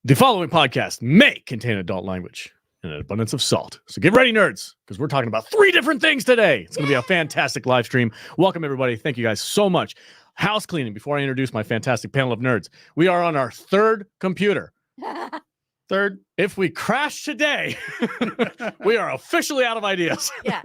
The following podcast may contain adult language and an abundance of salt. So get ready, nerds, because we're talking about 3 different things today. It's going to be a fantastic live stream. Welcome, everybody. Thank you guys so much. House cleaning before I introduce my fantastic panel of nerds. We are on our 3rd computer. Third, if we crash today, we are officially out of ideas. Yeah.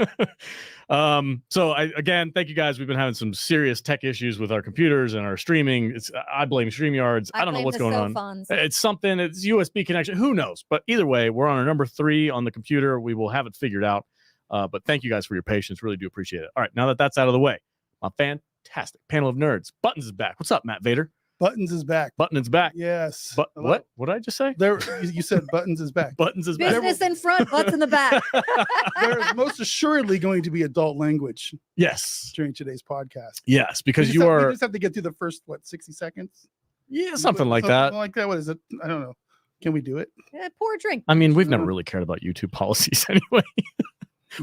Again, thank you guys. We've been having some serious tech issues with our computers and our streaming. I blame StreamYards. I don't know what's going on. Phones. It's something. It's USB connection. Who knows? But either way, we're on our number 3 on the computer. We will have it figured out. But thank you guys for your patience. Really do appreciate it. All right, now that that's out of the way, my fantastic panel of nerds. Buttons is back. What's up, Matt Vader? Buttons is back. Buttons back. Yes. But what? What did I just say? There, you said Buttons is back. Buttons is back. Business in front, butts in the back. There is most assuredly going to be adult language Yes. during today's podcast. Yes, because We you are. just have to get through the first 60 seconds. Yeah, something like that. Something like that. What is it? I don't know. Can we do it? Yeah, pour a drink. I mean, we've never really cared about YouTube policies anyway.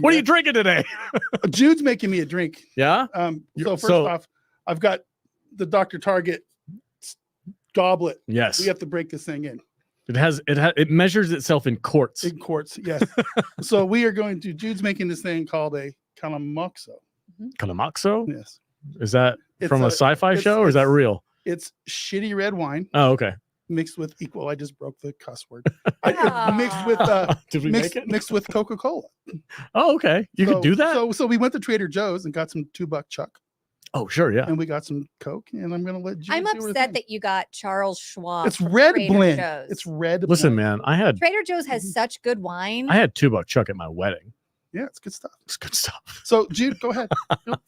What are you drinking today? Jude's making me a drink. Yeah. So first off, I've got the Dr. Target goblet. Yes. We have to break this thing in. It measures itself in quarts. In quarts, yes. So we are going to. Jude's making this thing called a Kalamoxo. Kalamoxo? Yes. Is that It's from a sci-fi show or is that real? It's shitty red wine. Oh, okay. Mixed with I just broke the cuss word. Mixed with Did we make it? mixed with Coca-Cola. Oh, okay. You can do that? So we went to Trader Joe's and got some $2 chuck. Oh, sure, yeah. And we got some Coke, and I'm gonna let you. I'm upset that you got Charles Schwab. It's from red Trader blend. Joe's. It's red. Listen, blend. man, Trader Joe's has such good wine. I had $2 chuck at my wedding. Yeah, it's good stuff. It's good stuff. So Jude, go ahead.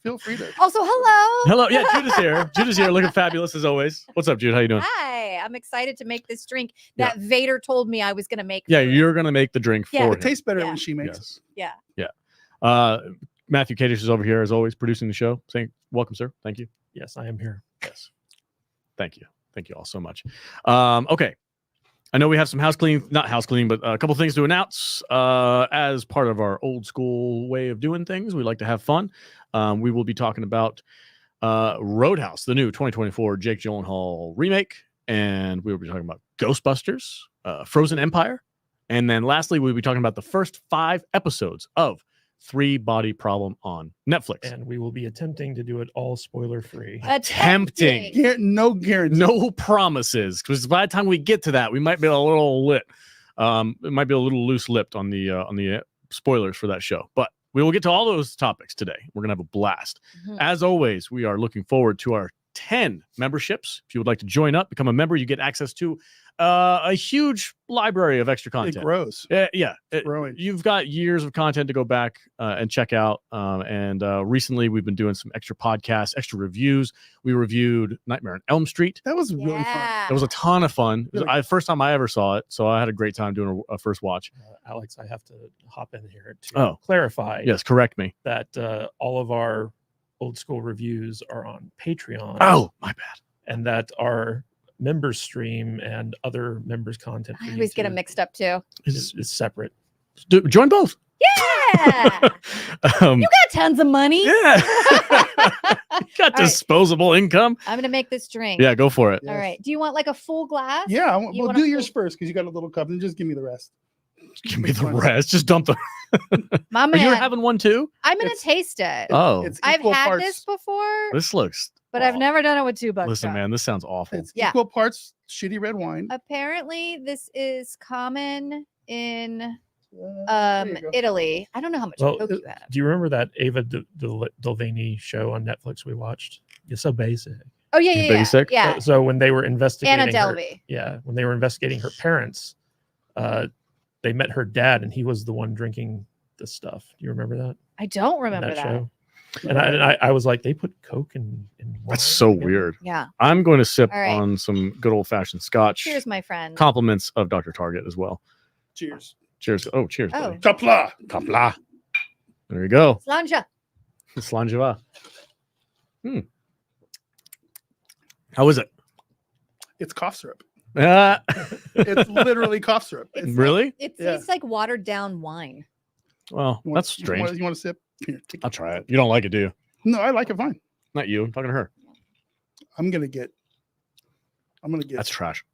Feel free to. Also, hello. Hello. Yeah, Jude is here. Jude is here looking fabulous as always. What's up, Jude? How you doing? Hi. I'm excited to make this drink that Vader told me I was going to make. Yeah, for him. you're going to make the drink Yeah. for It him. tastes better Yeah. when she makes it. Yeah. Matthew Kadish is over here as always producing the show. Saying welcome, sir. Thank you. Yes, I am here. Yes. Thank you. Thank you all so much. Okay. I know we have some not house cleaning, but a couple things to announce. As part of our old school way of doing things, we like to have fun. We will be talking about Roadhouse, the new 2024 Jake Gyllenhaal remake. And we will be talking about Ghostbusters, Frozen Empire. And then lastly, we'll be talking about the first 5 episodes of 3 Body Problem on Netflix. And we will be attempting to do it all spoiler free. Attempting. No guarantee. No promises, because by the time we get to that, we might be a little lit. It might be a little loose-lipped on the spoilers for that show. But we will get to all those topics today. We're gonna have a blast. Mhm. As always, we are looking forward to our 10 memberships. If you would like to join up, become a member, you get access to a huge library of extra It content. grows. Yeah, Growing. you've got years of content to go back and check out. And recently, we've been doing some extra podcasts, extra reviews. We reviewed Nightmare on Elm Street. That was really fun. Yeah. It was a ton of fun. It was Really? first time I ever saw it, so I had a great time doing a first watch. Alex, I have to hop in here to Oh. clarify Yes, correct me. that all of our old school reviews are on Patreon. Oh, my bad. And that our members stream and other members content for I always get them YouTube mixed up too. is separate. Join both. Yeah. Um, You got tons of money. yeah. Got right. disposable income. I'm going to make this drink. Yeah, go for it. All right. Do you want like a full glass? Yeah, You we'll want do a yours full- first because you got a little cup, and just give me the rest. Give me the rest. Just dump the. My Are man. you having one too? I'm going to It's- taste it. Oh, It's I've equal had parts, this before, this looks. but I've never done it with $2. Listen, man, this sounds awful. It's Yeah. equal parts shitty red wine. Apparently, this is common in There you go. Italy. I don't know how much Well, Coke you have. Do you remember that Ava Delvany show on Netflix we watched? You're so basic. Oh, yeah, yeah, yeah. Basic? Yeah. So when they were investigating Anna her- Delvey. when they were investigating her parents, they met her dad, and he was the one drinking the stuff. Do you remember that? I don't in remember that. show? And I was like, they put Coke in wine? That's so Yeah. weird. Yeah. I'm going to sip All right. on some good old fashioned scotch. Cheers, my friend. Compliments of Dr. Target as well. Cheers. Cheers. Oh, cheers. Oh. buddy. Kapla. Kapla. There you go. Slanja. Slanjava. How is it? It's cough syrup. Uh, It's literally cough syrup. It's It's, really? It Yeah. tastes like watered down wine. Well, you want- that's strange. You want a sip? Here, take I'll try it. You don't like it, do you? No, I like it fine. Not you. I'm talking to her. I'm gonna get. That's trash.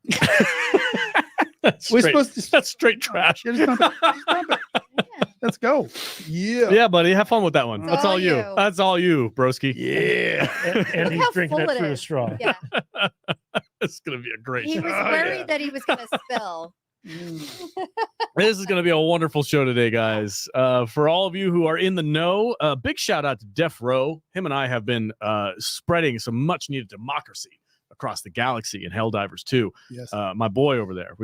That's We're straight, supposed to. that's straight trash. Yeah, just dump it. Just dump it. Yeah. Let's go. Yeah. Yeah, buddy. Have fun with that one. It's That's all all you. you. That's all you, broski. Yeah. And Look he's how drinking full it it through a is. straw. Yeah. It's gonna be a great He show. was Oh, worried yeah. that he was going to spill. Mm. This is going to be a wonderful show today, guys. For all of you who are in the know, big shout out to Def Row. Him and I have been spreading some much needed democracy across the galaxy in Helldivers 2. Yes. My boy over there.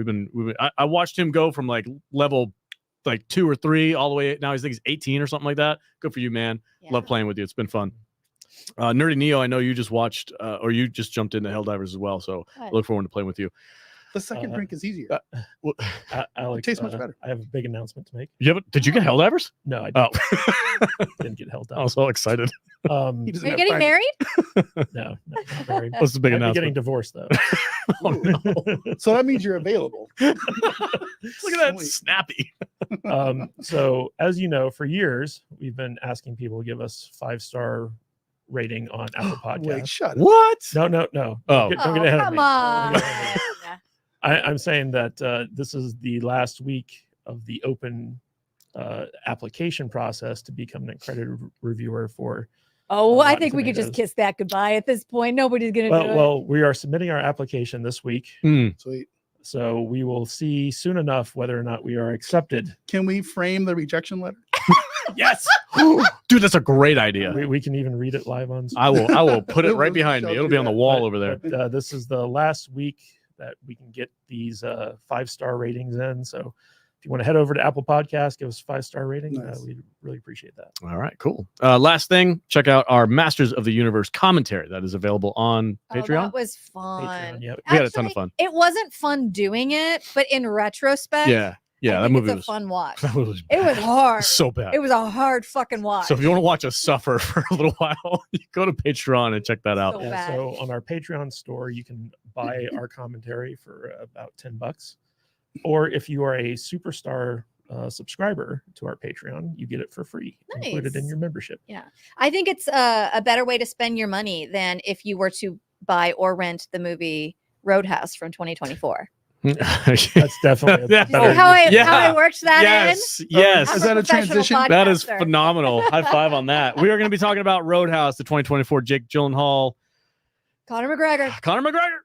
I watched him go from like level like 2 or 3 all the way. Now he's 18 or something like that. Good for you, man. Yeah. Love playing with you. It's been fun. Nerdy Neo, I know you just watched or you just jumped into Helldivers as well. So I Good. look forward to playing with you. The second drink is easier. Well, Alex, tastes much better. I have a big announcement to make. did you get Helldivers? No, I Oh, didn't get held I up. was so excited. He doesn't Are you have getting time. married? No, not married. What's the big Might be announcement? getting divorced though. Oh, no. So that means you're available. Look at that Sweet. snappy. So as you know, for years we've been asking people to give us 5-star rating on Apple Podcasts. Wait, shut up. What? No. Oh. Don't get ahead of come me. on. Don't get ahead of me. I'm saying that this is the last week of the open application process to become an accredited reviewer for. Oh, I Rotten think we could just Tomatoes. kiss that goodbye at this point. Nobody's going to do it. Well, we are submitting our application this week, Sweet. so we will see soon enough whether or not we are accepted. Can we frame the rejection letter? Yes. Dude, that's a great idea. We can even read it live on. I will put it right We'll behind me. show It'll you be on the that. wall over there. But, this is the last week that we can get these 5-star ratings in. So if you want to head over to Apple Podcasts, give us a 5-star rating. Nice. We'd really appreciate that. All right, cool. Last thing, check out our Masters of the Universe commentary that is available on Oh, Patreon. that was fun. Patreon, yep. We had a ton of Actually, fun. It wasn't fun doing it, but in retrospect, Yeah, I that think movie it's a was fun watch. that movie was It was bad. hard. So bad. It was a hard fucking watch. So if you want to watch us suffer for a little while, you go to Patreon and check that out. So Yeah, bad. so on our Patreon store, you can buy our commentary for about $10. Or if you are a superstar subscriber to our Patreon, you get it for free, included in Nice. your membership. I think it's a better way to spend your money than if you were to buy or rent the movie Roadhouse from 2024. That's definitely a Yeah. You see better. how I Yeah. worked that yes, in? yes. I'm Is that a professional transition? That is podcaster. phenomenal. High five on that. We are going to be talking about Roadhouse, the 2024 Jake Gyllenhaal, Conor McGregor. Conor McGregor.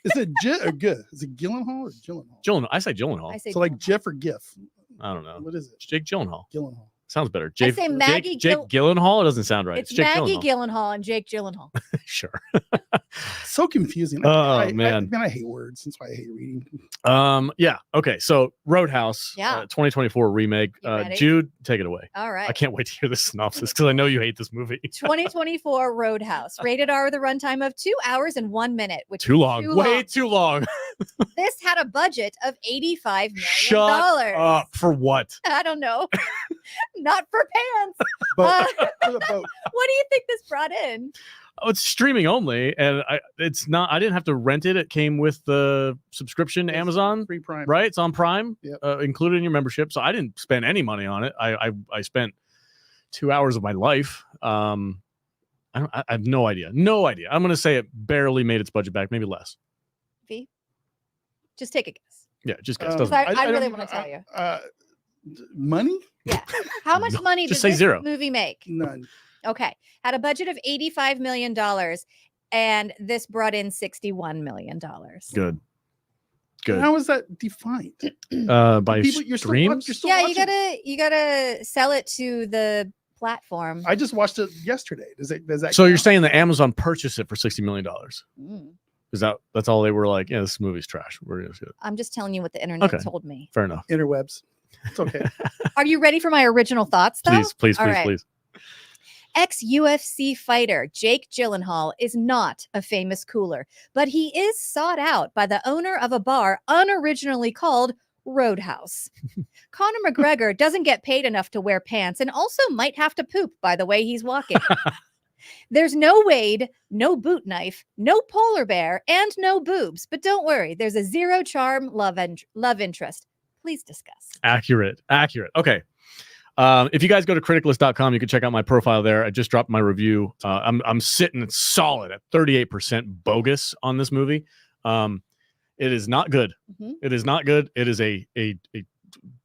Is it or G? Is it Gyllenhaal or Gyllenhaal? Gyllenhaal. I say Gyllenhaal. I say So like Gyllenhaal. Jeff or GIF? I don't know. What is it? Jake Gyllenhaal. Gyllenhaal. Sounds better. I say Maggie Jake Gyllenhaal. It doesn't sound right. It's Jake Maggie Gyllenhaal. Gyllenhaal and Jake Gyllenhaal. Sure. So confusing. Oh, man. I hate words. That's why I hate reading. Yeah. Okay. So Roadhouse. Yeah. 2024 remake. You ready? Jude, take it away. All right. I can't wait to hear the synopsis because I know you hate this movie. 2024 Roadhouse, rated R with a runtime of 2 hours and 1 minute, which Too is long. too Way long. too long. This had a budget of $85 million. Shut up. For what? I don't know. Not for pants. But for the boat. What do you think this brought in? Oh, it's streaming only, and it's not. I didn't have to rent it. It came with the subscription to Amazon, Free Prime. right? It's on Prime, Yep. included in your membership. So I didn't spend any money on it. I spent 2 hours of my life. I have no idea. No idea. I'm gonna say it barely made its budget back, maybe less. V? Just take a guess. Yeah, just guess. Um, Doesn't I don't really even- wanna tell you. Money? Yeah. How much No, money just did say this zero. movie make? None. Okay. Had a budget of $85 million, and this brought in $61 million. Good. Good. How is that defined? By People, you're still, streams. you're still Yeah, watching. you gotta sell it to the platform. I just watched it yesterday. Does that? So you're count? saying that Amazon purchased it for $60 million? Mm. Is that's all they were like? Yeah, this movie's trash. We're gonna see it. I'm just telling you what the internet Okay. told me. Fair enough. interwebs? It's okay. Are you ready for my original thoughts, though? Please, All right. please. Ex-UFC fighter Jake Gyllenhaal is not a famous cooler, but he is sought out by the owner of a bar unoriginally called Roadhouse. Conor McGregor doesn't get paid enough to wear pants and also might have to poop by the way he's walking. There's no Wade, no boot knife, no polar bear, and no boobs. But don't worry, there's a zero charm love interest. Please discuss. Accurate. Okay. If you guys go to criticalist.com, you can check out my profile there. I just dropped my review. I'm sitting solid at 38% bogus on this movie. It is not good. Mhm. It is not good. It is a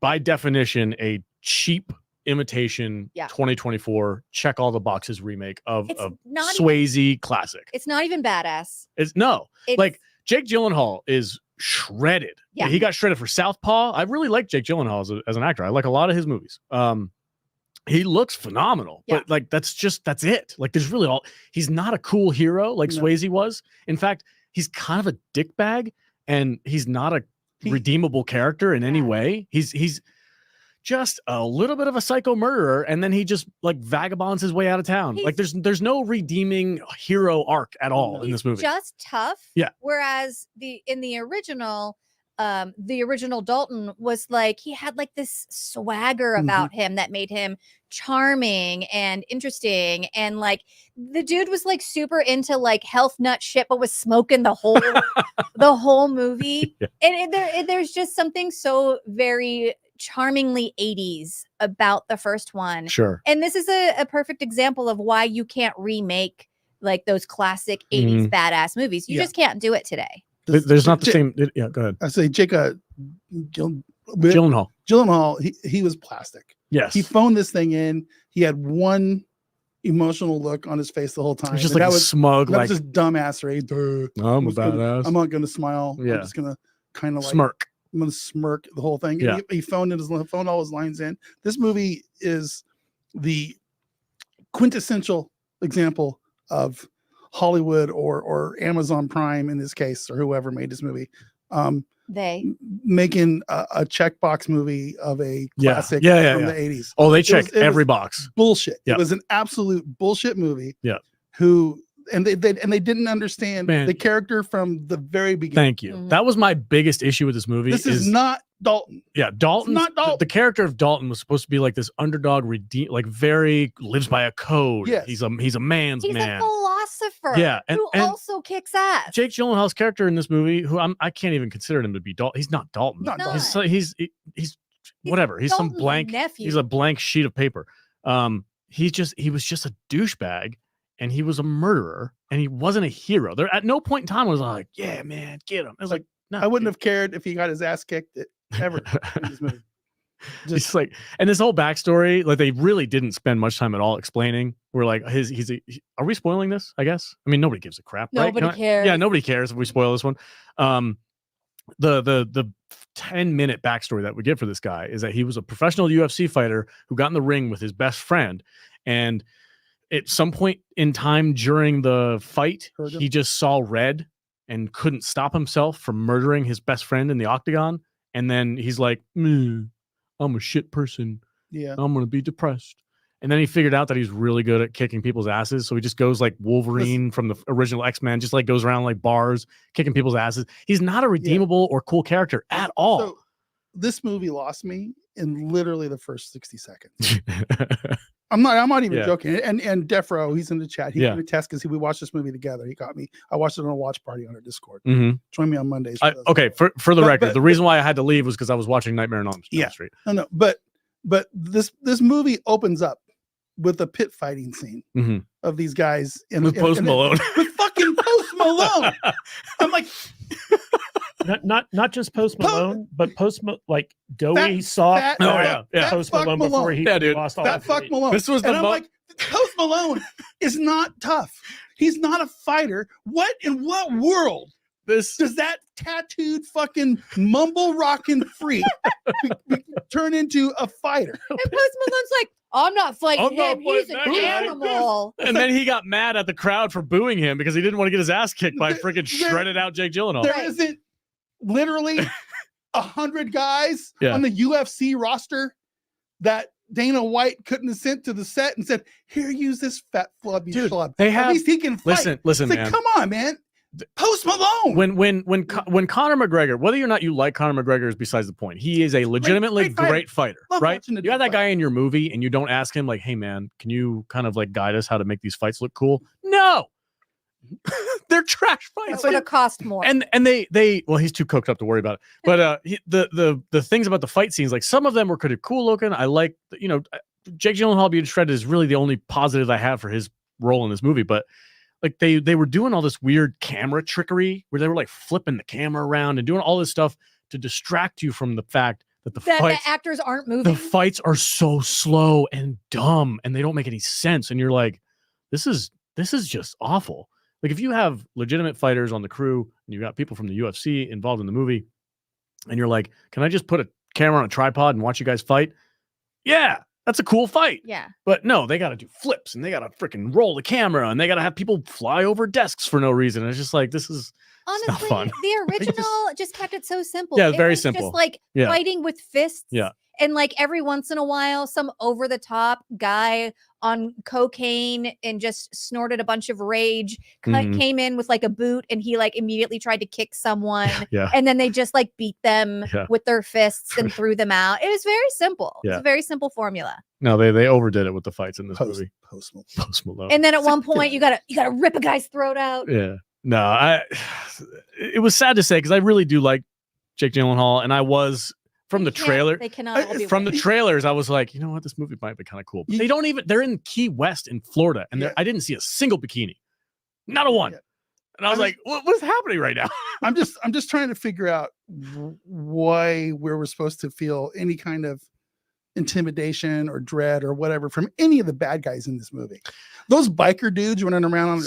by definition a cheap imitation. Yeah. 2024 check all the boxes remake of It's a not Swayze classic. It's not even badass. It's no It's, like Jake Gyllenhaal is shredded. Yeah. He got shredded for Southpaw. I really like Jake Gyllenhaal as an actor. I like a lot of his movies. He looks phenomenal, Yeah. but like that's it. Like there's really he's not a cool hero like No. Swayze was. In fact, he's kind of a dickbag, and he's not a redeemable character in any Yeah. way. He's just a little bit of a psycho murderer, and then he just like vagabonds his way out of town. Like there's no redeeming hero arc at all in he's this movie. just tough. Yeah. Whereas in the original Dalton was like, he had like this swagger about him that made him charming and interesting, and like the dude was like super into like health nut shit, but was smoking the whole movie. Yeah. And there's just something so very charmingly 80s about the first one. Sure. And this is a perfect example of why you can't remake like those classic 80s badass movies. You Yeah. just can't do it today. There's not the same. Yeah, go ahead. I say Gyllenhaal. Gyllenhaal. He was plastic. Yes. He phoned this thing in. He had one emotional look on his face the whole time. He's just And like that a smug, that like was just dumbassery. I'm a just gonna- badass. I'm not going to smile. Yeah. I'm just going to kind of like Smirk. I'm going to smirk the whole thing. Yeah. He phoned all his lines in. This movie is the quintessential example of Hollywood or Amazon Prime in this case, or whoever made this movie, making a checkbox movie of a classic from the 80s. Oh, they checked it was every box. Bullshit. Yeah. It was an absolute bullshit movie. Yeah. They didn't understand the character from the very beginning. Thank you. That was my biggest issue with this movie. This is not Dalton. Yeah, Dalton. Not Dalton. The character of Dalton was supposed to be like this underdog, like very lives by a code. Yes. He's a man's He's man. a philosopher. Yeah, and also kicks ass. Jake Gyllenhaal's character in this movie, who I can't even consider him to be Dalton. He's not Dalton. Not Dalton. He's whatever. He's some Dalton's blank. nephew. He's a blank sheet of paper. He was just a douchebag, and he was a murderer, and he wasn't a hero. There at no point in time was I like, yeah, man, get him. I was like, no, I wouldn't have cared if he got his ass kicked ever in this movie. Just like, and this whole backstory, like they really didn't spend much time at all explaining. We're like, are we spoiling this? I guess. I mean, nobody gives a crap. Nobody right? cares. Yeah, nobody cares if we spoil this one. The 10-minute backstory that we get for this guy is that he was a professional UFC fighter who got in the ring with his best friend, and at some point in time during the fight, he just saw red and couldn't stop himself from murdering his best friend in the octagon. And then he's like, I'm a shit person. Yeah. I'm going to be depressed. And then he figured out that he's really good at kicking people's asses. So he just goes like Wolverine from the original X-Men, just like goes around like bars, kicking people's asses. He's not a redeemable or cool character at all. So this movie lost me in literally the first 60 seconds. I'm not even joking. And Defro, he's in the chat. He can attest because we watched this movie together. He got me. I watched it on a watch party on our Discord. Join me on Mondays. Okay, for the record, the reason why I had to leave was because I was watching Nightmare on Elm Street. No, but this movie opens up with a pit fighting scene of these guys with Post Malone. With fucking Post Malone. I'm like, not just Post Malone, but like Doughy saw Post Malone before he lost all that fuck Malone. This was I'm like, Post Malone is not tough. He's not a fighter. What in what world does that tattooed fucking mumble rocking freak turn into a fighter? And Post Malone's like, I'm not fighting him. He's an animal. And then he got mad at the crowd for booing him because he didn't want to get his ass kicked by freaking shredded out Jake Gyllenhaal. There isn't literally 100 guys on the UFC roster that Dana White couldn't have sent to the set and said, "Here, use this fat flubby schlub. They have, at least he can fight." Listen, like, man. Come on, man. Post Malone. When Conor McGregor, whether or not you like Conor McGregor is besides the point. He is a legitimately great fighter, right? You have that guy in your movie and you don't ask him like, "Hey man, can you kind of like guide us how to make these fights look cool?" No. They're trash fights. It would have cost more. And they well, he's too coked up to worry about it. But the things about the fight scenes, like some of them were pretty cool looking. I like, Jake Gyllenhaal being shredded is really the only positive I have for his role in this movie. But like they were doing all this weird camera trickery where they were like flipping the camera around and doing all this stuff to distract you from the fact that the actors aren't moving. The fights are so slow and dumb and they don't make any sense. And you're like, this is just awful. Like if you have legitimate fighters on the crew and you got people from the UFC involved in the movie and you're like, can I just put a camera on a tripod and watch you guys fight? Yeah, that's a cool fight. Yeah. But no, they got to do flips and they got to freaking roll the camera and they got to have people fly over desks for no reason. It's just like, this is honestly not fun. The original just kept it so simple. Yeah, it very was simple. Just like fighting with fists. Yeah. And like every once in a while, some over the top guy on cocaine and just snorted a bunch of rage came in with like a boot and he like immediately tried to kick someone. Yeah. And then they just like beat them with their fists and threw them out. It was very simple. Yeah. It's a very simple formula. No, they overdid it with the fights in this movie. Post Malone. And then at one point you gotta rip a guy's throat out. Yeah. No, it was sad to say because I really do like Jake Gyllenhaal, and I was from the trailer. They cannot all be from right. the trailers. I was like, you know what, this movie might be kind of cool. But they don't even. They're in Key West in Florida, and I didn't see a single bikini, not a one. And I was like, what's happening right now? I'm just trying to figure out why we're supposed to feel any kind of intimidation or dread or whatever from any of the bad guys in this movie. Those biker dudes running around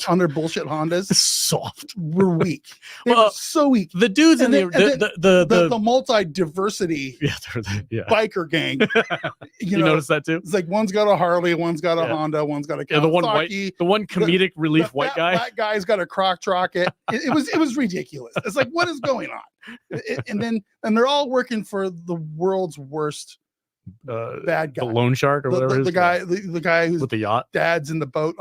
on their bullshit Hondas, soft, were weak. They were so weak. The dudes in the multi-diversity biker gang. You notice that too? It's like one's got a Harley, one's got a Honda, one's got a Kawasaki. The one comedic relief white guy. That guy's got a croc rocket. It was ridiculous. It's like, what is going on? And they're all working for the world's worst bad guy, the loan shark or whatever. The guy who's with the yacht, dad's in the boat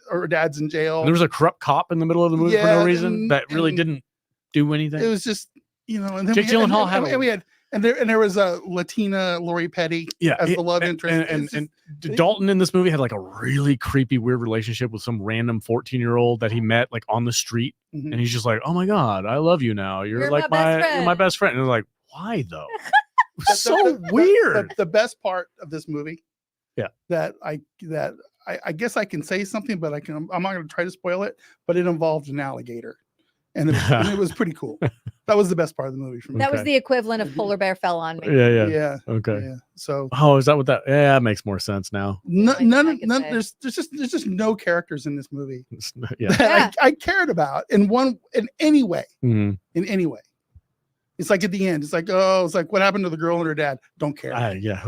or dad's in jail. And there was a corrupt cop in the middle of the movie for no reason that really didn't do anything. It was just, and then Jake Gyllenhaal and there was a Latina Lori Petty as the love interest, and Dalton in this movie had like a really creepy, weird relationship with some random 14-year-old that he met like on the street, and he's just like, oh my god, I love you now. You're like my best friend. And I was like, why though? So weird. The best part of this movie, that I guess I can say something, but I'm not going to try to spoil it. But it involved an alligator, and it was pretty cool. That was the best part of the movie for me. That was the equivalent of Polar Bear Fell on Me. Yeah. Okay. Yeah. So. Oh, is that what that? Yeah, that makes more sense now. None. There's just no characters in this movie. I cared about in any way. Mm-hmm. In any way. It's like at the end, it's like what happened to the girl and her dad? Don't care.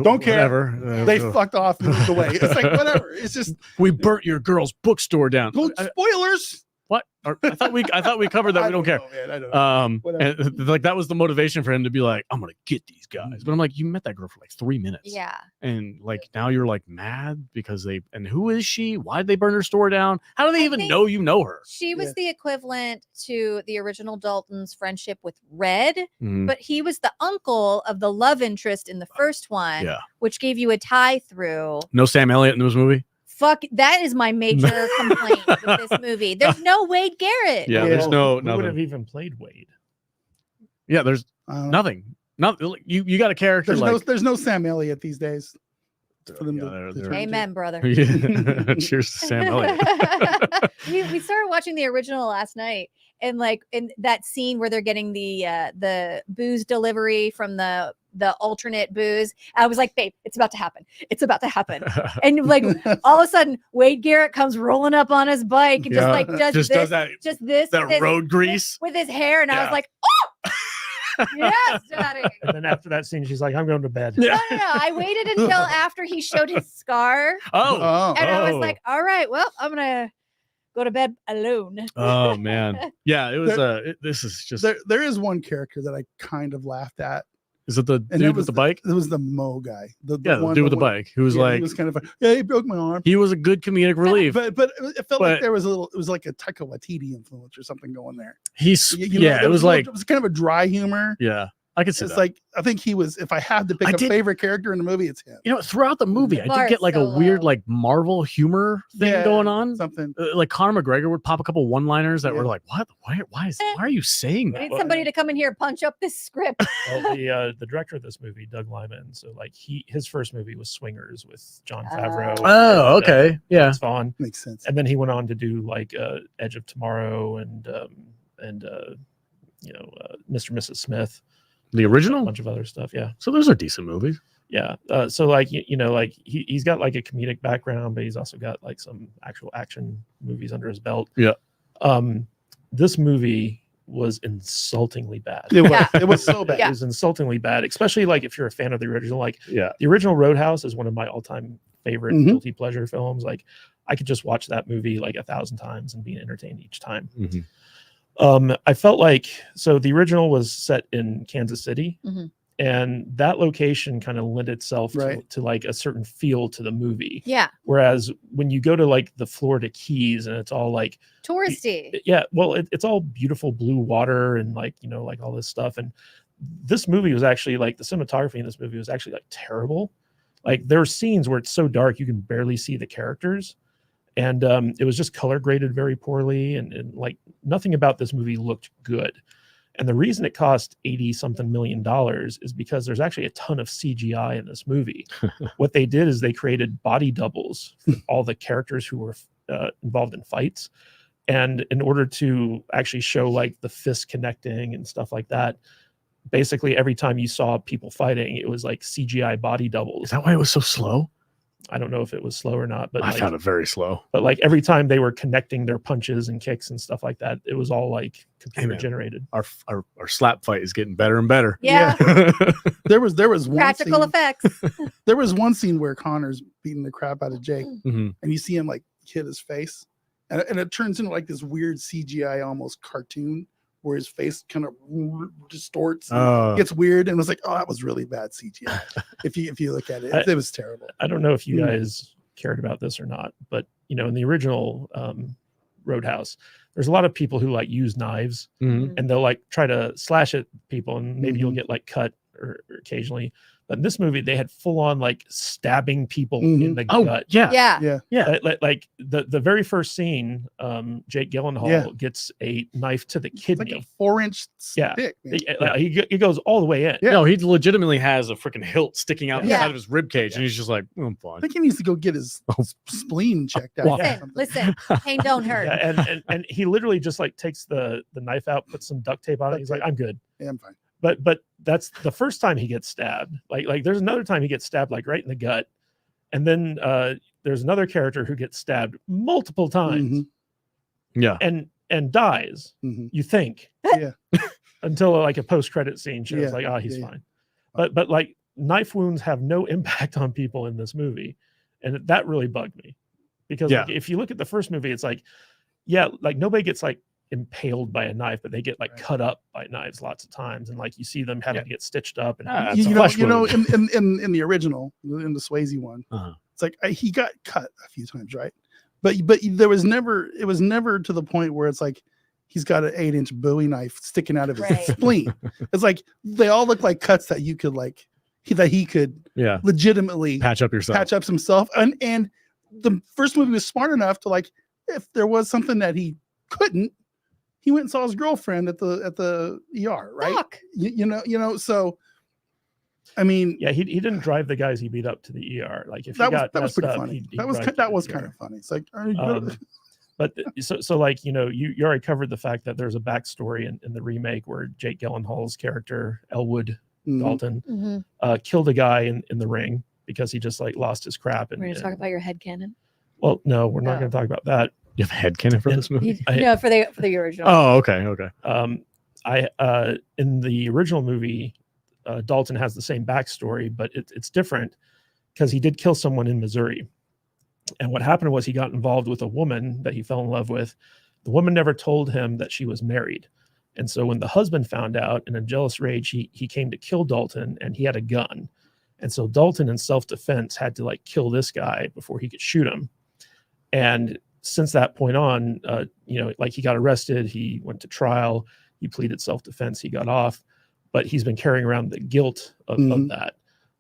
Don't care. Whatever. They fucked off and moved away. It's like whatever. It's just we burnt your girl's bookstore down. Spoilers. What? I thought we covered that. We don't care. I don't know. And like that was the motivation for him to be like, I'm gonna get these guys. But I'm like, you met that girl for like 3 minutes. Yeah. And like now you're like mad because and who is she? Why did they burn her store down? How do they even know you know her? She was the equivalent to the original Dalton's friendship with Red, but he was the uncle of the love interest in the first one, which gave you a tie through. No Sam Elliott in this movie. Fuck, that is my major complaint with this movie. There's no Wade Garrett. Yeah, there's no. Who would have even played Wade? Yeah, there's nothing. Nothing. You got a character. There's no Sam Elliott these days. For them Amen, brother. Cheers to Sam Elliott. we started watching the original last night, and like in that scene where they're getting the booze delivery from the alternate booze, I was like, babe, it's about to happen. It's about to happen. And like all of a sudden, Wade Garrett comes rolling up on his bike and does that road grease with his hair, and I was like, oh. Yes, Daddy. And then after that scene, she's like, I'm going to bed. No. I waited until after he showed his scar. And I was like, all right, well, I'm going to go to bed alone. Oh, man. Yeah, it was, this is just. There is one character that I kind of laughed at. Is it the dude with the bike? It was the Mo guy. The dude with the bike who was like, he was kind of he broke my arm. He was a good comedic relief, but it felt like there was it was like a Taika Waititi influence or something going there. It was like it was kind of a dry humor. Yeah, I could see It's that. like I think he was. If I had to pick a favorite character in the movie, it's him. You know, throughout the movie, I did get like a weird like Marvel humor thing going on. Something like Conor McGregor would pop a couple one-liners that were like, "What? Why are you saying I that?" need somebody to come in here and punch up this script. Well, the director of this movie, Doug Liman, so like his first movie was Swingers with Jon Favreau. Oh, okay, yeah, it's Vaughn. Makes sense. And then he went on to do like Edge of Tomorrow and Mr. and Mrs. Smith, the original, a bunch of other stuff. Yeah, so those are decent movies. Yeah, so like like he's got like a comedic background, but he's also got like some actual action movies under his belt. Yeah. This movie was insultingly bad. It was so bad. It was insultingly bad, especially like if you're a fan of the original. Like, the original Roadhouse is one of my all-time favorite guilty pleasure films. Like, I could just watch that movie like 1,000 times and be entertained each time. I felt like the original was set in Kansas City, and that location kind of lent itself to like a certain feel to the movie. Yeah. Whereas when you go to like the Florida Keys and it's all like touristy. Yeah. Well, it's all beautiful blue water and like, like all this stuff. And this movie was actually like the cinematography in this movie was actually like terrible. Like there are scenes where it's so dark you can barely see the characters. And it was just color graded very poorly. And like nothing about this movie looked good. And the reason it cost $80-something million is because there's actually a ton of CGI in this movie. What they did is they created body doubles for all the characters who were involved in fights. And in order to actually show like the fist connecting and stuff like that, basically every time you saw people fighting, it was like CGI body doubles. Is that why it was so slow? I don't know if it was slow or not, but I found it very slow. But like every time they were connecting their punches and kicks and stuff like that, it was all like computer generated. Our slap fight is getting better and better. Yeah. there was one practical scene, effects. There was one scene where Connor's beating the crap out of Jake, and you see him like hit his face, and it turns into like this weird CGI almost cartoon where his face kind of distorts, and gets weird, and it was like, oh, that was really bad CGI. if you look at it, it was terrible. I don't know if you guys cared about this or not, but in the original Roadhouse, there's a lot of people who like use knives and they'll like try to slash at people, and maybe you'll get like cut or occasionally. But in this movie, they had full on like stabbing people in the gut. Yeah. Like the very first scene, Jake Gyllenhaal gets a knife to the kidney. It's like a 4-inch stick. He goes all the way in. Yeah. No, he legitimately has a freaking hilt sticking out the Yeah. side of his rib cage, and he's just like, I'm fine. I think he needs to go get his spleen checked out. Listen, pain don't hurt. Yeah, and he literally just like takes the knife out, puts some duct tape on it. He's like, I'm good. Yeah, I'm fine. But that's the first time he gets stabbed. Like there's another time he gets stabbed like right in the gut, and then there's another character who gets stabbed multiple times. Yeah, and dies. You think, until like a post-credit scene shows like, he's fine. But like knife wounds have no impact on people in this movie, and that really bugged me because like, if you look at the first movie, it's like, like nobody gets like impaled by a knife, but they get like cut up by knives lots of times, and like you see them having to get stitched up. And in the original, in the Swayze one, it's like he got cut a few times, right? But it was never to the point where it's like he's got an 8-inch Bowie knife sticking out of his spleen. It's like they all look like cuts that you could like he could legitimately patch up himself. And the first movie was smart enough to like, if there was something that he couldn't, he went and saw his girlfriend at the ER, right? Fuck. You know, so I mean, he didn't drive the guys he beat up to the ER. Like if that was pretty funny. That was kind of funny. It's like, but so like you already covered the fact that there's a backstory in the remake where Jake Gyllenhaal's character Elwood Dalton killed a guy in the ring because he just like lost his crap. We're gonna talk about your headcanon. Well, no, we're not going to talk about that. You have headcanon for this movie? No, for the original. Oh, okay. In the original movie, Dalton has the same backstory, but it's different because he did kill someone in Missouri. And what happened was he got involved with a woman that he fell in love with. The woman never told him that she was married. And so when the husband found out, in a jealous rage, he came to kill Dalton, and he had a gun. And so Dalton, in self-defense, had to like kill this guy before he could shoot him. And since that point on, like he got arrested, he went to trial, he pleaded self-defense, he got off. but he's been carrying around the guilt of that.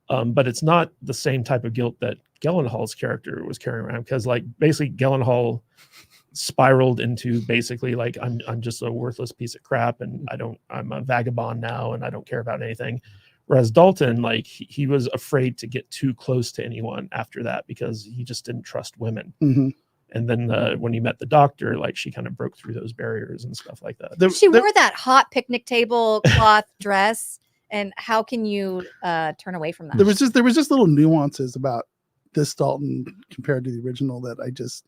But it's not the same type of guilt that Gyllenhaal's character was carrying around, because like basically Gyllenhaal spiraled into basically like I'm just a worthless piece of crap, and I'm a vagabond now, and I don't care about anything. Whereas Dalton, like he was afraid to get too close to anyone after that because he just didn't trust women. And then when he met the doctor, like she kind of broke through those barriers and stuff like that. She wore that hot picnic table cloth dress, and how can you turn away from that? There was just little nuances about this Dalton compared to the original that I just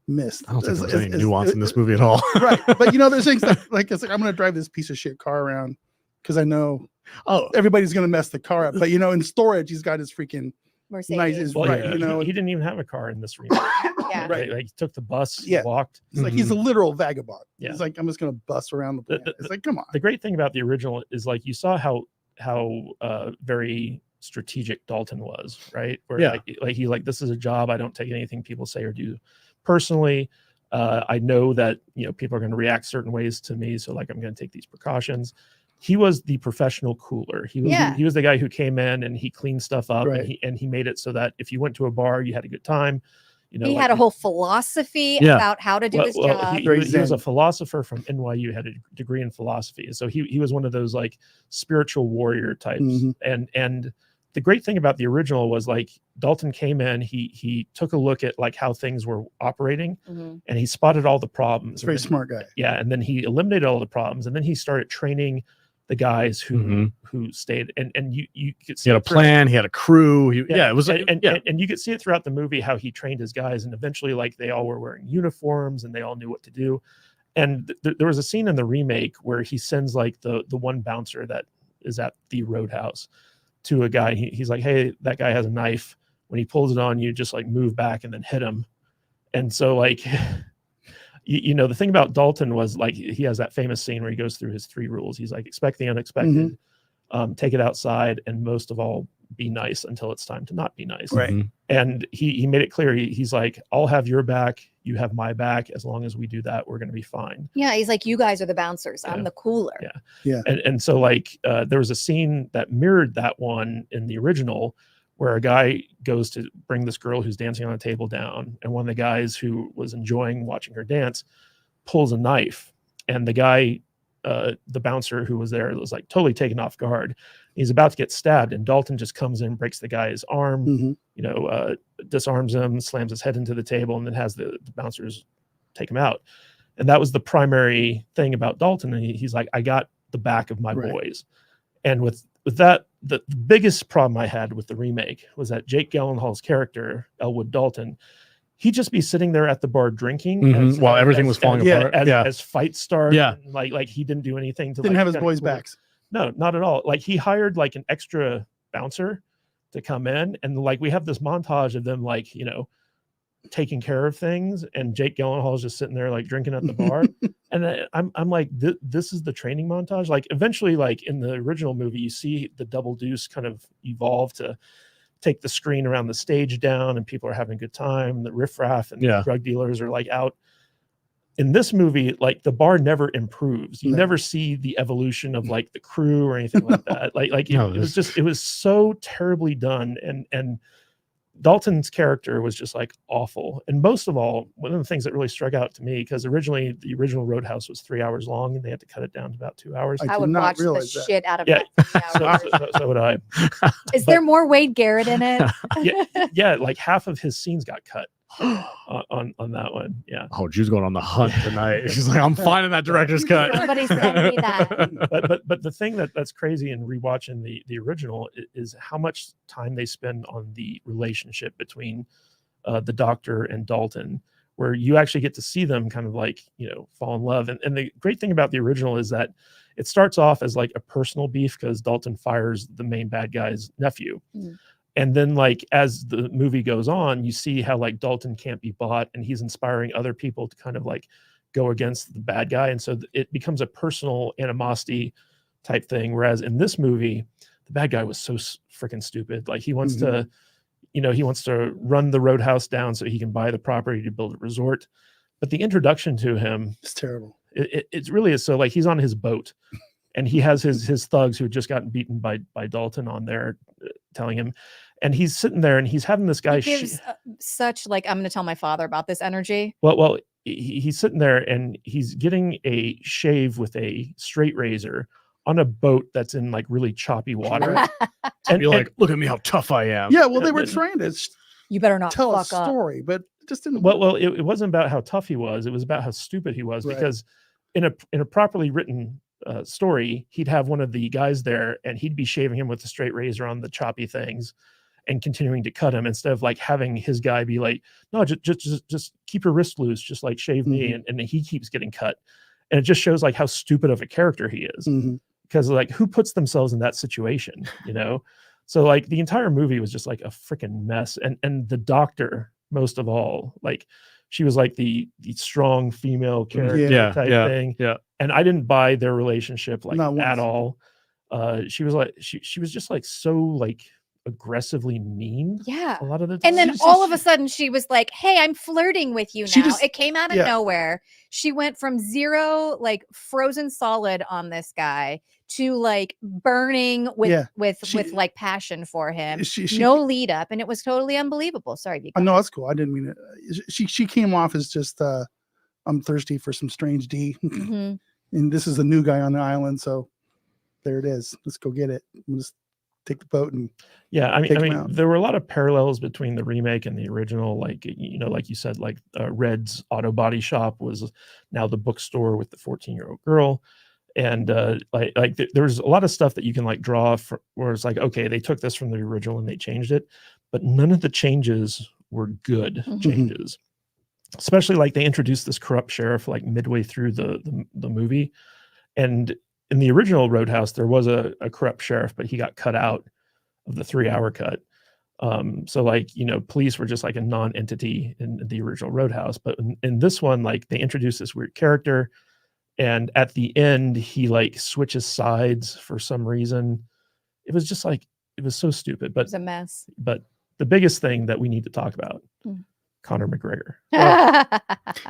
missed. I don't think there's any nuance in this movie at all. Right, but you know, there's things that like it's like I'm going to drive this piece of shit car around because I know everybody's going to mess the car up. But you know, in storage, he's got his freaking Mercedes. nice, right? You know, he didn't even have a car in this remake. Yeah. Right. Like he took the bus, Yeah. walked. It's like he's a literal vagabond. Yeah. He's like, I'm just going to bust around the planet. It's like, come on. The great thing about the original is like you saw how very strategic Dalton was, right? Where like he like, this is a job. I don't take anything people say or do personally. I know that, you know, people are going to react certain ways to me, so like I'm going to take these precautions. He was the professional cooler. He was the guy who came in and he cleaned stuff up, right. and he made it so that if you went to a bar, you had a good time. You know, he had a whole philosophy about how to do his job. He was a philosopher from NYU, had a degree in philosophy. So he was one of those like spiritual warrior types. And the great thing about the original was like Dalton came in, he took a look at like how things were operating, and he spotted all the problems. He's a very smart guy. Yeah. And then he eliminated all the problems, and then he started training the guys who stayed, and you could see he had a plan, he had a crew. It was and you could see it throughout the movie how he trained his guys, and eventually like they all were wearing uniforms and they all knew what to do. And there was a scene in the remake where he sends like the one bouncer that is at the roadhouse to a guy. He's like, hey, that guy has a knife. When he pulls it on you, just like move back and then hit him. And so like you know, the thing about Dalton was like he has that famous scene where he goes through his 3 rules. He's like, expect the unexpected, take it outside, and most of all, be nice until it's time to not be nice. Right. And he made it clear. He's like, I'll have your back, you have my back. As long as we do that, we're going to be fine. Yeah, he's like, you guys are the bouncers. I'm the cooler. Yeah. And so like there was a scene that mirrored that one in the original, where a guy goes to bring this girl who's dancing on a table down, and one of the guys who was enjoying watching her dance pulls a knife, and the guy, the bouncer who was there, was like totally taken off guard. He's about to get stabbed, and Dalton just comes in, breaks the guy's arm, you know, disarms him, slams his head into the table, and then has the bouncers take him out. And that was the primary thing about Dalton. And he's like, I got the back of my boys. And with that, the biggest problem I had with the remake was that Jake Gyllenhaal's character, Elwood Dalton, he'd just be sitting there at the bar drinking while everything was falling apart. As fights started. Like he didn't do anything to didn't have his boys' backs. No, not at all. Like he hired like an extra bouncer to come in, and like we have this montage of them like, you know, taking care of things, and Jake Gyllenhaal is just sitting there like drinking at the bar. And I'm like, this is the training montage. Like eventually, like in the original movie, you see the double deuce kind of evolve to take the screen around the stage down, and people are having a good time. The riffraff and the drug dealers are like out. In this movie, like the bar never improves. You never see the evolution of like the crew or anything like that. It was so terribly done. And Dalton's character was just like awful. And most of all, one of the things that really struck out to me, because originally the original Roadhouse was 3 hours long, and they had to cut it down to about 2 hours. I would watch the shit out of that. So would I. Is there more Wade Garrett in it? Yeah, like half of his scenes got cut on that one. Yeah. Oh, Jude's going on the hunt tonight. She's like, I'm finding that director's cut. Somebody send me that. But the thing that's crazy in rewatching the original is how much time they spend on the relationship between the doctor and Dalton, where you actually get to see them kind of like, you know, fall in love. And the great thing about the original is that it starts off as like a personal beef because Dalton fires the main bad guy's nephew. And then like as the movie goes on, you see how like Dalton can't be bought, and he's inspiring other people to kind of like go against the bad guy. And so it becomes a personal animosity type thing. Whereas in this movie, the bad guy was so freaking stupid. Like he wants to, you know, he wants to run the Roadhouse down so he can buy the property to build a resort. But the introduction to him, it's terrible. It really is. So like he's on his boat, and he has his thugs who had just gotten beaten by Dalton on there, telling him, and he's sitting there and he's having this guy. He gives such like, I'm going to tell my father about this energy. Well, he's sitting there and he's getting a shave with a straight razor on a boat that's in like really choppy water. And be like, look at me, how tough I am. Yeah, well, they were trying to you better not tell a fuck story, but it just didn't. Well, it wasn't about how tough he was. It was about how stupid he was, Right. because in a properly written story, he'd have one of the guys there and he'd be shaving him with a straight razor on the choppy things and continuing to cut him, instead of like having his guy be like, no, just keep your wrist loose, just like shave me, and he keeps getting cut. And it just shows like how stupid of a character he is, because like who puts themselves in that situation, you know? So like the entire movie was just like a freaking mess. And the doctor, most of all, like she was like the strong female character type thing. Yeah. And I didn't buy their relationship like at all. She was like, she was just like so like aggressively mean. Yeah. A lot of the time. And then all of a sudden she was like, hey, I'm flirting with you now. It came out of nowhere. She went from zero, like frozen solid on this guy, to like burning with like passion for him. No lead up, and it was totally unbelievable. Sorry. No, that's cool. I didn't mean it. She came off as just I'm thirsty for some strange D. And this is a new guy on the island, so there it is. Let's go get it. We'll just take the boat and I mean there were a lot of parallels between the remake and the original. Like, you know, like you said, like Red's auto body shop was now the bookstore with the 14-year-old girl. And there's a lot of stuff that you can like draw from, where it's like, okay, they took this from the original and they changed it, but none of the changes were good changes. Especially like they introduced this corrupt sheriff like midway through the movie, and in the original Roadhouse there was a corrupt sheriff, but he got cut out of the 3-hour cut. So like, you know, police were just like a non-entity in the original Roadhouse, but in this one, like they introduced this weird character. And at the end, he like switches sides for some reason. It was just like, it was so stupid. But it was a mess. But the biggest thing that we need to talk about, Conor McGregor.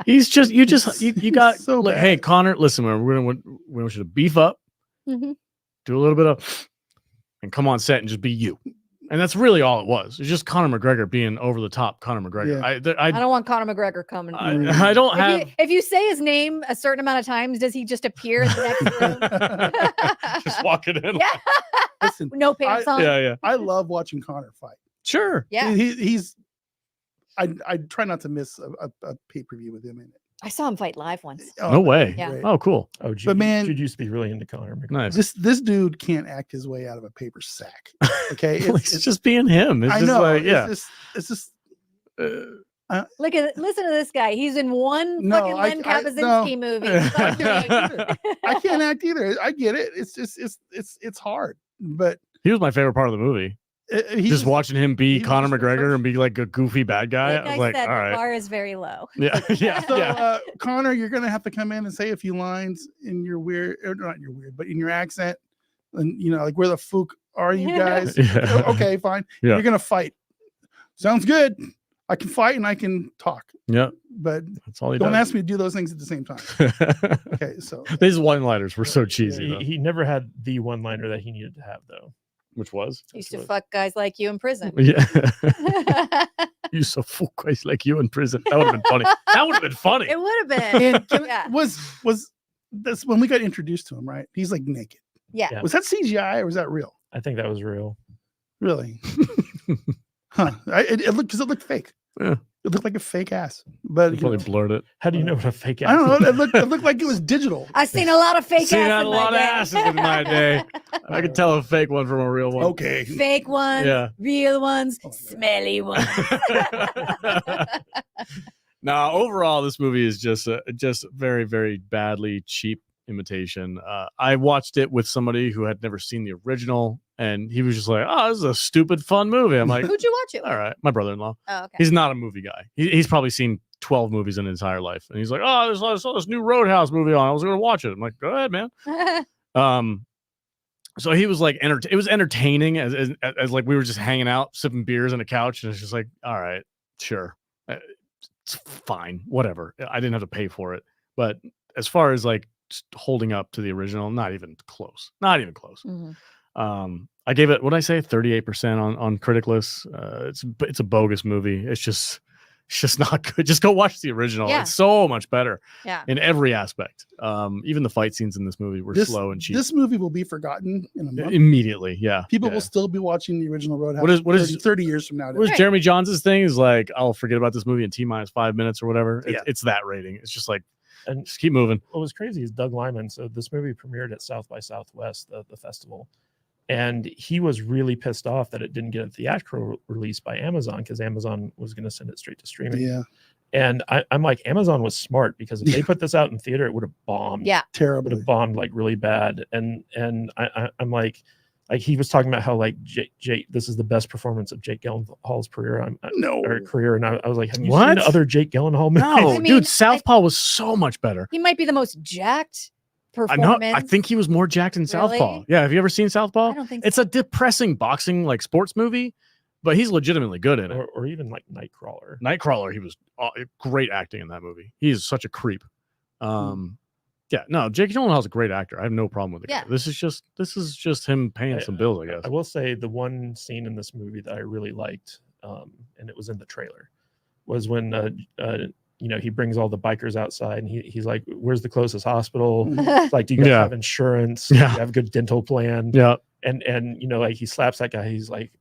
He's just you got so bad. Hey, Conor, listen, we want you to beef up, do a little bit of, and come on set and just be you. And that's really all it was. It's just Conor McGregor being over the top Conor McGregor. Yeah. I don't want Conor McGregor coming. I don't have. If you say his name a certain amount of times, does he just appear in the next room? Just walking in. Yeah. Listen, no pants on. Yeah. I love watching Conor fight. Sure. Yeah. He's. I try not to miss a pay-per-view with him in it. I saw him fight live once. No way. Yeah. Oh, cool. Oh, but man, Jude used to be really into Conor McGregor. Nice. This dude can't act his way out of a paper sack. Okay, it's just being him. It's I just know. like, It's just. Listen to this guy. He's in one fucking Len Kabazinski movie. I can't act either. I get it. It's just it's hard. But he was my favorite part of the movie. Just watching him be Conor McGregor and be like a goofy bad guy. Like I was like, said, all right. The bar is very low. Yeah. So, Conor, you're gonna have to come in and say a few lines in your weird, or not your weird, but in your accent, and you know, like, where the fuck are you guys? Okay, fine. You're gonna fight. Sounds good. I can fight and I can talk. Yeah, but that's all he don't does. ask me to do those things at the same time. Okay, so these one-liners were so cheesy. He never had the one-liner that he needed to have, though. Which was? Used to fuck guys like you in prison. Yeah. You used to fuck guys like you in prison. That would have been funny. That would have been funny. It would have been. And was this when we got introduced to him, right? He's like naked. Yeah. Was that CGI or was that real? I think that was real. Really? Huh. It looked fake. Yeah. It looked like a fake ass, but probably blurred it. How do you know what a fake ass? I don't know. It looked like it was digital. I've seen a lot of fake asses. A lot of asses in my day. I could tell a fake one from a real one. Okay. Fake ones, real ones, smelly ones. Now, overall, this movie is just very, very badly cheap imitation. I watched it with somebody who had never seen the original, and he was just like, "Oh, this is a stupid fun movie." I'm like, "Who'd you watch it with?" All right, my brother-in-law. Oh, okay. He's not a movie guy. He's probably seen 12 movies in his entire life, and he's like, "Oh, I saw this new Roadhouse movie on. I was going to watch it." I'm like, "Go ahead, man." So he was like, it was entertaining as like we were just hanging out, sipping beers on a couch, and it's just like, all right, sure, it's fine, whatever. I didn't have to pay for it, but as far as like holding up to the original. Not even close. Not even close. Mhm. I gave it, what did I say, 38% on critic lists. It's a bogus movie. It's just not good. Just go watch the original. Yeah. It's so much better Yeah. in every aspect. Even the fight scenes in this movie were slow and cheap. This movie will be forgotten in a month. Immediately. Yeah. People yeah. will still be watching the original Roadhouse. What is 30 years from now? What is Right. Jeremy Johns' thing? Is like, I'll forget about this movie in T-minus 5 minutes or whatever. Yeah. It's that rating. It's just like, And just keep moving. what was crazy is Doug Liman. So this movie premiered at South by Southwest, the festival, and he was really pissed off that it didn't get a theatrical release by Amazon because Amazon was going to send it straight to streaming. Yeah, And I'm like, Amazon was smart because if they put this out in theater, it would have bombed. Yeah. Would terribly. have bombed like really bad. And I'm like he was talking about how like Jake, this is the best performance of Jake Gyllenhaal's career. Career, and I was like, have you What? seen other Jake Gyllenhaal movies? No, I mean, dude, Southpaw was so much better. He might be the most jacked I know. performance. I think he was more jacked in Southpaw. Really? Yeah. Have you ever seen Southpaw? I don't think It's so. a depressing boxing like sports movie, but he's legitimately good in it. or even like Nightcrawler. Nightcrawler, he was great acting in that movie. He is such a creep. Yeah, no, Jake Gyllenhaal's a great actor. I have no problem with the Yeah. guy. This is just him paying some bills, I guess. I will say the one scene in this movie that I really liked, and it was in the trailer, was when he brings all the bikers outside and he's like, "Where's the closest hospital? Like, do you guys Yeah. have insurance? Yeah. Do you have a good dental plan?" Yeah, And like he slaps that guy. He's like,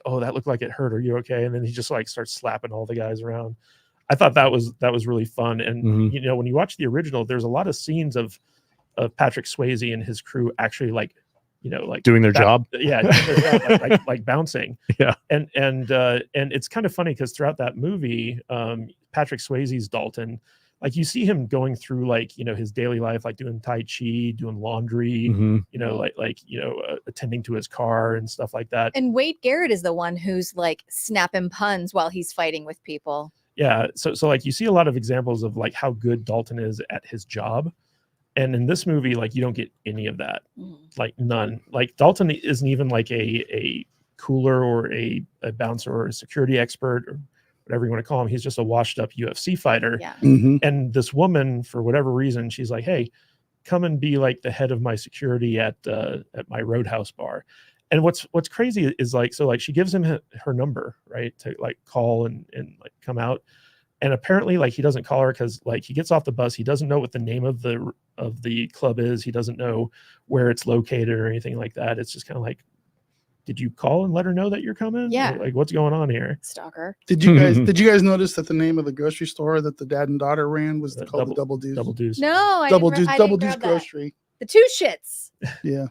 "Oh, that looked like it hurt. Are you okay?" And then he just like starts slapping all the guys around. I thought that was really fun. And Mhm. when you watch the original, there's a lot of scenes of Patrick Swayze and his crew actually like doing their job. Yeah, doing their job, like bouncing. Yeah. And it's kind of funny because throughout that movie, Patrick Swayze's Dalton, like you see him going through like his daily life, like doing Tai Chi, doing laundry, Mhm. attending to his car and stuff like that. And Wade Garrett is the one who's like snapping puns while he's fighting with people. Yeah, so like you see a lot of examples of like how good Dalton is at his job, and in this movie, like you don't get any of that, like none. Like Dalton isn't even like a cooler or a bouncer or a security expert or whatever you want to call him. He's just a washed up UFC fighter. Yeah. And this woman, for whatever reason, she's like, "Hey, come and be like the head of my security at my Roadhouse bar." And what's crazy is like, so like she gives him her number, right, to like call and like come out. And apparently like he doesn't call her because like he gets off the bus. He doesn't know what the name of the club is. He doesn't know where it's located or anything like that. It's just kind of like, did you call and let her know that you're coming? Yeah. Like what's going on here? Stalker. Did you guys notice that the name of the grocery store that the dad and daughter ran was called the Double Deuce? Double Deuce. No, I Double didn't, Deuce. I Double didn't Deuce grab that. Grocery. The two shits. Yeah.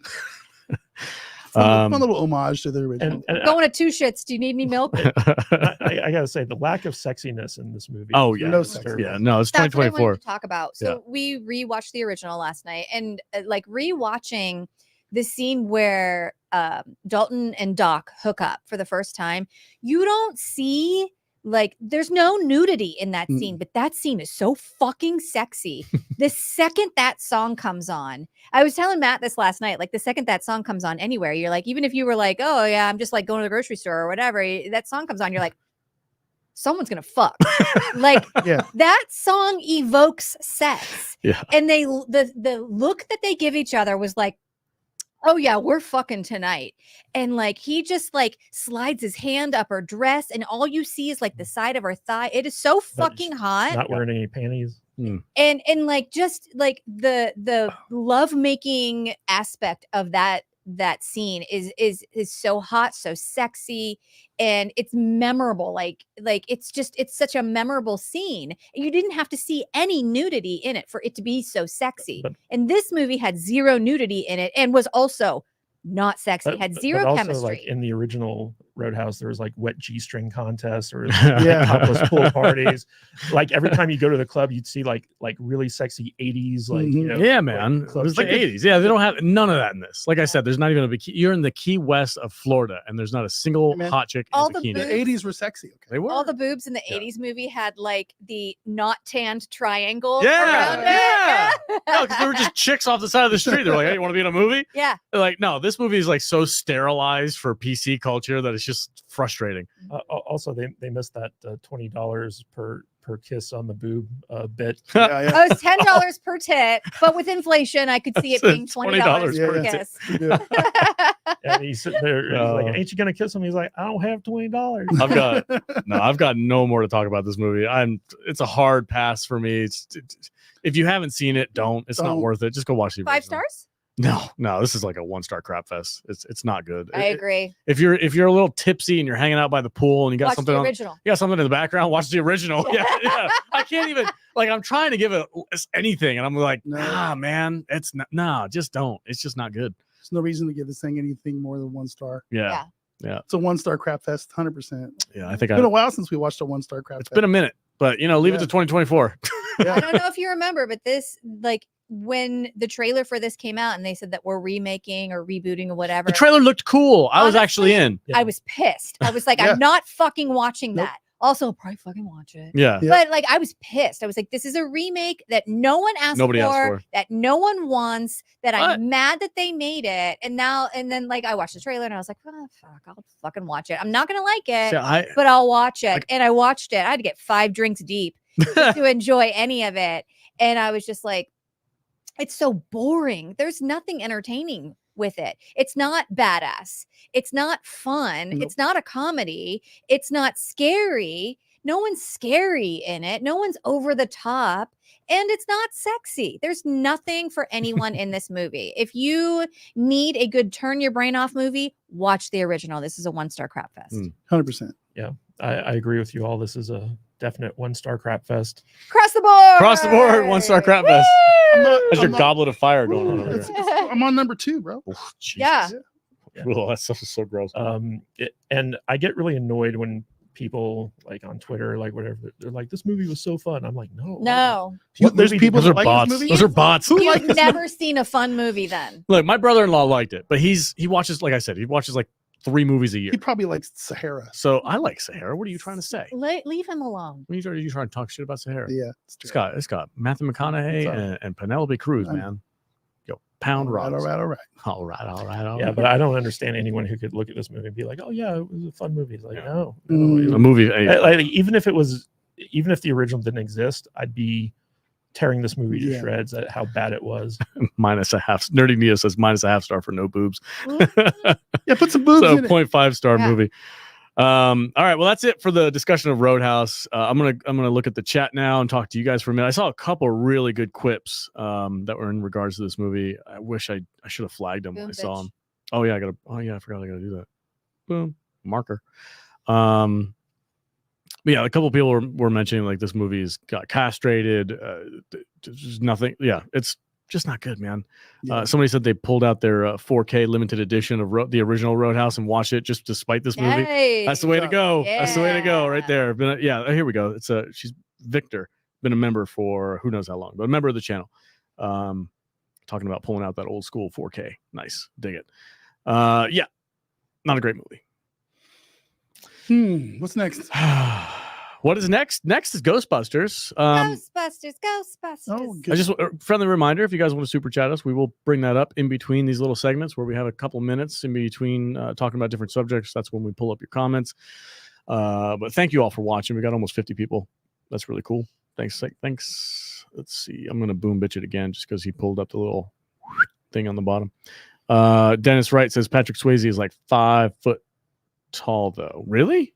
Fun little homage to the original. And Going to two shits. Do you need any milk? I gotta say the lack of sexiness in this movie. Oh is yeah, No terrible. sex. yeah. No, it's That's what I 2024. wanted to talk about. So we rewatched the original last night, and like rewatching the scene where Dalton and Doc hook up for the first time. You don't see like there's no nudity in that scene, but that scene is so fucking sexy. The second that song comes on, I was telling Matt this last night. Like the second that song comes on anywhere, you're like, even if you were like, oh yeah, I'm just like going to the grocery store or whatever, that song comes on, you're like, someone's gonna fuck. Like Yeah. that song evokes sex. Yeah. And the look that they give each other was like, oh yeah, we're fucking tonight. And like he just like slides his hand up her dress, and all you see is like the side of her thigh. It is so fucking hot. Not wearing any panties. And like just like the love making aspect of that scene is so hot, so sexy, and it's memorable. Like it's such a memorable scene. You didn't have to see any nudity in it for it to be so sexy. And this movie had zero nudity in it and was also not sexy. Had zero also, chemistry. Like in the original Roadhouse, there was like wet G-string contests or Yeah. topless pool parties. Like every time you go to the club, you'd see like really sexy 80s, like Yeah, man. It was like 80s. Yeah, they don't have none of that in this. Like I said, there's not even a bikini. You're in the Key West of Florida, and there's not a single Hey, man. hot chick All in the a bikini. boobs- The 80s were sexy. Okay. They were. All the boobs in the 80s movie had like the not tanned triangle Yeah, around yeah. it. No, because they were just chicks off the side of the street. They're like, hey, you want to be in a movie? Yeah. They're like, no, this movie is like so sterilized for PC culture that it's just frustrating. Also, they missed that $20 per per kiss on the boob bit. Yeah, yeah. Oh, it's $10 per tit, but with inflation, I could see it being $20 $20 per per kiss. Yeah. And he's sitting there, he's like, "Ain't you gonna kiss him?" He's like, "I don't have $20." I've got no more to talk about this movie. It's a hard pass for me. If you haven't seen it, don't. It's not Don't. worth it. Just go watch the 5 original. stars? No, this is like a 1-star crap fest. It's not good. I agree. If you're a little tipsy and you're hanging out by the pool and you got Watch something the on, original. you got something in the background, watch the original. Yeah. I can't even I'm trying to give it anything, and I'm like, No. man, it's not. Just don't. It's just not good. There's no reason to give this thing anything more than 1 star. Yeah. It's a 1-star crap fest, 100%. Yeah, I think It's been a while since we watched a 1-star crap it's fest. been a minute, but leave it Yeah. to 2024. I don't know if you remember, but this, like, when the trailer for this came out and they said that we're remaking or rebooting or whatever, The trailer looked cool. I was actually Honestly, in. Yeah. I was pissed. I was like, Yeah. I'm not fucking watching Nope. that. Also, I'll probably fucking watch it. Yeah. Yeah. But like, I was pissed. I was like, this is a remake that no one asked Nobody asked for, for. that no one wants, that What? I'm mad that they made it. And then like I watched the trailer and I was like, oh, fuck, I'll fucking watch it. I'm not gonna like it, See, but I'll watch it. Like- And I watched it. I had to get 5 drinks deep to enjoy any of it. And I was just like, it's so boring. There's nothing entertaining with it. It's not badass. It's not fun. Nope. It's not a comedy. It's not scary. No one's scary in it. No one's over the top. And it's not sexy. There's nothing for anyone in this movie. If you need a good turn your brain off movie, watch the original. This is a 1-star crap fest. 100%. I agree with you all. This is a definite 1-star crap fest. Across the board. Across the board, 1-star crap fest. I'm not- That's your I'm not- goblet of fire going on over It's- there. it's- I'm on number 2, bro. Oh, Jesus. Yeah. Oh, that stuff is so gross. And I get really annoyed when people like on Twitter, like whatever, they're like, "This movie was so fun." I'm like, no. No, There's movie people Those are that like this bots. movie? Those are bots. Who you've liked this never seen a fun movie then. Look, my brother-in-law liked it, but he watches, like I said, he watches like 3 movies a year. He probably likes Sahara. So I like Sahara. What are you trying to say? Leave him alone. Are you trying to talk shit about Sahara? Yeah. It's got Matthew McConaughey It's all right. and Penelope Cruz, I'm- man. Yo, pound All rocks. right. All right. Yeah, but I don't understand anyone who could look at this movie and be like, "Oh yeah, it was a fun movie." It's like, Yeah. no, Mm. A movie. Like, even if the original didn't exist, I'd be tearing this movie to Yeah. shreds at how bad it was. minus a half. Nerdy Neo says minus a half star for no boobs. Yeah, put some boobs So in it. 0.5 star Yeah. movie. All right, well, that's it for the discussion of Roadhouse. I'm gonna look at the chat now and talk to you guys for a minute. I saw a couple really good quips that were in regards to this movie. I wish I should have flagged them when Boom, I saw bitch. them. Oh yeah, I forgot I gotta do that. Boom, marker. But yeah, a couple people were mentioning like this movie's got castrated. Just nothing. Yeah, it's just not good, man. Yeah. Somebody said they pulled out their 4K limited edition of the original Roadhouse and watched it just despite this movie. Hey. That's the way to go. That's the way to go, right Yeah. there. Been here we go. She's Victor, been a member for who knows how long, but a member of the channel. Talking about pulling out that old school 4K. Nice, dig it. Yeah, not a great movie. What's next? What is next? Next is Ghostbusters. Ghostbusters. Oh, I good. just a friendly reminder: if you guys want to super chat us, we will bring that up in between these little segments where we have a couple minutes in between talking about different subjects. That's when we pull up your comments. But thank you all for watching. We got almost 50 people. That's really cool. Thanks. Let's see. I'm gonna boom bitch it again just because he pulled up the little thing on the bottom. Dennis Wright says Patrick Swayze is like 5 foot tall though. Really?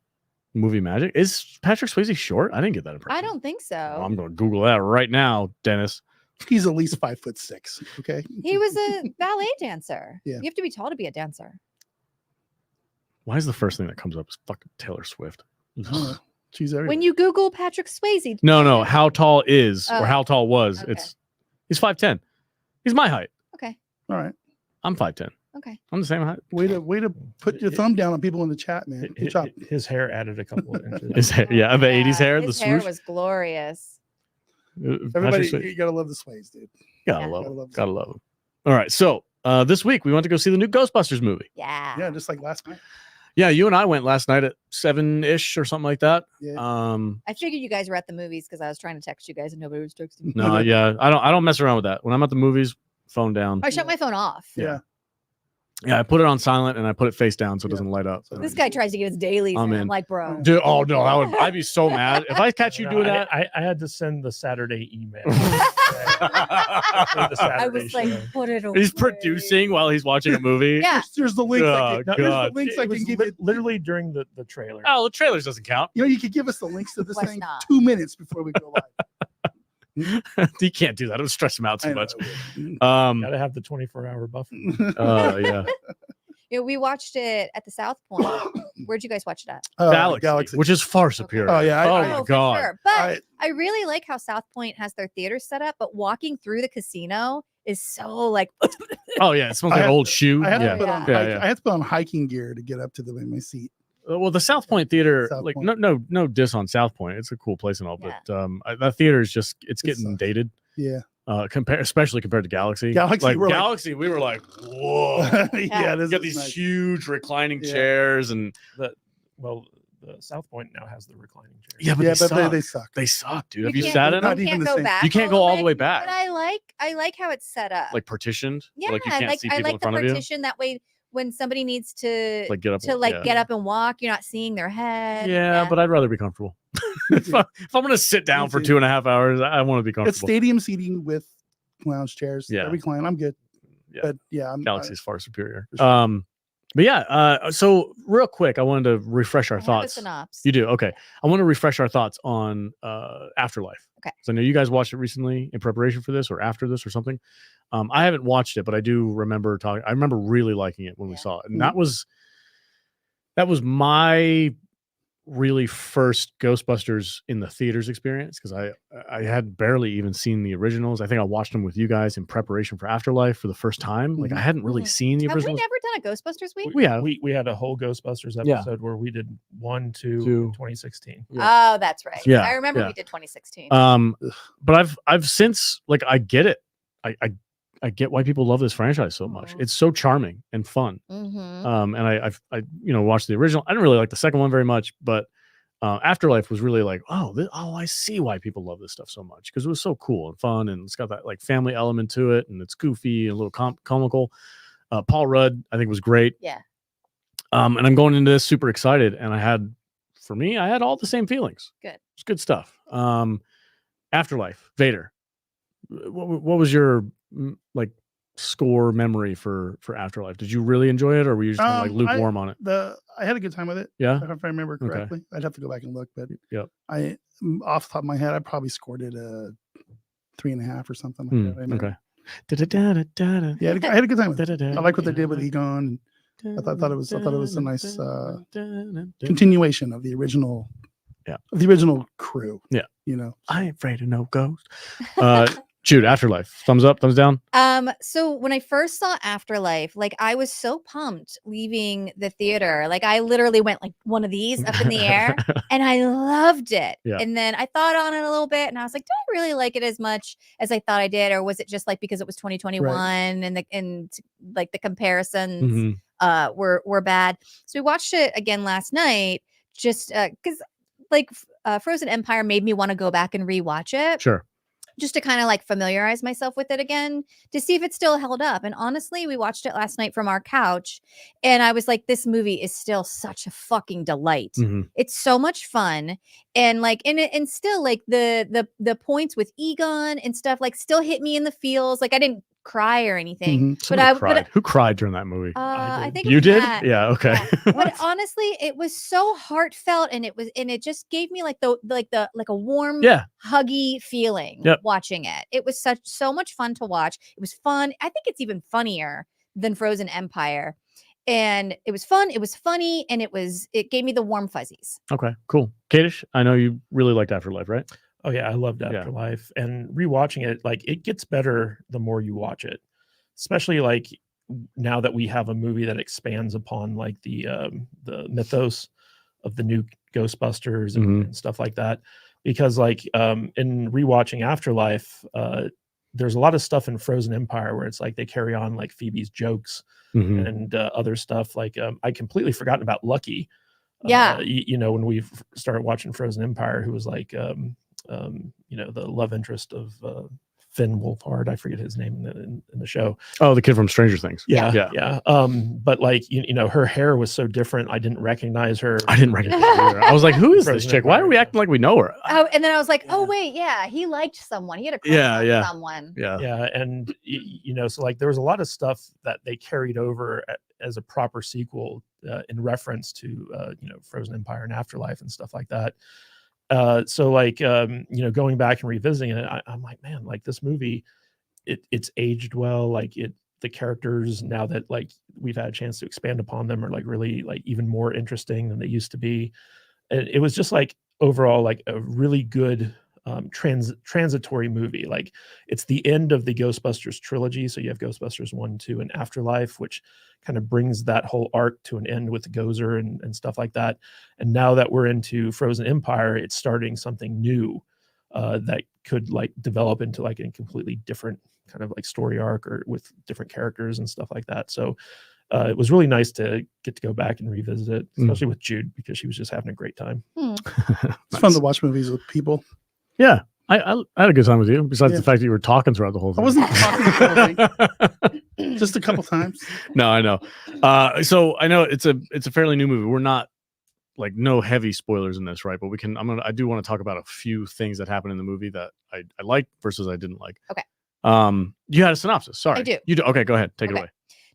Movie magic? Is Patrick Swayze short? I didn't get that impression. I don't think so. Oh, I'm going to Google that right now, Dennis. He's at least 5'6". Okay. He was a ballet dancer. Yeah. You have to be tall to be a dancer. Why is the first thing that comes up is fucking Taylor Swift? She's everywhere. When you Google Patrick Swayze, No. How tall is Oh. or how tall was? Okay. He's 5'10". He's my height. Okay. All right. I'm 5'10". Okay. I'm the same height. Way to put your thumb down on people in the chat, man. Good job. His hair added a couple of inches. His hair, yeah, the 80s hair, His the hair swoosh. was glorious. Patrick Everybody, Swayze. you gotta love the Sways, dude. Gotta Yeah. love Gotta him. love Gotta love him. All right, so this week we went to go see the new Ghostbusters movie. Yeah. Yeah, just like last night. Yeah, you and I went last night at 7-ish or something like that. Yeah. I figured you guys were at the movies because I was trying to text you guys and nobody was texting me. No, yeah, I don't mess around with that. When I'm at the movies, phone down. I shut my phone off. Yeah. Yeah, I put it on silent and I put it face down so it doesn't light up. This guy tries to get his dailies. I'm And I'm in. like, bro. Dude, oh no, I'd be so mad if I catch you doing that. I had to send the Saturday email. I was like, put it away. He's producing while he's watching a movie. Yeah. There's the links. Oh, There's the God. links I can give you. Literally during the trailer. Oh, the trailers doesn't count. You know, you could give us the links to this Why thing not? 2 minutes before we go live. You can't do that. It would stress him out too much. Know. Gotta have the 24-hour buffer. Yeah. You know, we watched it at the South Point. Where'd you guys watch it at? Galaxy, which is far superior. Oh yeah. Oh I- my for god. sure. But I really like how South Point has their theater set up, but walking through the casino is so like Oh yeah, it smells like I had- old shoe. I had, Yeah. to put on Yeah, hike- yeah. I had to put on hiking gear to get up to my seat. Well, the South Point Theater, South like Point. no diss on South Point. It's a cool place and all, Yeah. but that theater is just it's getting sucks. dated. Yeah. Especially compared to Galaxy. Galaxy, like we're like- Galaxy, we were like, whoa. Yeah. You This got is these nice. huge reclining Yeah. chairs and The South Point now has the reclining chair. yeah, but Yeah, they but suck. they suck. They suck, dude. You Have you can't- sat in not them? even can't the go same. back. You can't go all the way back. But I like how it's set up. Like partitioned. Yeah, like you can't see I people in like the front of you. partition that way when somebody needs to Like get up. yeah. get up and walk, you're not seeing their head. Yeah, but I'd rather be comfortable. if I'm gonna sit down Me for too. 2.5 hours, I want to be It's comfortable. stadium seating with lounge chairs. Yeah. I recline. I'm good. Yeah. But yeah, Galaxy's far superior. For sure. But yeah, so real quick, I wanted to refresh our I have a thoughts. synopsis. You do? Okay. I want to refresh our thoughts on Afterlife. Okay. So I know you guys watched it recently in preparation for this or after this or something. I haven't watched it, but I do remember talking. I remember really liking it when we Yeah. saw it. And that was my really first Ghostbusters in the theaters experience because I had barely even seen the originals. I think I watched them with you guys in preparation for Afterlife for the first time. Like I hadn't really Mhm. seen the Have we originals. never done a Ghostbusters week? We have. We had a whole Ghostbusters Yeah. episode where we did 1, 2, Two. 2016. Oh, that's right. Yeah, I remember yeah. we did 2016. But I've since like I get it. I get why people love this franchise so much. Mhm. It's so charming and fun. Mm-hmm. And I watched the original. I didn't really like the second one very much, but Afterlife was really like, I see why people love this stuff so much because it was so cool and fun and it's got that like family element to it and it's goofy and a little comical. Paul Rudd I think was great. Yeah. And I'm going into this super excited and I had all the same feelings. Good. It's good stuff. Afterlife, Vader. What was your like score memory for Afterlife? Did you really enjoy it or were you just kind of like lukewarm on it? I had a good time with it. Yeah. If I remember Okay. correctly. I'd have to go back and look, but Yep. off the top of my head, I probably scored it a 3.5 or something like that. I remember. Okay. Da-da-da-da-da-da. Yeah, I had a good time with it. Da-da-da. I like what they did with Egon. I thought it was a nice Da-da-da-da-da. continuation of the original. Yeah. Of the original crew. Yeah. You know. I ain't afraid of no ghost. Jude, Afterlife. Thumbs up, thumbs down. So when I first saw Afterlife, like I was so pumped leaving the theater. Like I literally went like one of these up in the air and I loved it. Yeah. And then I thought on it a little bit and I was like, did I really like it as much as I thought I did? Or was it just like because it was 2021 and like the comparisons Mhm. were bad. So we watched it again last night just because like Frozen Empire made me want to go back and rewatch it. Sure. Just to kind of like familiarize myself with it again to see if it still held up. And honestly, we watched it last night from our couch and I was like, this movie is still such a fucking delight. Mhm. It's so much fun. And like, and still like the points with Egon and stuff like still hit me in the feels. Like I didn't cry or anything, Mhm. Somebody cried. Who cried during that movie? I did. think it You was did? Matt. Yeah. Okay. Yeah. But honestly, it was so heartfelt and it just gave me like a warm, Yeah. huggy feeling Yep. watching it. It was so much fun to watch. It was fun. I think it's even funnier than Frozen Empire. And it was fun, it was funny, and it gave me the warm fuzzies. Okay. Cool. Kadish, I know you really liked Afterlife, right? Oh yeah, I loved Yeah. Afterlife, and rewatching it, like it gets better the more you watch it, especially like now that we have a movie that expands upon like the mythos of the new Ghostbusters Mhm. and stuff like that. Because like in rewatching Afterlife, there's a lot of stuff in Frozen Empire where it's like they carry on like Phoebe's jokes Mhm. and other stuff. Like I completely forgotten about Lucky. Yeah. You know, when we started watching Frozen Empire, who was like the love interest of Finn Wolfhard. I forget his name in the show. Oh, the kid from Stranger Things. Yeah. But like, her hair was so different. I didn't recognize her. I didn't recognize her either. I was like, who is this Frozen chick? Why are we Empire. acting like we know her? Oh, and then I was like, oh wait, yeah, he liked someone. He had a crush on someone. Yeah. And so like there was a lot of stuff that they carried over as a proper sequel in reference to Frozen Empire and Afterlife and stuff like that. So like going back and revisiting it, I'm like, man, like this movie, it's aged well. Like the characters, now that like we've had a chance to expand upon them, are like really like even more interesting than they used to be. And it was just like overall like a really good transitory movie. Like it's the end of the Ghostbusters trilogy. So you have Ghostbusters 1, 2, and Afterlife, which kind of brings that whole arc to an end with Gozer and stuff like that. And now that we're into Frozen Empire, it's starting something new that could like develop into like a completely different kind of like story arc or with different characters and stuff like that. So it was really nice to get to go back and revisit it, especially with Jude, because she was just having a great time. It's fun to watch movies with people. Yeah. I had a good time with you, besides the fact that you were talking throughout the whole thing. I wasn't talking the whole thing. Just a couple times. No, I know. So I know it's a fairly new movie. We're not like no heavy spoilers in this, right? But I do want to talk about a few things that happened in the movie that I liked versus I didn't like. Okay. You had a synopsis. Sorry. I do. You do. Okay, go ahead. Take it away.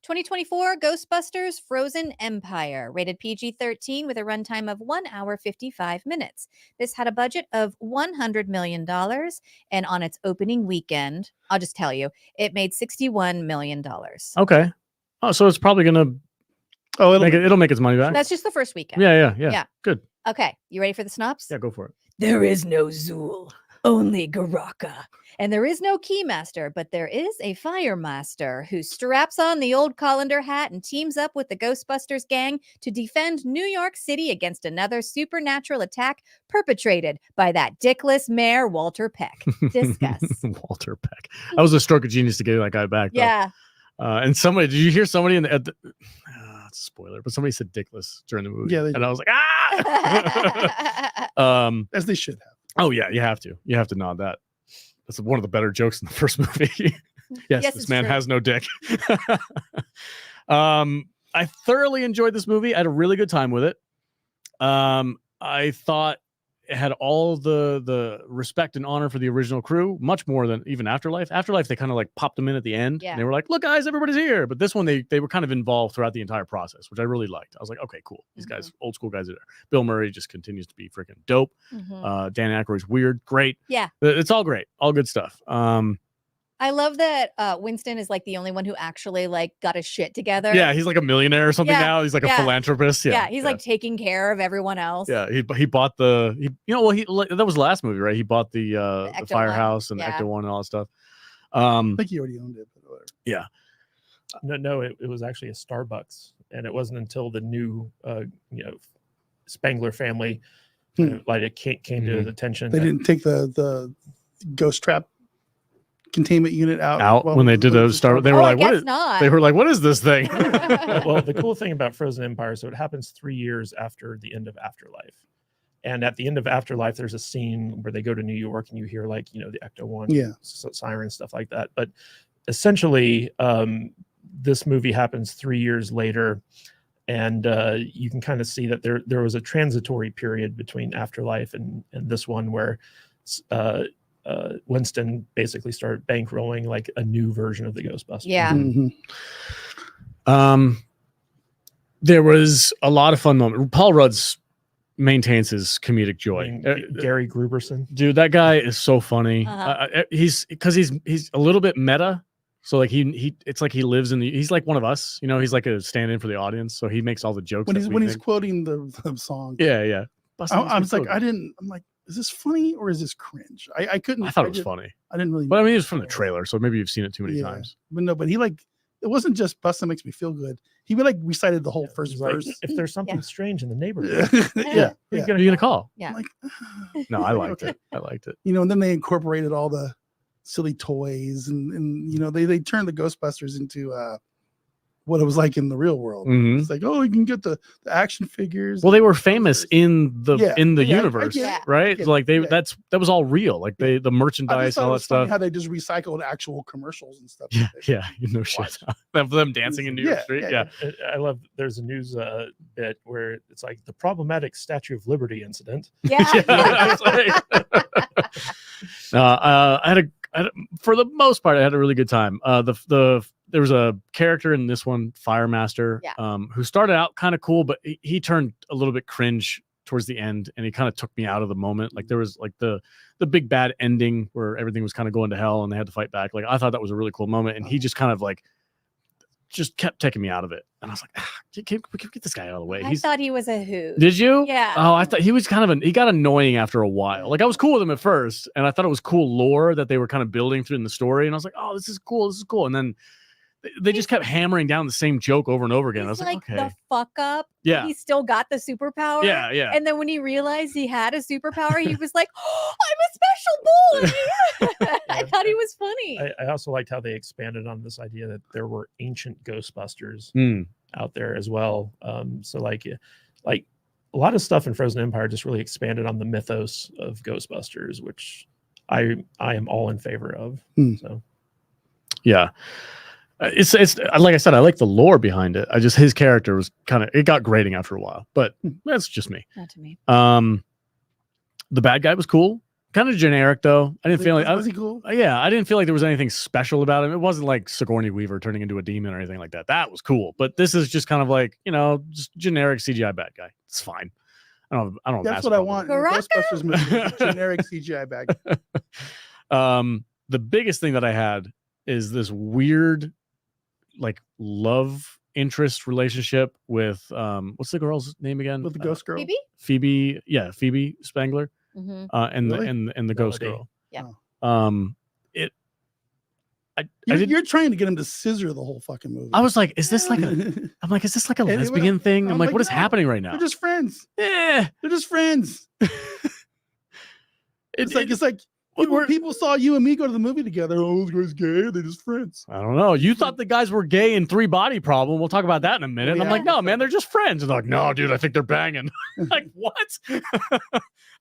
2024 Ghostbusters Frozen Empire, rated PG-13 with a runtime of 1 hour 55 minutes. This had a budget of $100 million, and on its opening weekend, I'll just tell you, it made $61 million. Okay. Oh, so it's probably gonna it'll make its money back. That's just the first weekend. Yeah. Good. Okay, you ready for the synopsis? Yeah, go for it. There is no Zool, only Garaka. And there is no Keymaster, but there is a Fire Master who straps on the old colander hat and teams up with the Ghostbusters gang to defend New York City against another supernatural attack perpetrated by that dickless mayor, Walter Peck. Discuss. Walter Peck. That was a stroke of genius to get that guy back. Though. Yeah. And did you hear somebody spoiler, but somebody said dickless during the movie. Yeah, and I was like, as they should have. Oh yeah, you have to nod that. That's one of the better jokes in the first movie. Yes, this man has no dick. I thoroughly enjoyed this movie. I had a really good time with it. I thought it had all the respect and honor for the original crew, much more than even Afterlife. Afterlife, they kind of like popped them in at the end. Yeah. And they were like, look, guys, everybody's here. But this one, they were kind of involved throughout the entire process, which I really liked. I was like, okay, cool. These guys, old school guys are there. Bill Murray just continues to be freaking dope. Dan Aykroyd's weird. Great. Yeah. It's all great. All good stuff. I love that Winston is like the only one who actually like got his shit together. Yeah, he's like a millionaire or something now. He's like a philanthropist. Yeah, he's like taking care of everyone else. Yeah, he bought that was the last movie, right? He bought the firehouse and the Ecto one and all that stuff. I think he already owned it. But whatever. Yeah. No, it was actually a Starbucks, and it wasn't until the new Spangler family like it came to attention. They didn't take the ghost trap containment unit out when they did those Star. They were like, "What is?" They were like, "What is this thing?" Well, the cool thing about Frozen Empire, so it happens 3 years after the end of Afterlife, and at the end of Afterlife, there's a scene where they go to New York, and you hear like the Ecto-1 siren, stuff like that. But essentially, this movie happens 3 years later, and you can kind of see that there was a transitory period between Afterlife and this one where Winston basically started bankrolling like a new version of the Ghostbusters. Yeah. There was a lot of fun moments. Paul Rudd's maintains his comedic joy. Gary Gruberson, dude, that guy is so funny. He's a little bit meta. So like it's like he lives he's like one of us, he's like a stand-in for the audience. So he makes all the jokes when he's quoting the song. Yeah. I was like, I'm like, is this funny or is this cringe? I couldn't. I thought it was funny. I didn't really. But I mean, it was from the trailer, so maybe you've seen it too many times. But he it wasn't just Busta makes me feel good. He would like recited the whole first verse. Like, if there's something strange in the neighborhood, who are you gonna call? Yeah. I'm like, no, I liked it. I liked it. And then they incorporated all the silly toys and they turned the Ghostbusters into what it was like in the real world. Mhm. It's like, oh, you can get the action figures. Well, they were famous in the Yeah, universe, get it. right? get Like it. that was all real. Like the I merchandise just and thought it all that was funny stuff. how they just recycled actual commercials and stuff. Yeah, that they yeah, you know, shit. watch. Them dancing in New York Yeah, Street. yeah, Yeah. I love there's a news bit where it's like the problematic Statue of Liberty incident. Yeah. Yeah, I had a for the most part, I had a really good time. There was a character in this one, Firemaster, who started out kind of cool, but he turned a little bit cringe towards the end, and he kind of took me out of the moment. Like there was like the big bad ending where everything was kind of going to hell and they had to fight back. Like I thought that was a really cool moment, and he just kind of like just kept taking me out of it. And I was like, can we get this guy out of the way? I thought he was a hoot. Did you? Yeah. Oh, I thought he was kind of he got annoying after a while. Like I was cool with him at first, and I thought it was cool lore that they were kind of building through in the story. And I was like, oh, this is cool. This is cool. And then they just kept hammering down the same joke over and over again. I was like, okay. The fuck up. Yeah. He still got the superpower. Yeah, yeah. And then when he realized he had a superpower, he was like, oh, I'm a special boy. I thought he was funny. I also liked how they expanded on this idea that there were ancient Ghostbusters out there as well. So like a lot of stuff in Frozen Empire just really expanded on the mythos of Ghostbusters, which I am all in favor of. So yeah. It's like I said, I like the lore behind it. His character was it got grating after a while, but that's just me. Not to me. The bad guy was cool, kind of generic though. I didn't feel like was he cool? Yeah, I didn't feel like there was anything special about him. It wasn't like Sigourney Weaver turning into a demon or anything like that. That was cool, but this is just kind of like, you know, just generic CGI bad guy. It's fine. I don't. That's what I want. In a Ghostbusters movie, a generic CGI bad guy. The biggest thing that I had is this weird, like, love interest relationship with what's the girl's name again? With the ghost girl. Phoebe? Phoebe Spangler. Mm-hmm. And Really? and the ghost girl. Yeah. You're trying to get him to scissor the whole fucking movie. I was like, is this like is this like a lesbian thing? I'm like, what is happening right now? They're just friends. Yeah. They're just friends. It's like people saw you and me go to the movie together. Oh, those guys gay. They're just friends. I don't know. You thought the guys were gay in 3 Body Problem. We'll talk about that in a minute. Yeah. I'm like, no, man, they're just friends. And they're like, no, dude, I think they're banging. Like, what?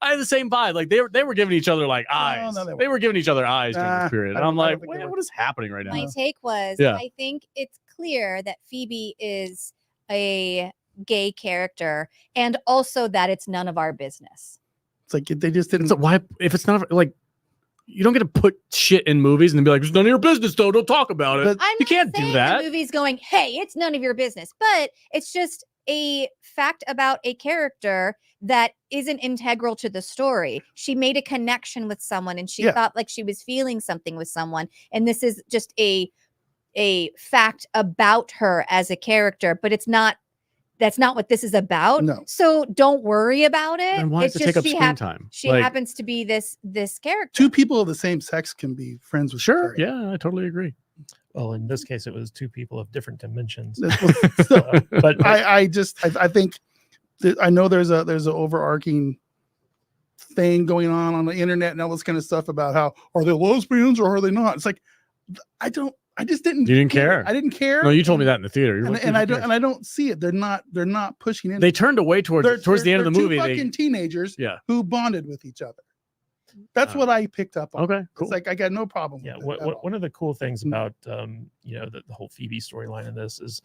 I had the same vibe. Like they were giving each other like eyes. No, they were giving each other eyes during this period. And I'm like, what is happening right now? My take was, I think it's clear that Phoebe is a gay character, and also that it's none of our business. It's like they just didn't. So why, if it's not like, you don't get to put shit in movies and then be like, it's none of your business, though. Don't talk about it. You can't do that. The movie's going, hey, it's none of your business, but it's just a fact about a character that isn't integral to the story. She made a connection with someone, and she thought like she was feeling something with someone, and this is just a fact about her as a character, but it's not. That's not what this is about. No. So don't worry about it. And why does it take up screen time? She happens to be this character. 2 people of the same sex can be friends with. Sure. Yeah, I totally agree. Well, in this case, it was 2 people of different dimensions. But I think that I know there's an overarching thing going on the internet and all this kind of stuff about how are they lesbians or are they not? It's like I just didn't. You didn't care. I didn't care. No, you told me that in the theater. And I don't see it. They're not pushing in. They turned away towards the end of the movie. 2 fucking teenagers who bonded with each other. That's what I picked up on. Okay, cool. It's like I got no problem. Yeah, one of the cool things about the whole Phoebe storyline in this is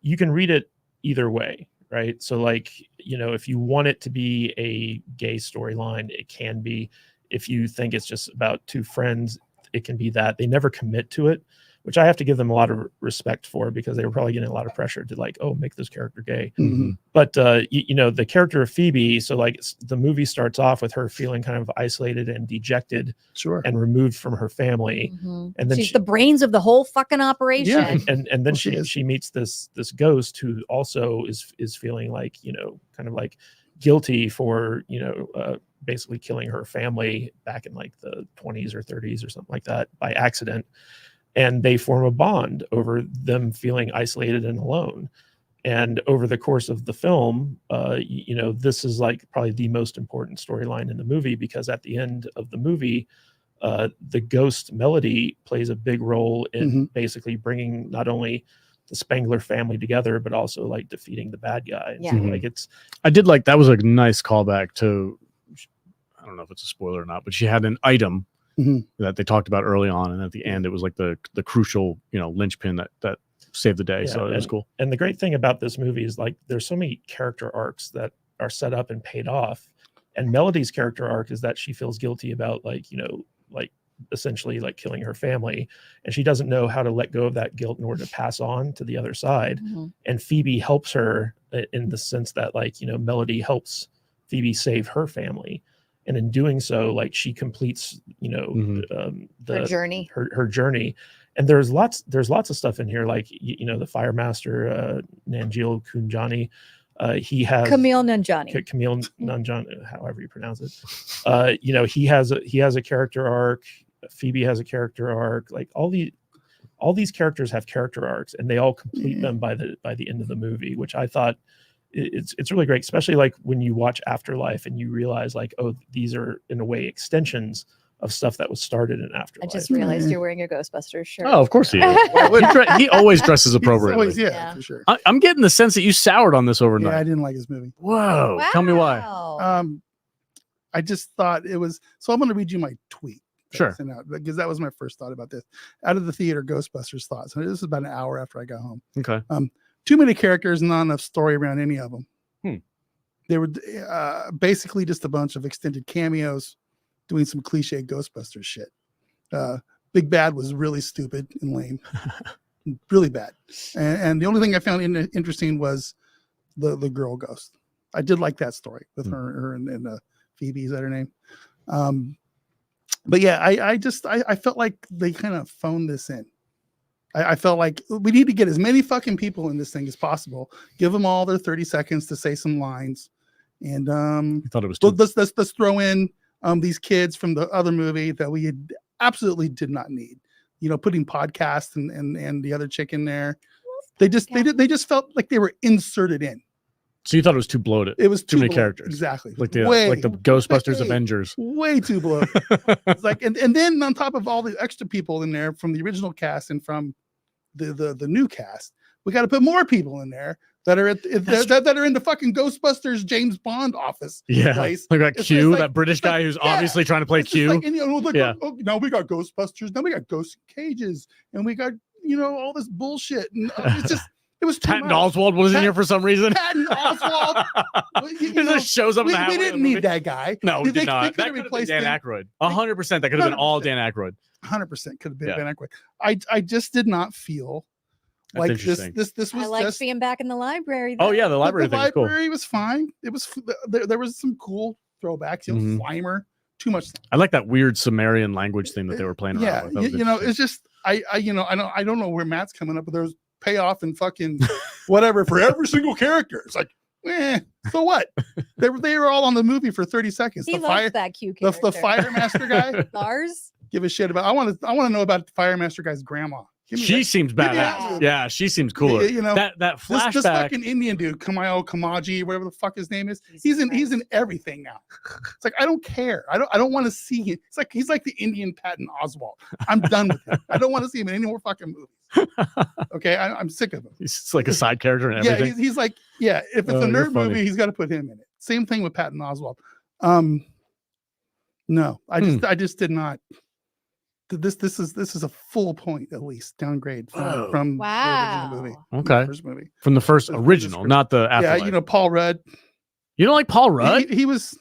you can read it either way, right? So like, if you want it to be a gay storyline, it can be. If you think it's just about 2 friends, it can be that. They never commit to it, which I have to give them a lot of respect for, because they were probably getting a lot of pressure to like, oh, make this character gay. Mm-hmm. But the character of Phoebe, so like the movie starts off with her feeling kind of isolated and dejected, and removed from her family, and then she's the brains of the whole fucking operation. Yeah, and then she meets this ghost who also is feeling like kind of like guilty for basically killing her family back in like the 20s or 30s or something like that by accident. And they form a bond over them feeling isolated and alone. And over the course of the film, this is like probably the most important storyline in the movie, because at the end of the movie, the ghost Melody plays a big role in basically bringing not only Spangler family together, but also like defeating the bad guy. And Yeah. so, Mhm. like it's I did like that was a nice callback to, I don't know if it's a spoiler or not, but she had an item Mhm. that they talked about early on, and at the end it was like the crucial, linchpin that saved the day. Yeah, So it was cool. And the great thing about this movie is like there's so many character arcs that are set up and paid off. And Melody's character arc is that she feels guilty about like essentially like killing her family, and she doesn't know how to let go of that guilt in order to pass on to the other side. Mhm. And Phoebe helps her in the sense that like Melody helps Phoebe save her family, and in doing so like she completes Her journey. her journey. And there's lots of stuff in here, like the Fire Master Nanjil Kunjani, he has Camille Nanjiani. Camille Nanjiani, however you pronounce it. He has a character arc. Phoebe has a character arc. Like all these characters have character arcs, and they all complete them by the end of the movie, which I thought it's really great, especially like when you watch Afterlife and you realize like, oh, these are in a way extensions of stuff that was started in I Afterlife. just realized you're wearing a Ghostbusters shirt. Oh, of course he is. he always dresses appropriately. Always, Yeah. for sure. I'm getting the sense that you soured on this Yeah, I overnight. didn't like this movie. Whoa. Tell me why. Wow. I just thought it was. So I'm going to read you my tweet. that I Sure. sent out, because that was my first thought about this. Out of the theater, Ghostbusters thoughts. And this is about an hour after I got home. Okay. Too many characters, not enough story around any of them. They were basically just a bunch of extended cameos doing some cliche Ghostbusters shit. Big Bad was really stupid and lame. Really bad. And the only thing I found interesting was the girl ghost. I did like that story with her and Phoebe, is that her name? But yeah, I felt like they kind of phoned this in. I felt like we need to get as many fucking people in this thing as possible. Give them all their 30 seconds to say some lines. And I thought it was let's throw in these kids from the other movie that we absolutely did not need. Putting podcast and the other chick in there. They just felt like they were inserted in. So you thought it was too bloated? It was too many bloated. characters, exactly. like the Ghostbusters Avengers. Way too bloated. It's like, and then on top of all the extra people in there from the original cast and from the new cast, we got to put more people in there that are that are in the fucking Ghostbusters James Bond office. Yeah, place. like that Q, like, that British guy who's obviously trying to play Q. Like, and, now we got Ghostbusters. Now we got Ghost Cages, and we got all this bullshit. And it's just. It was Patton Oswalt was in here for some reason. Patton Oswalt. He just shows up in the we didn't need that guy. No, we did not. They that could have been replaced Dan him. Aykroyd. 100%. That could have been all Dan Aykroyd. 100% could have been Yeah. Dan Aykroyd. I just did not feel That's like this interesting. was I like just. being back in the library. Oh yeah, the library the thing was cool. library was fine. It was there was some cool throwbacks. Mhm. Slimer. Too much. I like that weird Sumerian language thing that they were playing Yeah, around with. That was it's just I don't know where Matt's coming up, but there's payoff and fucking whatever for every single character. It's like, so what? They were all on the movie for 30 seconds. He The loves that cute the character. Fire Master guy. Lars. Give a shit about. I want to know about the Fire Master guy's grandma. Give me She that. seems Give me badass. that. Yeah, she seems cooler. That flashback. This fucking Indian dude, Kamaji, whatever the fuck his name is, he's in everything now. It's like I don't care. I don't want to see him. It's like he's like the Indian Patton Oswalt. I'm done with him. I don't want to see him in any more fucking movies. Okay, I'm sick of him. He's like a side character and everything. Yeah, he's like, if it's a you're nerd funny. movie, he's got to put him in it. Same thing with Patton Oswalt. No, I just did not. This is a full point at least downgrade from the original movie. Okay. The first movie. From the first The original, script. not the afterlife. Yeah, Paul Rudd. You don't like Paul Rudd? He was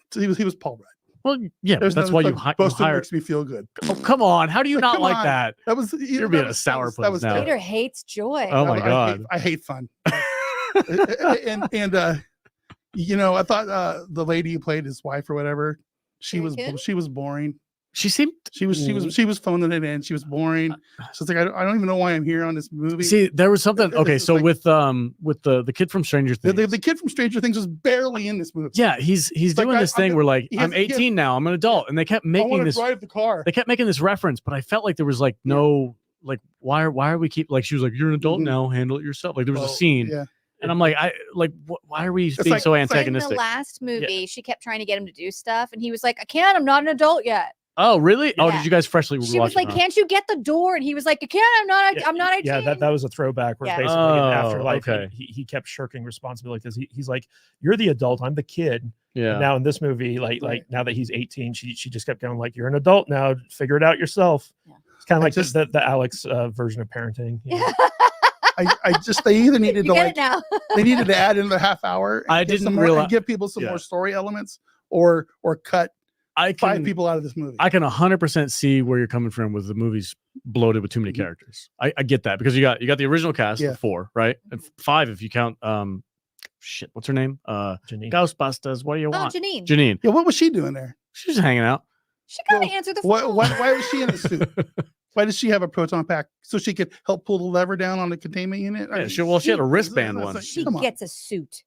Paul Rudd. Well, yeah, but that's why you Boston hire. makes me feel good. Oh, come on! How do you not Come like on. that? That was You're being a sourpuss now. terrible. Peter hates joy. Oh my god! I hate fun. and I thought the lady who played his wife or whatever, she was boring. She seemed. She was phoning it in. She was boring. So it's like I don't even know why I'm here on this movie. See, there was something. Okay, It's so like- with the kid from Stranger Things, the kid from Stranger Things was barely in this movie. yeah, he's like, doing this thing where like he has- I'm 18 now, I'm an adult, and they kept I making want to this. drive the car. They kept making this reference, but I felt like there was like no like why are we keep like she was like you're an adult Mhm. now, handle it yourself. Like there was Oh, a scene, Yeah. and I'm like why are we being like- so it's like in the In the antagonistic? last movie, she kept trying to get him to do stuff, and he was like, "I can't. I'm not an adult yet." Oh, really? Oh, Yeah. did you guys freshly She watch was like, it? "Can't you get the door?" And he was like, "I can't. I'm not 18." Yeah, that was a throwback where Yeah. basically in Oh, Afterlife okay. he kept shirking responsibility because he's like, "You're the adult, I'm the kid." Yeah. And now in this movie, like Right. now that he's 18, she just kept going like, "You're an adult now, figure it out yourself." Yeah. It's kind of I like just- the Alex version of parenting. you know? I just they either needed You to get like it now. they needed to add in the half hour. And I give some didn't more, realize- and give people some Yeah. more story elements, or cut I 5 can people out of this movie. I can 100% see where you're coming from with the movies bloated with too many Mhm. characters. I get that because you got the original cast Yeah. of 4, right? And 5 if you count shit, what's her name? Janine. Ghostbusters. What do you Oh, want? Janine. Janine. Yeah, what was she doing there? She's just hanging out. She gotta Well, answer the Why, phone. why was she in a suit? Why does she have a proton pack so she could help pull the lever down on the containment unit? I Yeah, mean, she had a wristband that's one. like, She come on. gets a suit.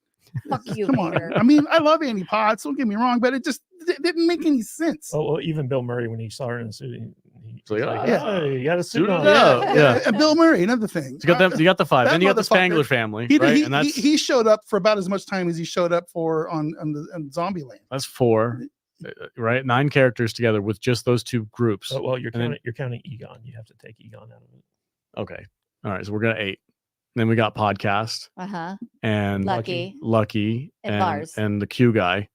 Fuck you, Come on. hater. I mean, I love Annie Potts. Don't get me wrong, but it just didn't make any sense. Oh, well, even Bill Murray when he saw her in the suit, he's like, like, "Ah, "Oh, you got a suit suit it on." up." yeah, yeah. And Bill Murray, another thing. You got them. You got the 5. that Then you got the motherfucker- Spangler family, He, right? he, And that's he showed up for about as much time as he showed up for on Zombieland. that's 4, right? 9 characters together with just those 2 groups. Oh, well, you're And then- counting Egon. You have to take Egon out of it. Okay. All right. So we're gonna 8. Then we got podcast Uh-huh. and Lucky. and Lars. and the Q guy.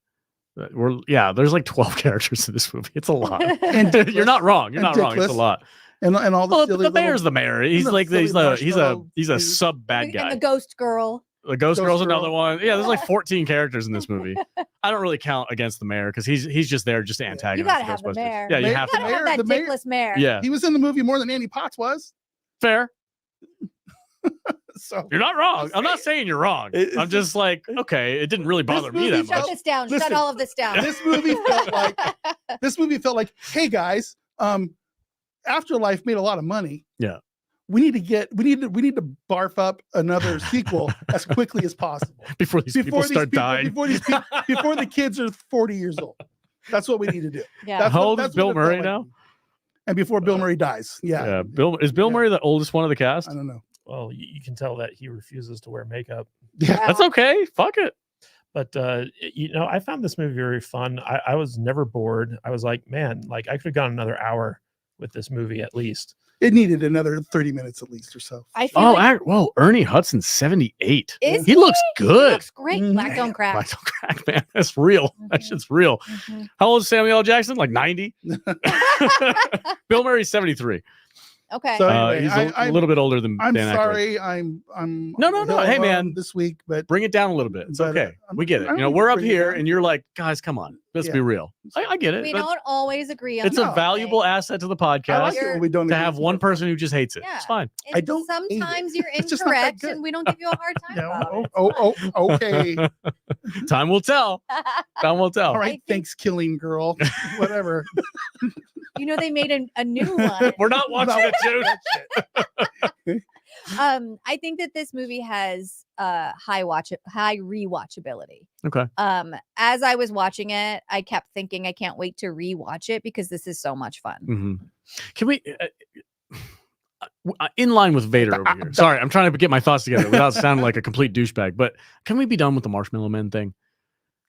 There's like 12 characters in this movie. It's a lot. And You're not wrong. You're and not wrong. It's a Dickless. lot. And all the Well, silly the mayor's little, the mayor. He's the like silly he's marshmallow a dude. sub bad guy. And the ghost girl. The Ghost Ghost Girl's Girl. another one. Yeah, there's like 14 characters in this movie. I don't really count against the mayor because he's just there just to antagonize You gotta the have the Ghostbusters. mayor. Yeah, you Mayor- have You to. gotta have mayor- that the mayor- dickless mayor. Yeah, he was in the movie more than Annie Potts was. fair. So You're not wrong. I'm not saying you're wrong. It's I'm just like, okay, it didn't really bother me movie that Shut much. this down. Listen, Shut all of this down. this movie felt like, hey guys, Afterlife made a lot of money. Yeah. We need to barf up another sequel as quickly as possible Before these people start dying. before the kids are 40 years old. That's what we need to do. Yeah. How old is that's Bill what it felt Murray like. now? And before Bill Murray dies. Yeah. Yeah. Bill Yeah. Murray the oldest one of the cast? I don't know. Well, you can tell that he refuses to wear makeup. Yeah. That's okay. Fuck it. But I found this movie very fun. I was never bored. I was like, man, like I could have gone another hour with this movie at least. It needed another 30 minutes at least or so. I feel Oh, like whoa, Ernie Hudson's 78. Is He looks He good. looks great. Mhm. Black don't crack. Black don't crack, man. That's real. That Mhm. shit's real. Mhm. How old is Samuel L. Jackson? Like 90? Bill Murray's 73. Okay. So anyway, He's a I'm- little bit older than I'm Dan Aykroyd. sorry. I'm No. on the Hey, hill, man. this week, but Bring it down a little bit. It's But, okay. I'm- We get it. I You know, don't we're up bring it here down. and you're like, guys, come on. Let's Yeah. be real. I get it. we but don't always agree on it's a No. valuable asset to the I podcast like it when we don't to agree have with one you. person who just hates it. Yeah. It's fine. I don't hate it. Sometimes you're It's just not that incorrect good. and we don't give you a hard time Yeah, about it. okay. Time will tell. Time will tell. All right, think- thanks, killing girl. Whatever. You know, they made a new one. We're not watching No. it, dude. I think that this movie has high rewatchability. Okay. As I was watching it, I kept thinking I can't wait to rewatch it because this is so much fun. Mhm. Can we in line with Vader over here? Sorry, I'm trying to get my thoughts together without sounding like a complete douchebag. But can we be done with the Marshmallow Men thing?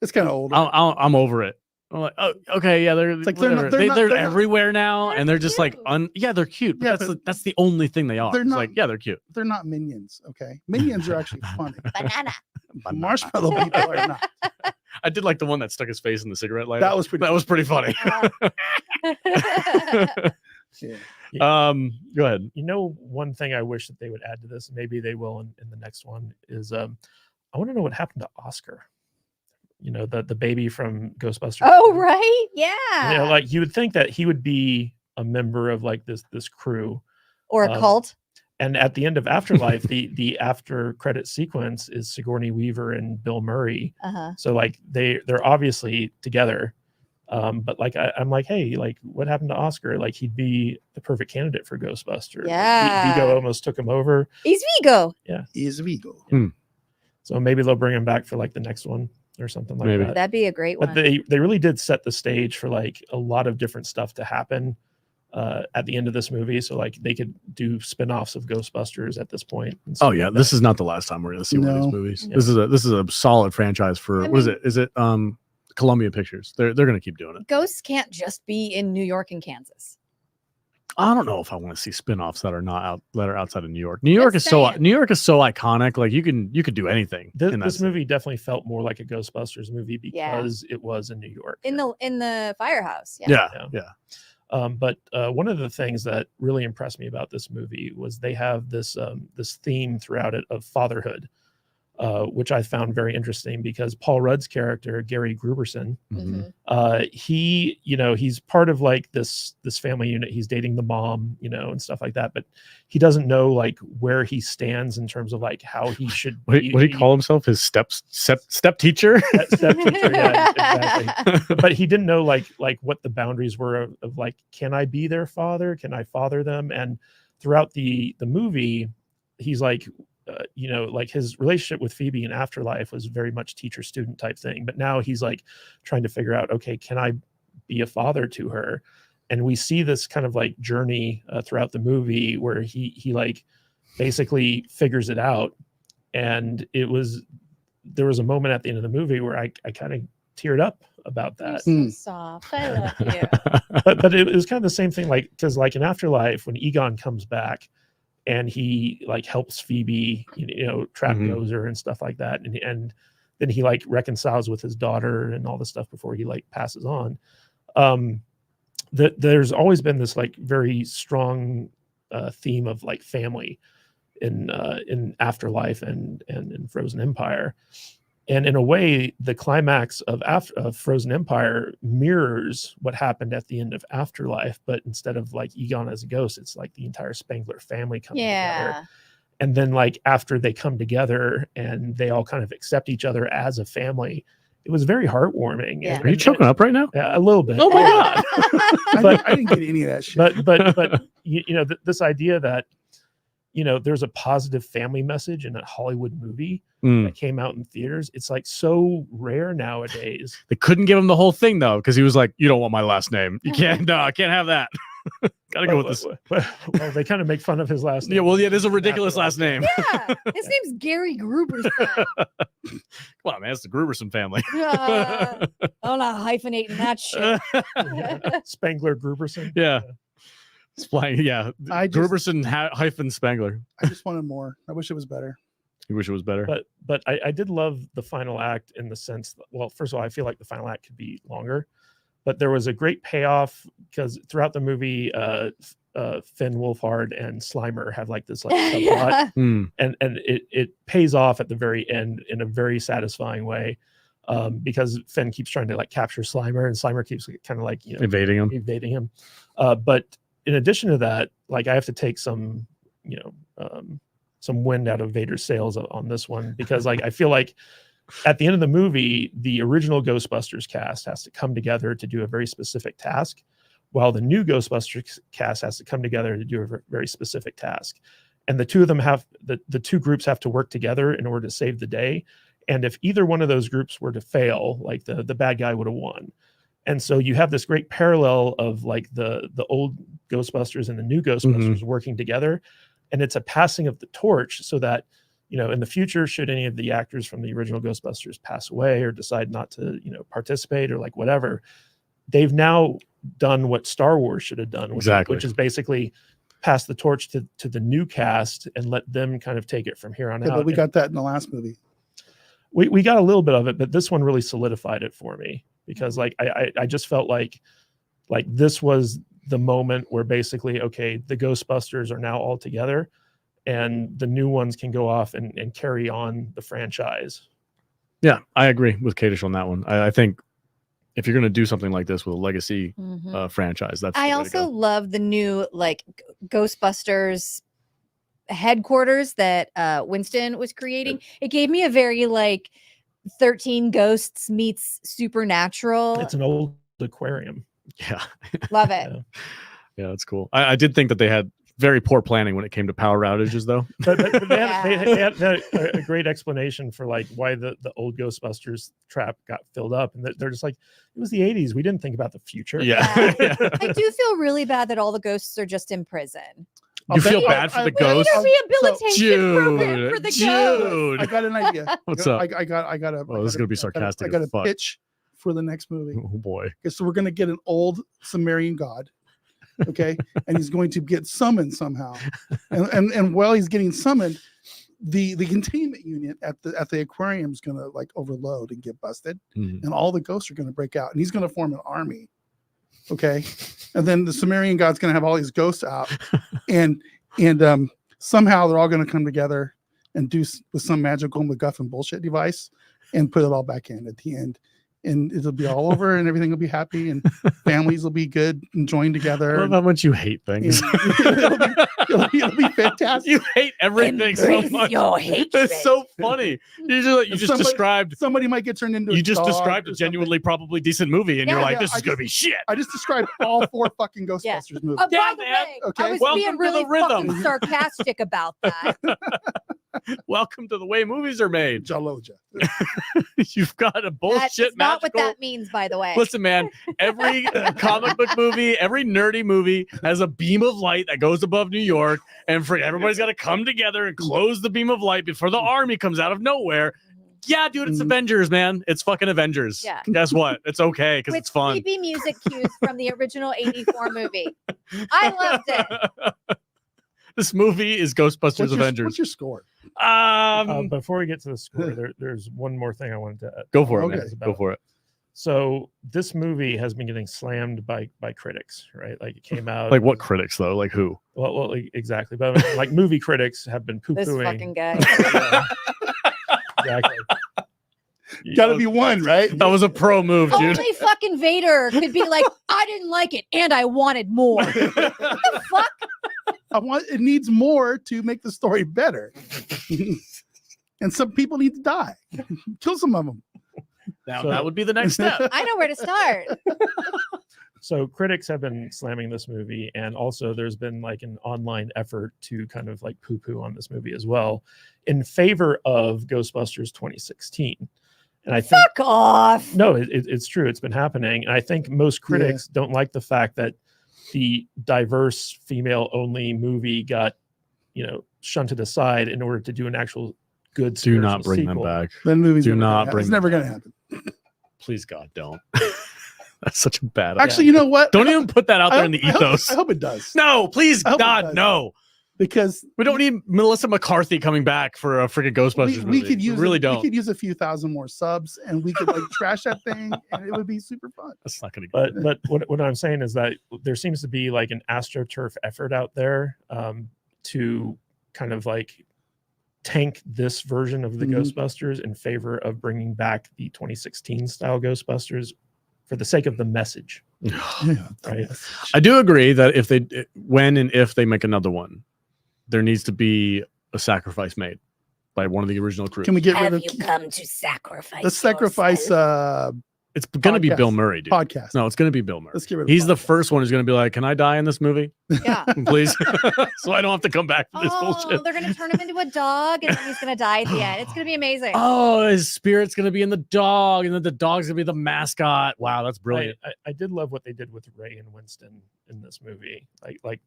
It's kind of old. I'm over it. I'm like, oh, okay, yeah, they're like they're not- whatever. they're not- they're they're not- everywhere now, They're and they're just like cute. yeah, they're cute. But Yeah, that's the only thing they are. they're It's not- like, yeah, they're cute. They're not minions. Okay, minions are actually funny. Banana. Marshmallow people are not. I did like the one that stuck his face in the cigarette lighter. That was pretty. That was pretty funny. Yeah. Go ahead. You know, one thing I wish that they would add to this, and maybe they will in the next one, is I want to know what happened to Oscar. You know, the baby from Ghostbusters. Oh, right. Yeah. You know, like you would think that he would be a member of like this crew. Or a cult. And at the end of Afterlife, the after credit sequence is Sigourney Weaver and Bill Murray. Uh-huh. So like they're obviously together. But like I'm like, hey, like what happened to Oscar? Like he'd be the perfect candidate for Ghostbusters. Yeah. Vigo almost took him over. He's Vigo. Is Vigo. So maybe they'll bring him back for like the next one or something like Maybe. that. That'd be a great But one. they really did set the stage for like a lot of different stuff to happen at the end of this movie. So like they could do spin-offs of Ghostbusters at this point. and stuff Oh yeah, like this that. is not the last time we're gonna see one of No. these movies. Yeah. This is a solid franchise for I what is mean- it? Is it Columbia Pictures. They're going to keep doing it. Ghosts can't just be in New York and Kansas. I don't know if I want to see spin-offs that are outside of New York. New York Just is so saying. iconic. Like you could do anything. This movie definitely felt more like a Ghostbusters movie because it was in New York. In the firehouse. Yeah. Yeah. But one of the things that really impressed me about this movie was they have this theme throughout it of fatherhood, which I found very interesting because Paul Rudd's character, Gary Gruberson, he's part of like this family unit. He's dating the mom, and stuff like that, but he doesn't know like where he stands in terms of like how he should. What did he call himself? His step teacher? Step teacher, yeah, exactly. But he didn't know like what the boundaries were of like, can I be their father? Can I father them? And throughout the movie, he's like, like his relationship with Phoebe in Afterlife was very much teacher student type thing. But now he's like trying to figure out, okay, can I be a father to her? And we see this kind of like journey throughout the movie where he like basically figures it out. And there was a moment at the end of the movie where I kind of teared up about that. You're so soft. I love you. but it was kind of the same thing, like, because like in Afterlife, when Egon comes back and he like helps Phoebe, trap Gozer and stuff like that, and then he like reconciles with his daughter and all this stuff before he like passes on. There's always been this like very strong theme of like family in Afterlife and in Frozen Empire. And in a way, the climax of Frozen Empire mirrors what happened at the end of Afterlife, but instead of like Egon as a ghost, it's like the entire Spengler family coming together. And then like after they come together and they all kind of accept each other as a family, it was very heartwarming. Yeah. Are you choking up right now? Yeah, a little bit. Oh my God. I didn't get any of that shit. But this idea that there's a positive family message in a Hollywood movie that came out in theaters. It's like so rare nowadays. They couldn't give him the whole thing though, because he was like, "You don't want my last name. You can't. No, I can't have that. Gotta go with this." Well, they kind of make fun of his last name. Yeah, well, yeah, there's a ridiculous last name. Yeah. His name's Gary Gruberson. Come on, man, it's the Gruberson family. I'm not hyphenating that shit. Spengler Gruberson. Yeah. Yeah, Gruberson hyphen Spengler. I just wanted more. I wish it was better. You wish it was better. But I did love the final act in the sense that, well, first of all, I feel like the final act could be longer, but there was a great payoff because throughout the movie, Finn Wolfhard and Slimer have like this like subplot, and it pays off at the very end in a very satisfying way. Because Finn keeps trying to like capture Slimer, and Slimer keeps kind of like evading him. But in addition to that, like I have to take some wind out of Vader's sails on this one, because like I feel like at the end of the movie, the original Ghostbusters cast has to come together to do a very specific task, while the new Ghostbusters cast has to come together to do a very specific task. And the two of them the two groups have to work together in order to save the day. And if either one of those groups were to fail, like the bad guy would have won. And so you have this great parallel of like the old Ghostbusters and the new Ghostbusters working together. And it's a passing of the torch so that, in the future, should any of the actors from the original Ghostbusters pass away or decide not to, participate or like whatever, they've now done what Star Wars should have done, which is basically pass the torch to the new cast and let them kind of take it from here on out. But we got that in the last movie. We got a little bit of it, but this one really solidified it for me, because like I just felt like this was the moment where basically, okay, the Ghostbusters are now all together and the new ones can go off and carry on the franchise. Yeah, I agree with Kadish on that one. I think if you're going to do something like this with a legacy franchise, that's I also love the new like Ghostbusters headquarters that Winston was creating. It gave me a very like 13 Ghosts meets Supernatural. It's an old aquarium. Yeah. Love it. Yeah, that's cool. I did think that they had very poor planning when it came to power outages, though. but they had a great explanation for like why the old Ghostbusters trap got filled up, and they're just like, it was the 80s. We didn't think about the future. Yeah. I do feel really bad that all the ghosts are just in prison. You feel bad for the ghosts? We need a rehabilitation program for the ghosts. I got an idea. What's up? I got a. Oh, this is gonna be sarcastic. I got a pitch for the next movie. Oh boy. Okay, so we're going to get an old Sumerian god. Okay, and he's going to get summoned somehow, and while he's getting summoned, the containment unit at the aquarium is going to like overload and get busted, and all the ghosts are going to break out, and he's going to form an army. Okay, and then the Sumerian god's going to have all these ghosts out, and somehow they're all going to come together and do with some magical MacGuffin bullshit device and put it all back in at the end. And it'll be all over and everything will be happy and families will be good and joined together. I love how much you hate things. It'll be fantastic. You hate everything so much. Your hatred. It's so funny. You just described. Somebody might get turned into. You just described a genuinely probably decent movie, and you're like, "This is gonna be shit." I just described all 4 fucking Ghostbusters movies. By Yeah, the man. way, Okay. I was Welcome being to really the rhythm. fucking sarcastic about that. Welcome to the way movies are made. Jaloja. You've got a bullshit That's not what magical. that means, by the way. Listen, man, every comic book movie, every nerdy movie has a beam of light that goes above New York, and everybody's got to come together and close the beam of light before the army comes out of nowhere. Yeah, dude, it's Avengers, man. It's fucking Avengers. Yeah. Guess what? It's okay because With it's fun. creepy music cues from the original 84 movie. I loved it. This movie is Ghostbusters Avengers. What's your score? Before we get to the score, there's one more thing I wanted to Go for it, Okay. man. Go for it. So this movie has been getting slammed by critics, right? Like it came out. Like what critics though? Like who? Well, exactly. But I mean, like movie critics have been This poo-pooing. fucking guy. Exactly. Gotta be one, right? That was a pro move, dude. Only fucking Vader could be like, I didn't like it and I wanted more. What the fuck? It needs more to make the story better. And some people need to die. Kill some of them. Now So- that would be the next step. I know where to start. So critics have been slamming this movie, and also there's been like an online effort to kind of like poo-poo on this movie as well, in favor of Ghostbusters 2016. And I think Fuck off. no, it's true. It's been happening, and I think most critics don't like the fact that the diverse female-only movie got, shunted aside in order to do an actual good. Do not spiritual bring sequel. them back. That movie's Do never gonna not happen. bring It's them never back. going to happen. Please, God, don't. That's such a bad idea. Actually, you know what? Don't even put that out there in the I hope- ethos. I hope it does. No, please, I hope it God, does. no. Because We don't need Melissa McCarthy coming back for a freaking Ghostbusters we movie. could use really we don't. could use a few thousand more subs and we could like trash that thing and it would be super fun. That's not going to be But what I'm saying is that there seems to be like an AstroTurf effort out there to kind of like tank this version of the Mhm. Ghostbusters in favor of bringing back the 2016 style Ghostbusters for the sake of the message. Yeah. Right. I do agree that when and if they make another one, there needs to be a sacrifice made by one of the original crew. Can we get rid Have of you come to sacrifice? let's sacrifice yourself? It's going to be podcast. Bill Murray, dude. podcast? No, it's going to be Bill Murray. Let's get rid of He's the podcast. first one who's going to be like, "Can I die in this movie, Yeah. please?" So I don't have to come back for this Oh, bullshit. they're gonna turn him into a dog, and then he's gonna die at the end. It's gonna be amazing. Oh, his spirit's going to be in the dog, and then the dog's going to be the mascot. Wow, that's brilliant. I did love what they did with Ray and Winston in this movie. Like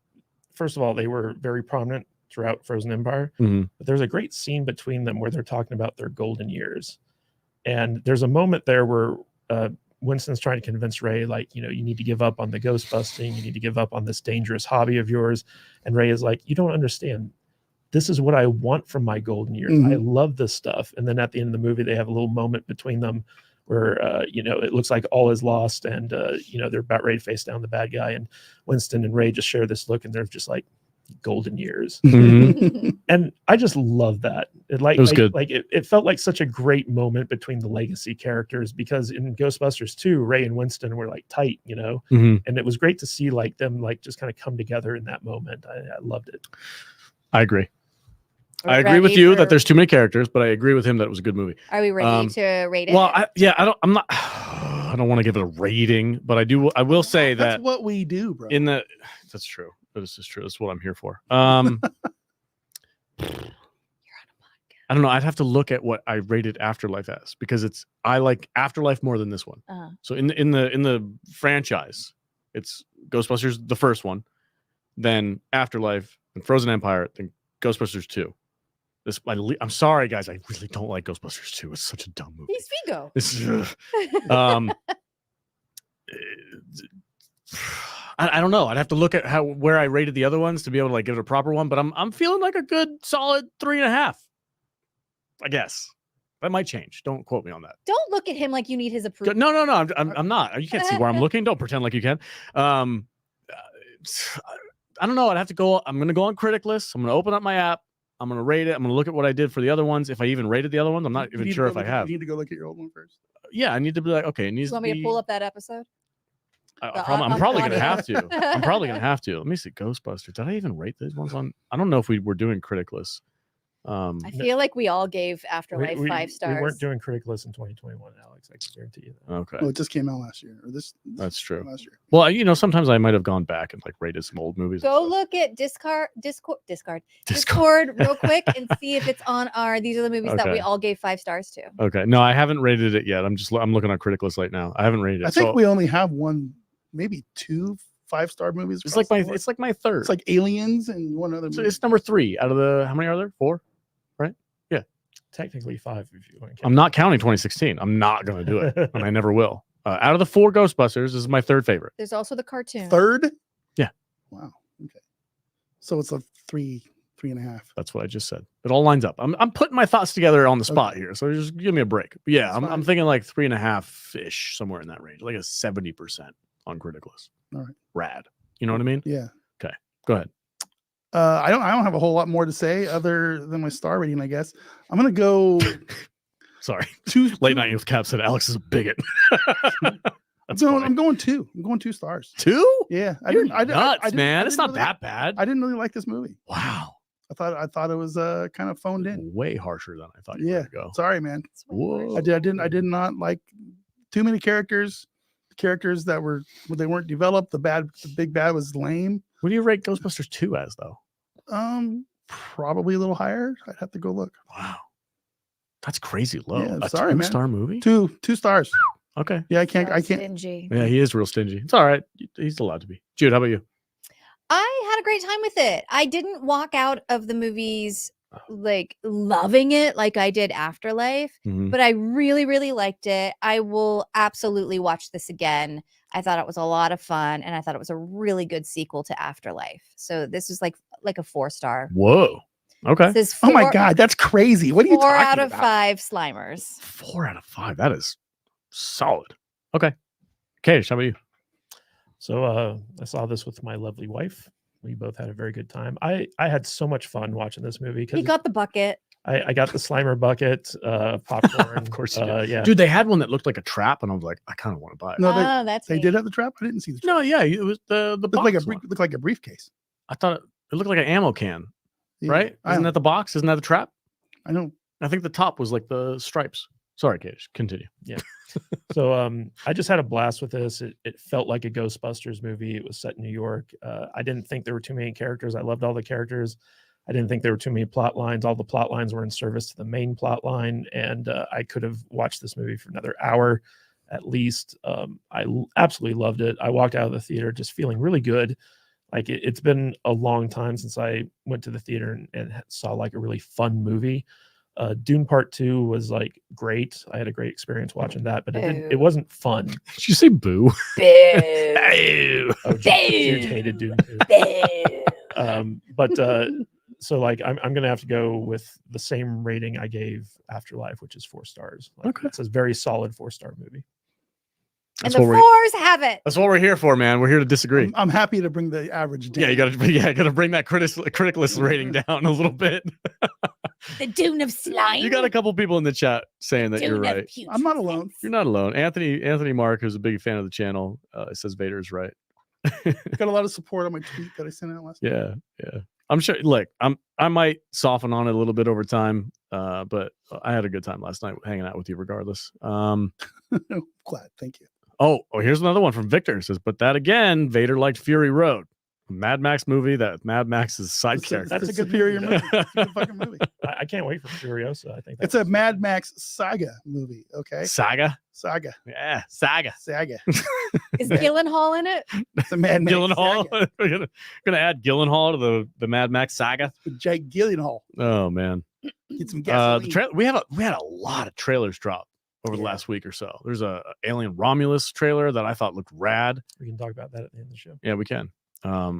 first of all, they were very prominent throughout Frozen Empire, Mhm. but there's a great scene between them where they're talking about their golden years. And there's a moment there where Winston's trying to convince Ray, like, you need to give up on the ghost busting. You need to give up on this dangerous hobby of yours. And Ray is like, you don't understand. This is what I want from my golden years. Mhm. I love this stuff. And then at the end of the movie, they have a little moment between them where, it looks like all is lost and, they're about ready to face down the bad guy. And Winston and Ray just share this look and they're just like, golden years. Mhm. And I just love that. It was good. Like it felt like such a great moment between the legacy characters, because in Ghostbusters 2, Ray and Winston were like tight, Mhm. and it was great to see like them like just kind of come together in that moment. I loved it. I agree. We're I agree with ready you for- that there's too many characters, but I agree with him that it was a good movie. Are we ready to rate it? Well, I'm not. I don't want to give it a rating, but I will say That's that what we do, bro. that's true. This is true. That's what I'm here for. You're on a podcast. I don't know. I'd have to look at what I rated Afterlife as, because I like Afterlife more than this one. Uh-huh. So in the franchise, it's Ghostbusters the first one, then Afterlife, and Frozen Empire, then Ghostbusters 2. I'm sorry, guys. I really don't like Ghostbusters 2. It's such a dumb movie. He's Vigo. I don't know. I'd have to look at where I rated the other ones to be able to like give it a proper one. But I'm feeling like a good solid 3.5. I guess that might change. Don't quote me on that. Don't look at him like you need his approval. No. I'm not. You can't see where I'm looking. Don't pretend like you can. I don't know. I'd have to go. I'm going to go on critic lists. I'm going to open up my app. I'm going to rate it. I'm going to look at what I did for the other ones. If I even rated the other ones, I'm not even sure if I have. You need to go look at your old one first. Yeah, I need to be like, okay. It needs You want me to pull up that episode? I'm probably going to have to. I'm probably going to have to. Let me see. Ghostbusters. Did I even rate those ones on? I don't know if we were doing critic lists. I feel like we all gave Afterlife 5 stars. We weren't doing critic lists in 2021, Alex. I can guarantee you that. Okay. Well, it just came out last year. Or this That's true. last year. Well, sometimes I might have gone back and like rated some old movies. Go look at Discord real quick and see if it's on our. These are the movies that we all gave 5 stars to. Okay. No, I haven't rated it yet. I'm looking on critic list right now. I haven't rated it. I think we only have one, maybe 2 5-star movies. It's like my third. It's like Aliens and one other. So movie. it's number 3 out of the. How many are there? 4. Technically 5 if you want to count. I'm not counting 2016. I'm not going to do it, and I never will. Out of the 4 Ghostbusters, this is my third favorite. There's also the cartoon. Third? Yeah. Wow. Okay. So it's a 3.5. That's what I just said. It all lines up. I'm putting my thoughts together on the spot here, so just give me a break. But yeah, I'm thinking like 3.5 ish, somewhere in that range, like a 70% on critic list. All right. Rad. You know what I mean? Yeah. Okay. Go ahead. I don't have a whole lot more to say other than my star rating, I guess. I'm gonna go. Sorry. 2. Late Night with Cap said Alex is a bigot. I'm going 2. I'm going 2 stars. 2? Yeah, You're nuts, man. It's not that bad. I didn't really like this movie. Wow. I thought it was kind of phoned in. Way harsher than I thought you were going to go. Sorry, man. Whoa. I did not like too many characters. Characters that they weren't developed. The big bad was lame. What do you rate Ghostbusters 2 as though? Probably a little higher. I'd have to go look. Wow. That's crazy low. Yeah, a sorry, man. 2-star movie? 2 stars. Okay. Yeah, I can't. Stingy. Yeah, he is real stingy. It's all right. He's allowed to be. Jude, how about you? I had a great time with it. I didn't walk out of the movies like loving it like I did Afterlife, but I really, really liked it. I will absolutely watch this again. I thought it was a lot of fun, and I thought it was a really good sequel to Afterlife. So this is like a 4-star. Whoa. Okay. This is Oh my God, that's crazy. What are you talking about? 4 out of 5 Slimers. 4 out of 5. That is solid. Okay. Keish, how about you? So I saw this with my lovely wife. We both had a very good time. I had so much fun watching this movie He because got the bucket. I got the Slimer bucket, popcorn. Of course you did. Yeah. Dude, they had one that looked like a trap, and I was like, I kind of want to buy it. No, That's they neat. did have the trap. I didn't see the trap. No, yeah, it was the Looked like box one. looked like a briefcase. I thought it looked like an ammo can, Yeah, right? Isn't that the box? Isn't that the trap? I know. I think the top was like the stripes. Sorry, Keish. Continue. Yeah. So I just had a blast with this. It felt like a Ghostbusters movie. It was set in New York. I didn't think there were too many characters. I loved all the characters. I didn't think there were too many plot lines. All the plot lines were in service to the main plot line, and I could have watched this movie for another hour at least. I absolutely loved it. I walked out of the theater just feeling really good. Like it's been a long time since I went to the theater and saw like a really fun movie. Dune Part 2 was like great. I had a great experience watching that, but it wasn't fun. Did you say boo? Boo. Oh, Jude hated Dune 2. So like I'm gonna have to go with the same rating I gave Afterlife, which is 4 stars. Like, Okay. It's a very solid 4-star movie. And the 4s have it. That's what we're here for, man. We're here to disagree. I'm happy to bring the average down. Yeah, you gotta bring that critic list rating down a little bit. The Dune of Slime. You got a couple people in the chat saying that you're right. I'm not alone. You're not alone. Anthony Mark, who's a big fan of the channel, says Vader's right. Got a lot of support on my tweet that I sent out last night. Yeah. I'm sure. Look, I might soften on it a little bit over time, but I had a good time last night hanging out with you, regardless. Glad, thank you. Oh, here's another one from Victor. It says, but that again, Vader liked Fury Road, a Mad Max movie that Mad Max's side character. That's a good superior movie. movie. It's a good fucking movie. I can't wait for Furiosa. I think It's a Mad Max saga movie. Okay, Saga. saga. Yeah, Saga. Is Gyllenhaal in it? It's a Mad Max Gyllenhaal. saga. We're gonna add Gyllenhaal to the Mad Max saga. With Jake Gyllenhaal. Oh man. Get some gasoline. we had a lot of trailers drop over the last week or so. There's a Alien Romulus trailer that I thought looked rad. We can talk about that at the end of the show. Yeah, we can.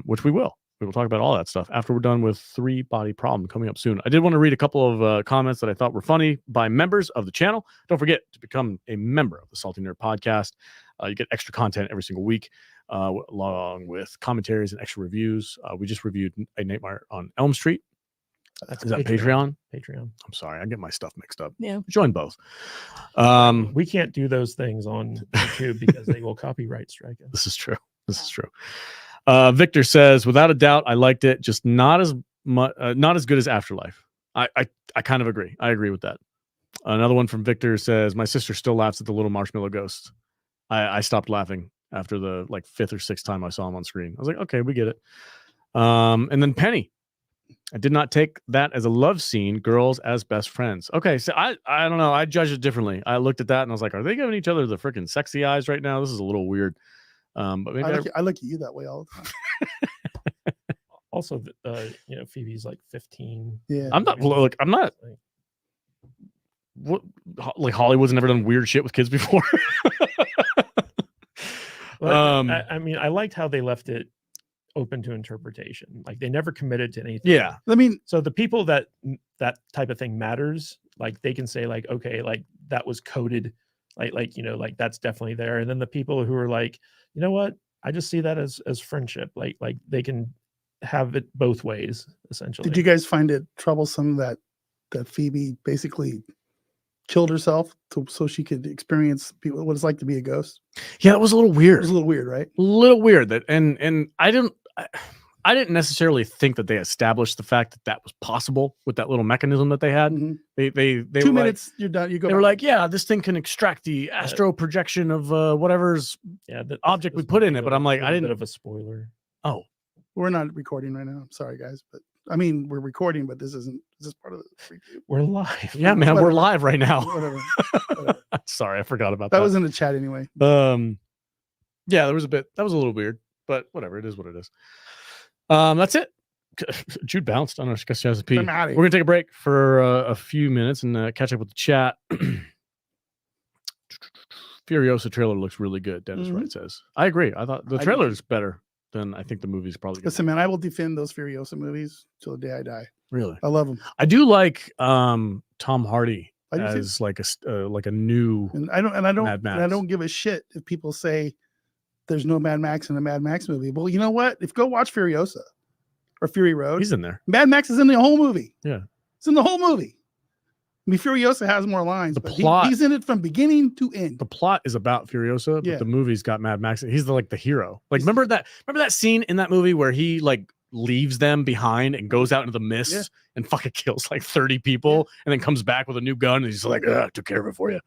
Which we will. We will talk about all that stuff after we're done with 3 Body Problem coming up soon. I did want to read a couple of comments that I thought were funny by members of the channel. Don't forget to become a member of the Salty Nerd Podcast. You get extra content every single week, along with commentaries and extra reviews. We just reviewed A Nightmare on Elm Street. Is that Patreon? Patreon. I'm sorry, I get my stuff mixed up. Yeah. Join both. We can't do those things on YouTube because they will copyright strike us. This is true. This is true. Victor says, without a doubt, I liked it. Just not as good as Afterlife. I kind of agree. I agree with that. Another one from Victor says, my sister still laughs at the little marshmallow ghost. I stopped laughing after the 5th or 6th time I saw him on screen. I was like, okay, we get it. And then Penny, I did not take that as a love scene, girls as best friends. Okay, so I don't know. I judged it differently. I looked at that and I was like, are they giving each other the freaking sexy eyes right now? This is a little weird. But maybe I look at you that way all the time. Also, Phoebe's like 15. Yeah, I'm not. What, like Hollywood's never done weird shit with kids before. I mean, I liked how they left it open to interpretation. Like they never committed to anything. Yeah, I mean, so the people that type of thing matters, like they can say like, okay, like that was coded, like that's definitely there. And then the people who are like, you know what, I just see that as friendship. Like they can have it both ways essentially. did you guys find it troublesome that Phoebe basically killed herself so she could experience what it's like to be a ghost? Yeah, that was a little weird. It was a little weird, right? A little weird that, and I didn't necessarily think that they established the fact that was possible with that little mechanism that they had. Mhm. They 2 were minutes, you're done. You go. They were like, yeah, this thing can extract the astro projection of whatever's the object we put in it. But I'm like, I didn't. Bit of a spoiler. Oh, we're not recording right now. I'm sorry, guys, but I mean, we're recording, but this isn't. Is this part of the review? We're live. Yeah, man, Whatever. we're live right now. Whatever. Sorry, I forgot about that. That was in the chat anyway. Yeah, there was a bit. That was a little weird, but whatever. It is what it is. That's it. Jude bounced. I don't know. I guess she has a pee. We're gonna take a break for a few minutes and catch up with the chat. Furiosa trailer looks really good. Dennis Wright says. I agree. I thought the trailer is better than I think the movie's probably. Listen, man, I will defend those Furiosa movies till the day I die. Really, I love them. I do like Tom Hardy I do as like a new. And I don't Mad Max. and I don't give a shit if people say there's no Mad Max in a Mad Max movie. Well, you know what? If go watch Furiosa or Fury Road, He's in there. Mad Max is in the whole movie. Yeah, it's in the whole movie. I mean, Furiosa has more lines. The but plot- he's in it from beginning to end. the plot is about Furiosa, but Yeah. the movie's got Mad Max. He's the hero. Like remember that scene in that movie where he like leaves them behind and goes out into the mist Yeah. and fucking kills like 30 people and then comes back with a new gun and he's like, I took care of it for you.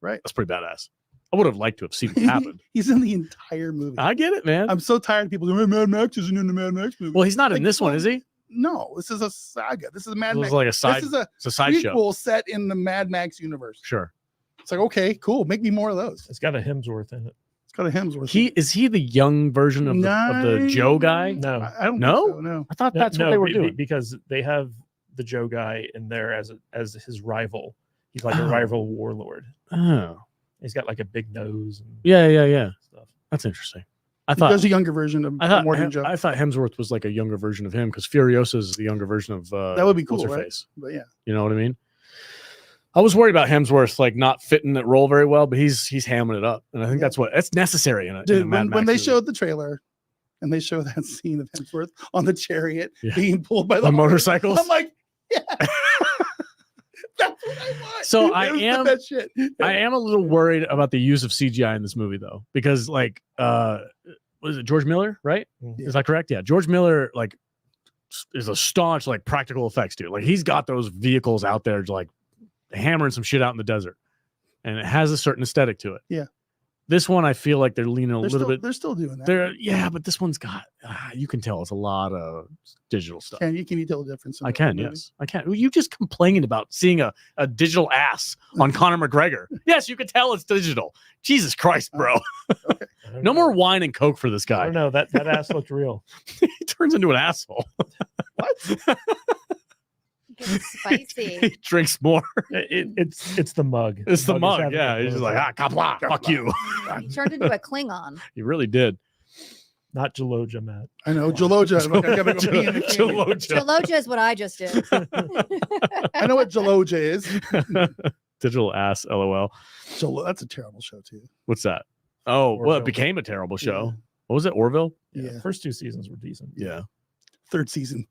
Right. That's pretty badass. I would have liked to have seen it happen. He's in the entire movie. I get it, man. I'm so tired of people going, Mad Max isn't in the Mad Max movie. Well, he's not in Like, this one, is he? No, this is a saga. This is a Mad It was Max. like a side. This is a It's a sideshow. prequel set in the Mad Max universe. Sure. It's like, okay, cool. Make me more of those. It's got a Hemsworth in it. It's got a Hemsworth. Is he the young version of the Joe guy? No, I don't No? think so, no. I thought that's what they were doing. because they have the Joe guy in there as his rival. He's like a Oh. rival warlord. Oh, He's got like a big nose. And yeah. stuff. That's interesting. There's a younger version of I thought Morgan Joe. I thought Hemsworth was like a younger version of him because Furiosa is the younger version of That would be cool, right? What's-her-face. But yeah. You know what I mean? I was worried about Hemsworth like not fitting that role very well, but he's hamming it up, and I think Yeah. that's necessary in a Dude, Mad when Max they movie. showed the trailer and they show that scene of Hemsworth on the chariot Yeah. being pulled by The horse, motorcycles? I'm like, yeah. That's what I want. So That was the best shit. I am a little worried about the use of CGI in this movie though, because like what is it, George Miller, right? Yeah. Is that correct? Yeah, George Miller like is a staunch like practical effects dude. Like he's got those vehicles out there like hammering some shit out in the desert, and it has a certain aesthetic to it. Yeah. This one, I feel like they're leaning a little bit. They're still doing that. Yeah, but this one's got. You can tell it's a lot of digital stuff. Can you tell the difference? in I the can, movie? yes, I can. You just complaining about seeing a digital ass on Conor McGregor. Yes, you can tell it's digital. Jesus Christ, bro. I don't No know. more wine and coke for this I guy. don't know. That ass looked real. He turns into an asshole. What? Gets spicy. He drinks more. It's the mug. It's the is mug. having Yeah, a he's just like, blow. kapla, fuck you. He turned into a Klingon. He really did. Not Jaloja, Matt. I know Jaloja. Like, I gotta go pee in the canyon. Jaloja is what I just did. I know what Jaloja is. Digital ass, lol. That's a terrible show too. What's that? Oh, well, it Orville. became a terrible show. Yeah. What was it? Orville? Yeah. First 2 seasons were decent. Yeah. Third season,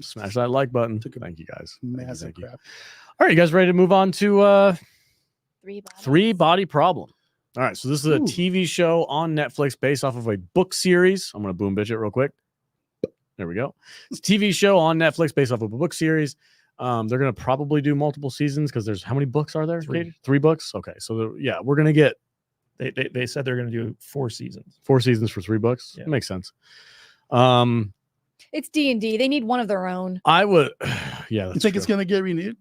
Smash that like button. Took a Thank you guys. Thank you, massive thank you. crap. All right, you guys ready to move on to 3 bodies. 3 Body Problem? All right, so this is a Ooh. TV show on Netflix based off of a book series. I'm going to boom bitch it real quick. There we go. It's a TV show on Netflix based off of a book series. They're going to probably do multiple seasons because there's how many books are there? 3. 3 books? Okay, so yeah, we're going to get They said they're going to do 4 seasons. 4 seasons for 3 books. Yeah. Makes sense. It's D&D. They need one of their own. I would, yeah. You That's think it's true. gonna get renewed?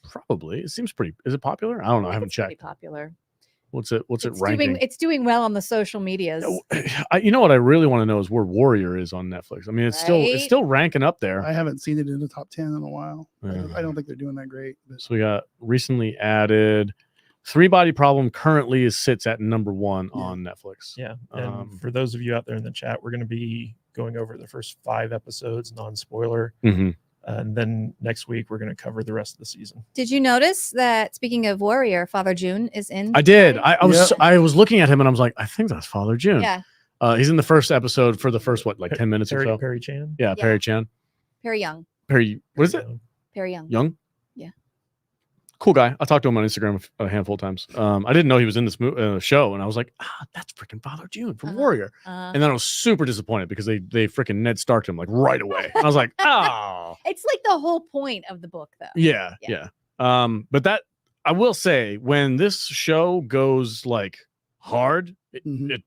Probably. It seems pretty. Is it popular? I don't know. I haven't It's pretty checked. popular. What's it It's ranking? it's doing well on the social medias. You know what I really want to know is where Warrior is on Netflix. I mean, it's Right? still ranking up there. I haven't seen it in the top 10 in a while. Yeah. I don't think they're doing that great. But So we got recently added 3 Body Problem currently sits at number 1 Yeah. on Netflix. Yeah. And for those of you out there in the chat, we're going to be going over the first 5 episodes, non-spoiler. Mhm. And then next week, we're going to cover the rest of the season. Did you notice that, speaking of Warrior, Father June is in? I did. tonight? I was looking at him and I was like, I think that's Father June. Yeah. He's in the first episode for the first 10 minutes or so. Perry Chan. Yeah, Yeah. Perry Chan. Perry Young. Perry, what is it? Perry Young. Young? Yeah. Cool guy. I talked to him on Instagram a handful of times. I didn't know he was in this show, and I was like, that's freaking Father June from Uh-huh. Warrior. And then I was super disappointed because they freaking Ned Starked him like right away. And I was like, oh, It's like the whole point of the book, though. yeah. But that I will say, when this show goes like hard, Mhm.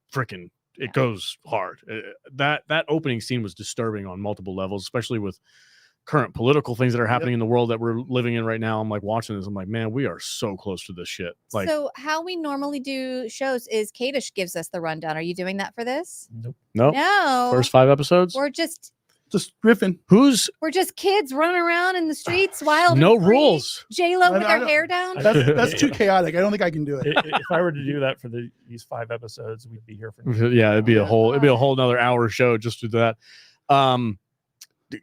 it goes hard. That opening scene was disturbing on multiple levels, especially with current political things that are happening in the world that we're living in right now. I'm like watching this. I'm like, man, we are so close to this shit. Like, So how we normally do shows is Kadish gives us the rundown. Are you doing that for this? Nope. no, No. first 5 episodes. We're just riffing. we're just kids running around in the streets, wild. No and free. rules. J-Lo I with don't- I her don't- hair down. That's too chaotic. I don't think I can do it. If I were to do that for these 5 episodes, we'd be here for. Yeah, it'd be a Yeah. whole another hour show just to do that.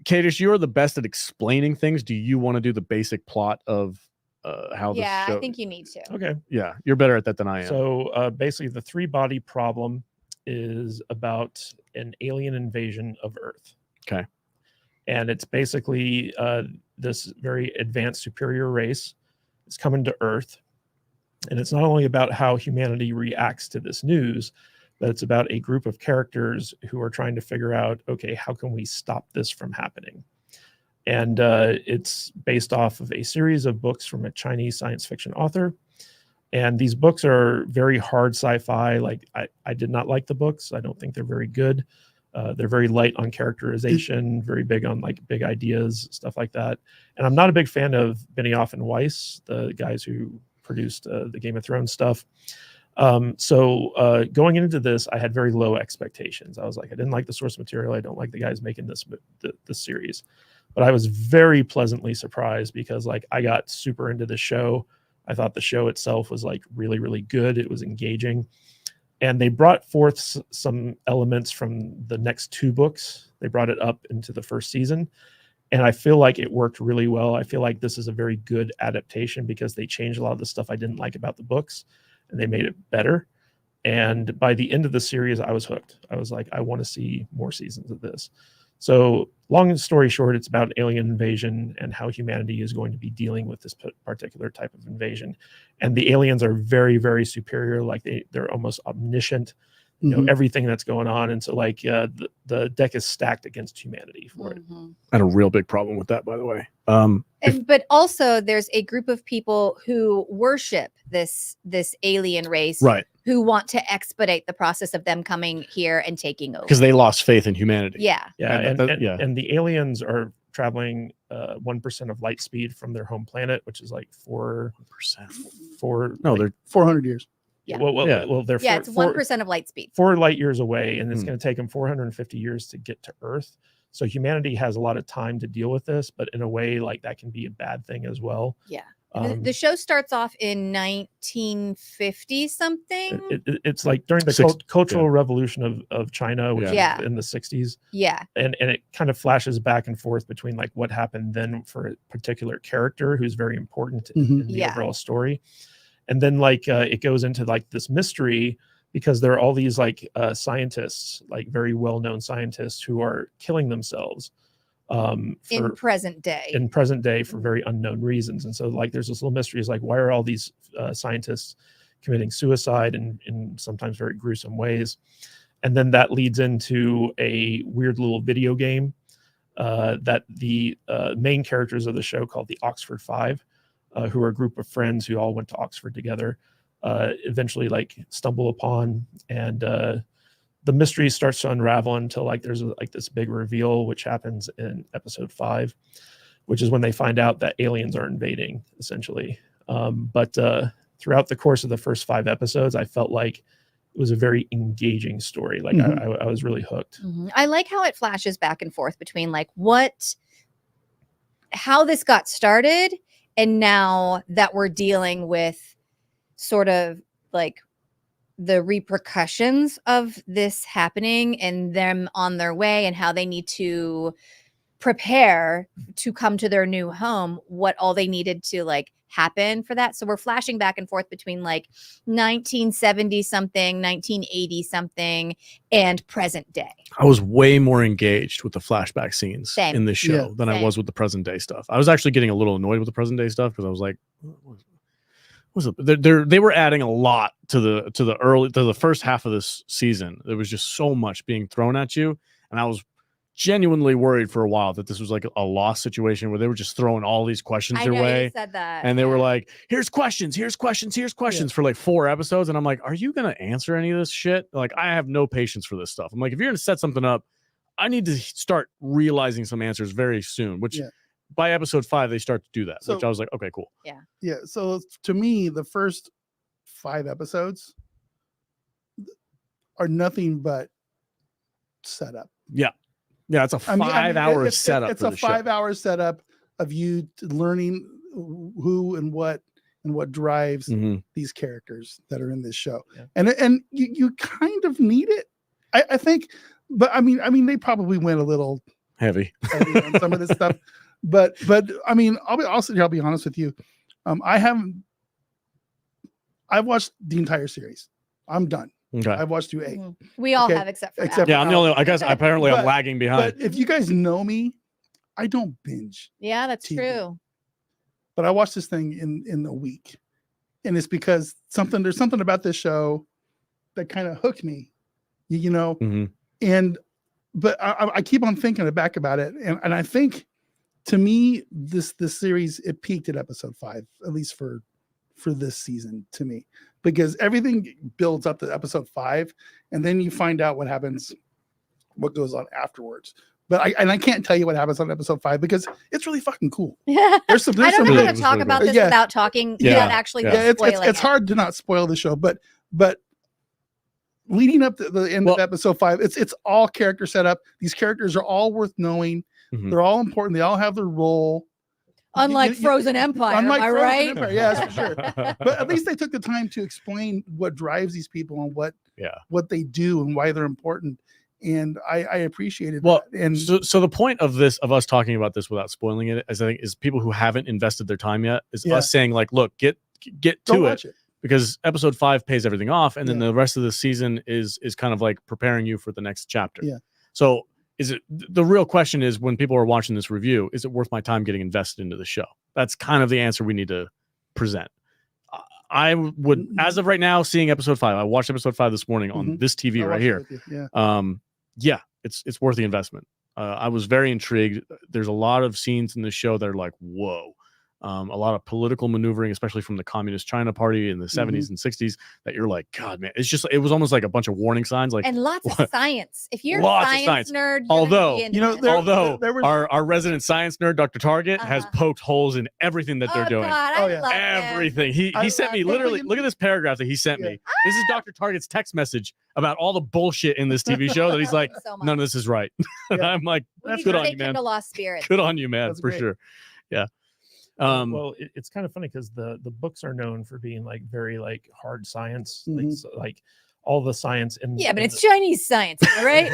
Kadish, you're the best at explaining things. Do you want to do the basic plot of how this show? I think you need to. Okay. Yeah, you're better at that than I am. So basically, the 3 Body Problem is about an alien invasion of Earth. Okay. And it's basically this very advanced superior race is coming to Earth. And it's not only about how humanity reacts to this news, but it's about a group of characters who are trying to figure out, okay, how can we stop this from happening? And it's based off of a series of books from a Chinese science fiction author. And these books are very hard sci-fi. Like I did not like the books. I don't think they're very good. They're very light on characterization, very big on like big ideas, stuff like that. And I'm not a big fan of Benioff and Weiss, the guys who produced the Game of Thrones stuff. So going into this, I had very low expectations. I was like, I didn't like the source material. I don't like the guys making this series. But I was very pleasantly surprised because like I got super into the show. I thought the show itself was like really, really good. It was engaging. And they brought forth some elements from the next 2 books. They brought it up into the first season. And I feel like it worked really well. I feel like this is a very good adaptation because they changed a lot of the stuff I didn't like about the books and they made it better. And by the end of the series, I was hooked. I was like, I want to see more seasons of this. So long story short, it's about alien invasion and how humanity is going to be dealing with this particular type of invasion. And the aliens are very, very superior. Like they're almost omniscient, you know, everything that's going on. And so like the deck is stacked against humanity for it. Mhm. I had a real big problem with that, by the way. But also there's a group of people who worship this alien race, Right. who want to expedite the process of them coming here and taking over. Because they lost faith in humanity. Yeah. Yeah. Yeah. And the aliens are traveling 1% of light speed from their home planet, which is like 4%. No, they're 400 years. Yeah. Well, they're It's 1% of light speed. 4 light years away, and it's Hmm. going to take them 450 years to get to Earth. So humanity has a lot of time to deal with this, but in a way, like that can be a bad thing as well. Yeah. The show starts off in 1950 something. It's like during the Cultural Revolution of China, which is in the 60s. Yeah. And it kind of flashes back and forth between like what happened then for a particular character who's very important in the overall story. And then like it goes into like this mystery because there are all these like scientists, like very well-known scientists who are killing themselves. In present day for very unknown reasons. And so like there's this little mystery is like, why are all these scientists committing suicide in sometimes very gruesome ways? And then that leads into a weird little video game that the main characters of the show called the Oxford Five, who are a group of friends who all went to Oxford together, eventually like stumble upon, and the mystery starts to unravel until like there's like this big reveal, which happens in episode 5, which is when they find out that aliens are invading, essentially. But throughout the course of the first 5 episodes, I felt like it was a very engaging story. Like I was really hooked. I like how it flashes back and forth between like how this got started, and now that we're dealing with sort of like the repercussions of this happening and them on their way, and how they need to prepare to come to their new home, what all they needed to like happen for that. So we're flashing back and forth between like 1970 something, 1980 something, and present day. I was way more engaged with the flashback scenes in this show than I was with the present day stuff. I was actually getting a little annoyed with the present day stuff because I was like, they were adding a lot to the first half of this season. There was just so much being thrown at you, and I was genuinely worried for a while that this was like a lost situation where they were just throwing all these questions their way. You said that, and they were like, here's questions for like 4 episodes, and I'm like, are you gonna answer any of this shit? Like, I have no patience for this stuff. I'm like, if you're gonna set something up, I need to start realizing some answers very soon, which by episode 5 they start to do that, which I was like, okay, cool. Yeah. So to me, the first 5 episodes are nothing but setup. It's a 5-hour setup. It's a 5-hour setup of you learning who and what drives these characters that are in this show. And you kind of need it, I think. But I mean they probably went a little heavy on some of this stuff. But I mean, I'll be honest with you. I've watched the entire series. I'm done. Okay. I've watched through 8. We all have, except for I'm the only. I guess apparently I'm lagging behind. But if you guys know me, I don't binge. Yeah, that's TV. true. But I watched this thing in a week, and it's because there's something about this show that kind of hooked me, you know. But I keep on thinking back about it, and I think, to me, this series, it peaked at episode 5, at least for this season, to me, because everything builds up to episode 5, and then you find out what goes on afterwards. But I can't tell you what happens on episode 5 because it's really fucking cool. There's some. I don't know how to talk about this without talking without actually spoiling it's hard to not spoil the show, but leading up to the end of episode 5, it's all character setup. These characters are all worth knowing. They're all important. They all have their role. Unlike Frozen Empire, am I right? Empire, yes, for sure. But at least they took the time to explain what drives these people and what they do and why they're important. And I appreciated that. And so the point of us talking about this without spoiling it, I think, is people who haven't invested their time yet, is us saying like, look, get to it. Because episode 5 pays everything off, and then the rest of the season is kind of like preparing you for the next chapter. So the real question is, when people are watching this review, is it worth my time getting invested into the show? That's kind of the answer we need to present. I would, as of right now, seeing episode 5, I watched episode 5 this morning on this TV right here. It's worth the investment. I was very intrigued. There's a lot of scenes in the show that are like, whoa. a lot of political maneuvering, especially from the Communist China Party in the 70s and 60s, that you're like, God, man, it was almost like a bunch of warning signs. Like, and lots of science. If you're a Lots of science science. nerd, you're Although, gonna be into you know, this. there was our resident science nerd, Dr. Target, has Uh-huh. poked holes in everything that they're Oh, doing. God, Oh, I yeah. love him. Everything. He I sent me love literally, him. look at this paragraph that he sent Yeah. me. This is Dr. Target's text message about all the bullshit in this TV show that he's Love like, him so much. none of this is right. And Yeah. I'm like, We That's need good to on take you, him man. to Lost Spirits. Good on you, man, That's for great. sure. Yeah. Well, it's kind of funny because the books are known for being like very like hard science, like, Mhm. so, like all the science in Yeah, but in it's Chinese science, am I right?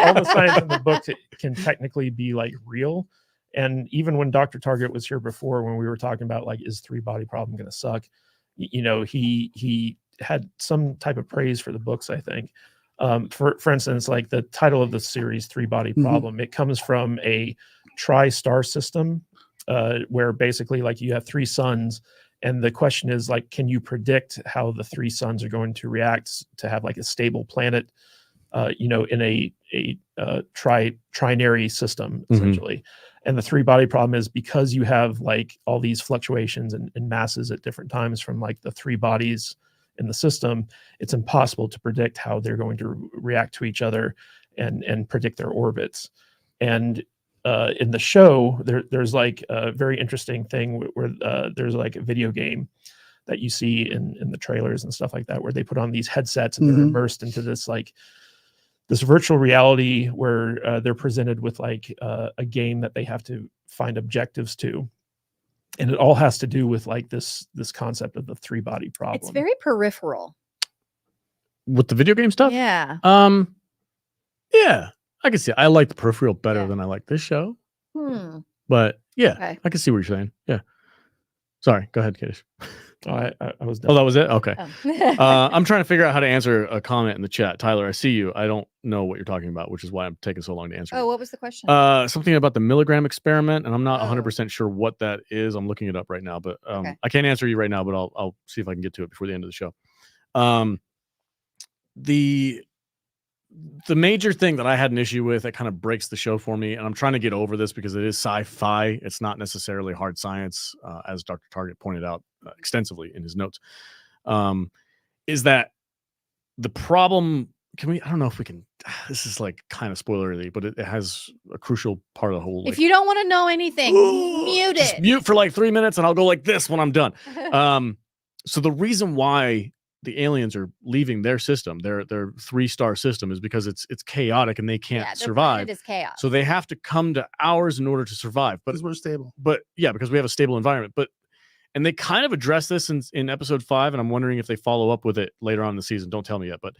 all the science in the books can technically be like real. And even when Dr. Target was here before, when we were talking about like, is 3-body problem going to suck? You know, he had some type of praise for the books, I think. For instance, like the title of the series, 3-body Mhm. problem, it comes from a tri-star system, where basically like you have 3 suns. And the question is like, can you predict how the 3 suns are going to react to have like a stable planet, you know, in a trinary system, essentially. And the 3-body problem is because you have like all these fluctuations and masses at different times from like the 3 bodies in the system, it's impossible to predict how they're going to react to each other and predict their orbits. And in the show, there's like a very interesting thing where there's like a video game that you see in the trailers and stuff like that, where they put on these headsets and they're immersed into this like this virtual reality where they're presented with like a game that they have to find objectives to. And it all has to do with like this concept of the 3-body problem. It's very peripheral. With the video game stuff? Yeah. Yeah, I can see it. I like the peripheral better Yeah. than I like this show. Hmm. But yeah, Okay. I can see what you're saying. Yeah. Sorry, go ahead, Kadish. I was Oh, that was it? Okay. Oh. I'm trying to figure out how to answer a comment in the chat. Tyler, I see you. I don't know what you're talking about, which is why I'm taking so long to answer. Oh, what was the question? Something about the milligram experiment, and I'm not Oh. 100% sure what that is. I'm looking it up right now, but Okay. I can't answer you right now, but I'll see if I can get to it before the end of the show. The major thing that I had an issue with that kind of breaks the show for me, and I'm trying to get over this because it is sci-fi. It's not necessarily hard science, as Dr. Target pointed out extensively in his notes, is that the problem, I don't know if we can, this is like kind of spoilery, but it has a crucial part of the whole. If you don't want to know anything, mute just it. mute for like 3 minutes and I'll go like this when I'm done. So the reason why the aliens are leaving their system, their 3-star system, is because it's chaotic and they can't Yeah, their survive. planet is chaos. So they have to come to ours in order to survive. But because we're stable. yeah, because we have a stable environment. And they kind of address this in episode 5, and I'm wondering if they follow up with it later on in the season. Don't tell me yet, but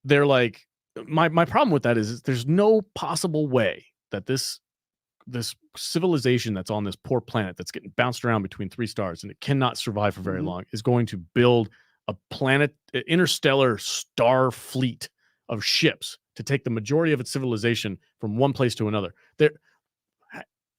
they're like, my problem with that is there's no possible way that this civilization that's on this poor planet that's getting bounced around between 3 stars and it cannot survive for very long is going to build a planet, interstellar star fleet of ships to take the majority of its civilization from one place to another.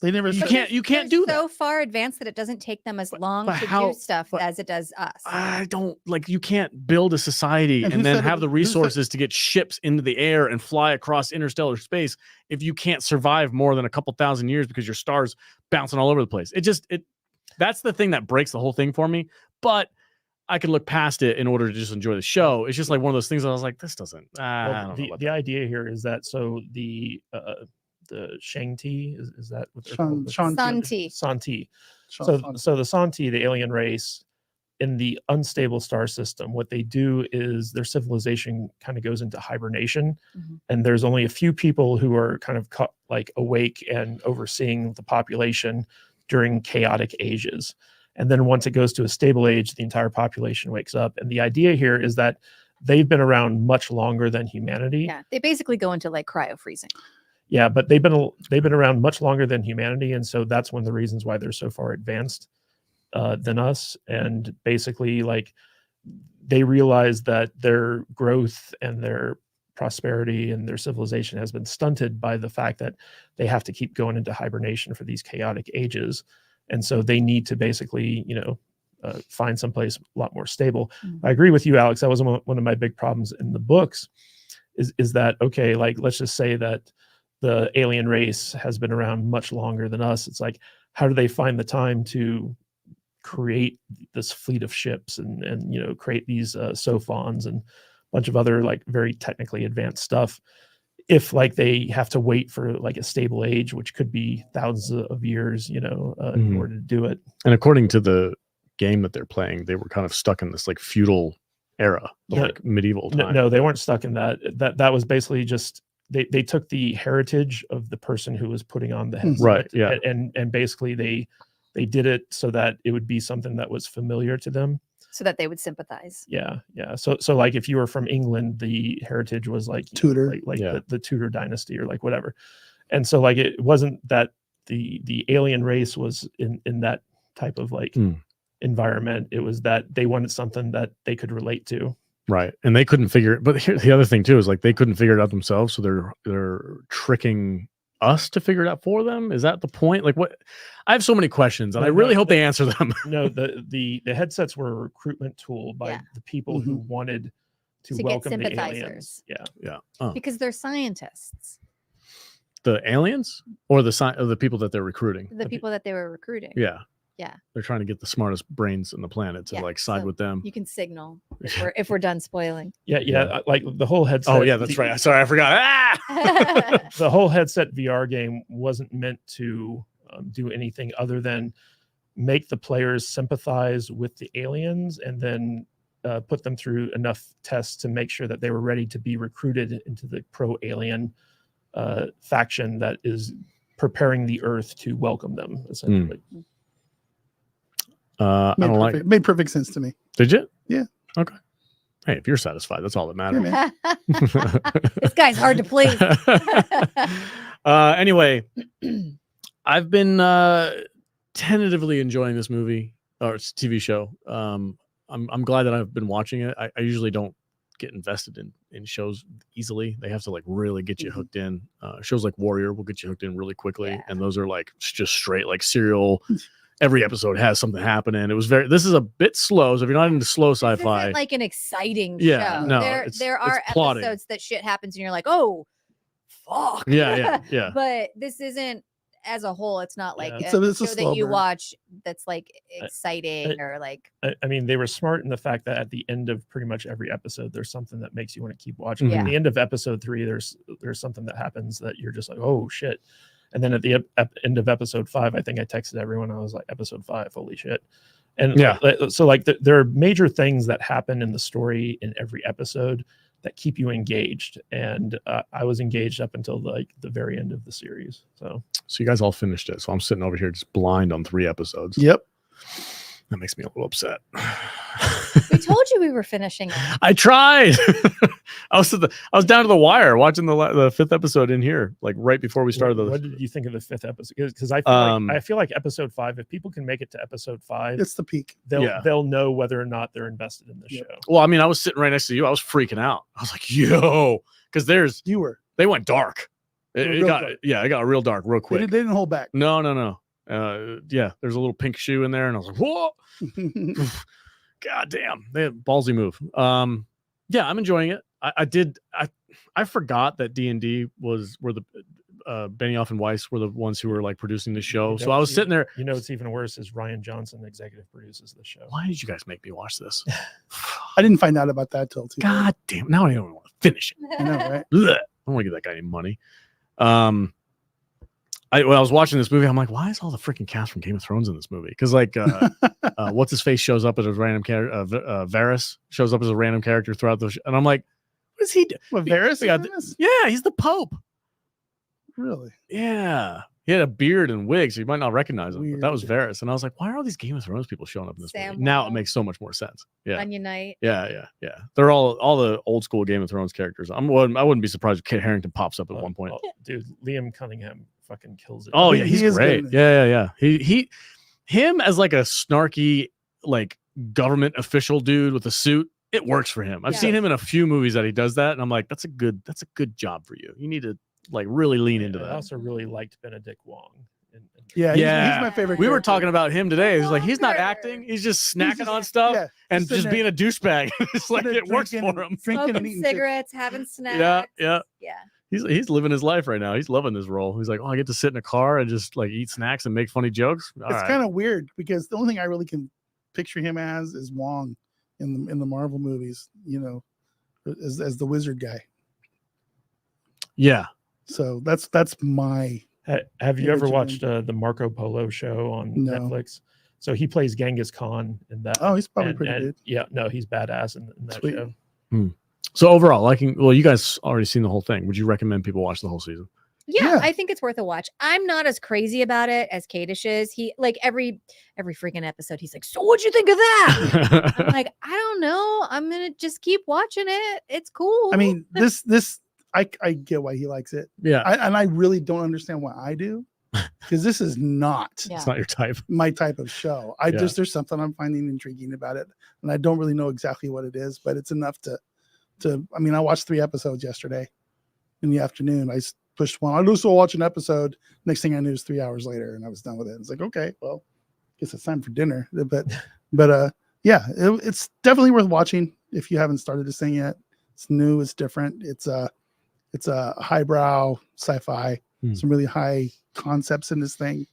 They never. You said- can't They're do that. so far advanced that it doesn't take them as long but to how- do stuff but as it does us. I don't like, you can't build a society And and who then said have it- the who said- resources to get ships into the air and fly across interstellar space if you can't survive more than a couple thousand years because your star's bouncing all over the place. That's the thing that breaks the whole thing for me. But I can look past it in order to just enjoy the show. It's just like one of those things that I was like, this doesn't. I Well, don't know about the idea here is that so the Shang-Ti is that what they're called? Santi. Santi. Sean- So the Santi, the alien race, in the unstable star system, what they do is their civilization kind of goes into hibernation, and there's only a few people who are kind of like awake and overseeing the population during chaotic ages. And then once it goes to a stable age, the entire population wakes up. And the idea here is that they've been around much longer than humanity. Yeah, they basically go into like cryo freezing. Yeah, but they've been around much longer than humanity, and so that's one of the reasons why they're so far advanced than us. And basically, like, they realize that their growth and their prosperity and their civilization has been stunted by the fact that they have to keep going into hibernation for these chaotic ages, and so they need to basically, find someplace a lot more stable. I agree with you, Alex. That was one of my big problems in the books. Is that okay? Like, let's just say that the alien race has been around much longer than us. It's like, how do they find the time to create this fleet of ships and you know, create these sophons and a bunch of other like very technically advanced stuff, if like they have to wait for like a stable age, which could be thousands of years, you know, in order to do it. And according to the game that they're playing, they were kind of stuck in this like feudal era, like medieval time. No, they weren't stuck in that. That was basically just they took the heritage of the person who was putting on the headset, right? Yeah, and basically they did it so that it would be something that was familiar to them, so that they would sympathize. Yeah. So like if you were from England, the heritage was like Tudor, like the Tudor dynasty or like whatever, and so like it wasn't that the alien race was in that type of like environment. It was that they wanted something that they could relate to. Right. And they couldn't figure it. But here's the other thing too, is like they couldn't figure it out themselves. So they're tricking us to figure it out for them. Is that the point? Like what? I have so many questions and I really hope they answer them. No, the headsets were a recruitment tool by the people who wanted to welcome the aliens. Yeah. Because they're scientists. The aliens or the people that they're recruiting? The people that they were recruiting. Yeah. Yeah. They're trying to get the smartest brains on the planet to like side with them. You can signal if we're done spoiling. Yeah. Like the whole headset. Oh yeah, that's right. Sorry, I forgot. The whole headset VR game wasn't meant to do anything other than make the players sympathize with the aliens and then put them through enough tests to make sure that they were ready to be recruited into the pro-alien faction that is preparing the Earth to welcome them, essentially. I don't like it. Made perfect sense to me. Did you? Yeah. Okay. Hey, if you're satisfied, that's all that matters. This guy's hard to please. Anyway, I've been tentatively enjoying this movie or it's TV show. I'm glad that I've been watching it. I usually don't get invested in shows easily. They have to like really get you hooked in. Shows like Warrior will get you hooked in really quickly, and those are like just straight like serial. Every episode has something happening. This is a bit slow. So if you're not into slow sci-fi, isn't like an exciting show. No, there are plotting. episodes that shit happens and you're like, oh, fuck. Yeah. But this isn't, as a whole, it's not like a so show that you watch that's like exciting or like. I mean, they were smart in the fact that at the end of pretty much every episode, there's something that makes you want to keep watching. At the end of episode 3, there's something that happens that you're just like, oh shit. And then at the end of episode 5, I think I texted everyone. I was like, episode 5, holy shit. And so like there are major things that happen in the story in every episode that keep you engaged. And I was engaged up until like the very end of the series. So you guys all finished it. So I'm sitting over here just blind on 3 episodes. Yep. That makes me a little upset. We told you we were finishing it. I tried. I was down to the wire watching the 5th episode in here, like right before we started. What did you think of the 5th episode? Because I feel like episode 5, if people can make it to episode 5, it's the peak. They'll know whether or not they're invested in the show. Well, I mean, I was sitting right next to you. I was freaking out. I was like, yo, because they went dark. It got real dark real quick. They didn't hold back. No. There's a little pink shoe in there, and I was like, whoa. God damn, they had a ballsy move. I'm enjoying it. I forgot that D&D were the Benioff and Weiss were the ones who were like producing the show. So I was sitting there. You know what's even worse is Ryan Johnson executive produces the show. Why did you guys make me watch this? I didn't find out about that till too. God damn, now I don't want to finish it. I know, right? Blech. I don't want to give that guy any money. When I was watching this movie, I'm like, why is all the freaking cast from Game of Thrones in this movie? Because like, what's his face shows up as a random character. Varys shows up as a random character throughout the show, and I'm like, what is he do? What, Varys? Yeah, he's the Pope. Really? Yeah, he had a beard and wig, so you might not recognize him. But that was Varys, and I was like, why are all these Game of Thrones people showing up in this movie? Now it makes so much more sense. Yeah, Onion Knight. Yeah. They're all the old school Game of Thrones characters. I wouldn't be surprised if Kit Harington pops up at one point. Dude, Liam Cunningham fucking kills it. Oh yeah, he's great. Yeah. Him as like a snarky like government official dude with a suit. It works for him. I've seen him in a few movies that he does that, and I'm like, that's a good job for you. You need to like really lean into that. I also really liked Benedict Wong. He's my favorite. We were talking about him today. He's like, he's not acting. He's just snacking on stuff and just being a douchebag. It's like it works for him. Smoking cigarettes, having snacks. Yeah. He's living his life right now. He's loving this role. He's like, oh, I get to sit in a car and just like eat snacks and make funny jokes. It's kind of weird because the only thing I really can picture him as is Wong in the Marvel movies, you know, as the wizard guy. Yeah. So that's my. Have you ever watched the Marco Polo show on Netflix? So he plays Genghis Khan in that. Oh, he's probably pretty good. Yeah, no, he's badass in that Sweet. show. So overall, you guys already seen the whole thing. Would you recommend people watch the whole season? Yeah, I think it's worth a watch. I'm not as crazy about it as Kadish is. He like every freaking episode, he's like, "So what'd you think of that?" I'm like, "I don't know. I'm gonna just keep watching it. It's cool." I mean, this I get why he likes it. Yeah, and I really don't understand why I do, because this is not. It's not your type. My type of show. There's something I'm finding intriguing about it, and I don't really know exactly what it is, but it's enough to. I mean, I watched 3 episodes yesterday in the afternoon. I pushed one. I just will watch an episode. Next thing I knew, it was 3 hours later, and I was done with it. It's like, okay, well, guess it's time for dinner. But yeah, it's definitely worth watching if you haven't started this thing yet. It's new. It's different. It's a highbrow sci-fi. Some really high concepts in this thing.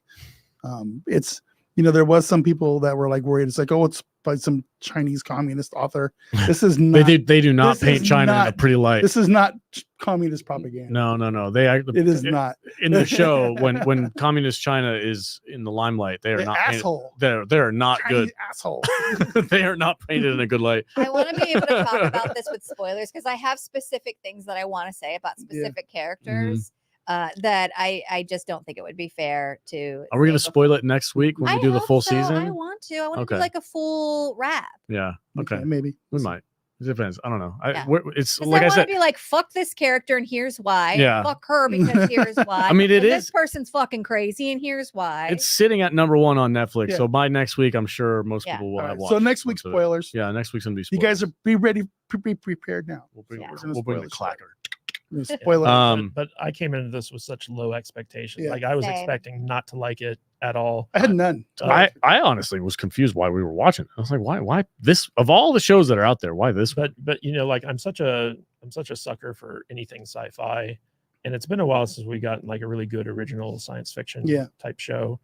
It's there was some people that were like worried. It's like, oh, it's by some Chinese communist author. This is not. they do not paint China in a pretty light. This is not communist propaganda. No. It is not in the show when communist China is in the limelight. They are not asshole. They're not Chinese good. Asshole. They are not painted in a good light. I want to be able to talk about this with spoilers because I have specific things that I want to say about specific characters. That I just don't think it would be fair to. Are we going to spoil it next week when we do the full season? I want to. I want to do like a full wrap. Yeah. Okay. Maybe we might. It depends. I don't know. It's like I said. Be like, fuck this character, and here's why. Yeah. Fuck her because here's why. I mean, this person's fucking crazy, and here's why. It's sitting at #1 on Netflix. Yeah. So by next week, I'm sure most people will have watched. So next week, spoilers. Yeah, next week's gonna be spoilers. You guys be ready, be prepared now. We'll bring the clacker. Spoiler. But I came into this with such low expectations. Like I was expecting not to like it at all. I had none. I honestly was confused why we were watching. I was like, why this of all the shows that are out there, why this? But like I'm such a sucker for anything sci-fi, and it's been a while since we got like a really good original science fiction type show.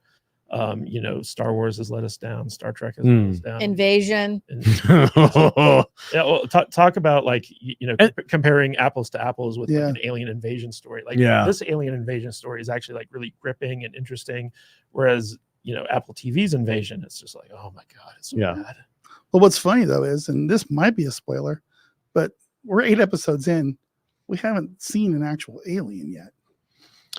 Star Wars has let us down. Star Trek has let us down. Invasion. Talk about like comparing apples to apples with like an alien invasion story. Like this alien invasion story is actually like really gripping and interesting, whereas Apple TV's invasion, it's just like, oh my god, it's so bad. Well, what's funny though is, and this might be a spoiler, but we're 8 episodes in, we haven't seen an actual alien yet.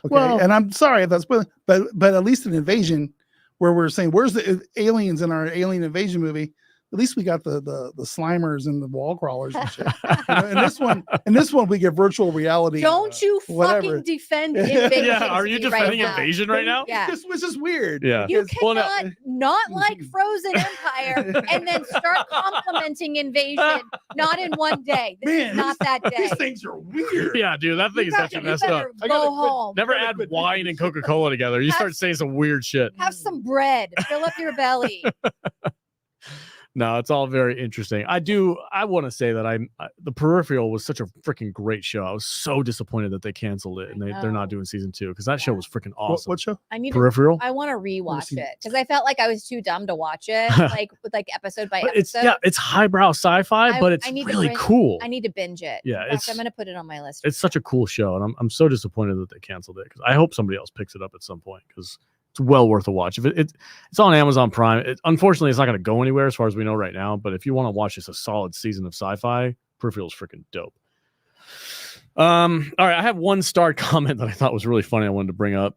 Okay, and I'm sorry if that's spoiling, but at least an invasion. Where we're saying, where's the aliens in our alien invasion movie? At least we got the Slimers and the wall crawlers and shit. In this one, we get virtual reality. Don't you fucking defend invasion? Are you defending invasion right now? Yeah, this is weird. Yeah, you cannot not like Frozen Empire and then start complimenting invasion. Not in one day. This is not that day. These things are weird. Yeah, dude, that thing is actually messed up. Go home. Never add wine and Coca-Cola together. You start saying some weird shit. Have some bread. Fill up your belly. No, it's all very interesting. I want to say that the Peripheral was such a freaking great show. I was so disappointed that they canceled it and they're not doing season 2 because that show was freaking awesome. What show? Peripheral. I want to rewatch it because I felt like I was too dumb to watch it, with episode by episode. It's highbrow sci-fi, but it's really cool. I need to binge it. Yeah, I'm gonna put it on my list. It's such a cool show, and I'm so disappointed that they canceled it because I hope somebody else picks it up at some point because it's well worth a watch. If it's on Amazon Prime, unfortunately, it's not going to go anywhere as far as we know right now. But if you want to watch just a solid season of sci-fi, Peripheral is freaking dope. All right, I have one star comment that I thought was really funny. I wanted to bring up.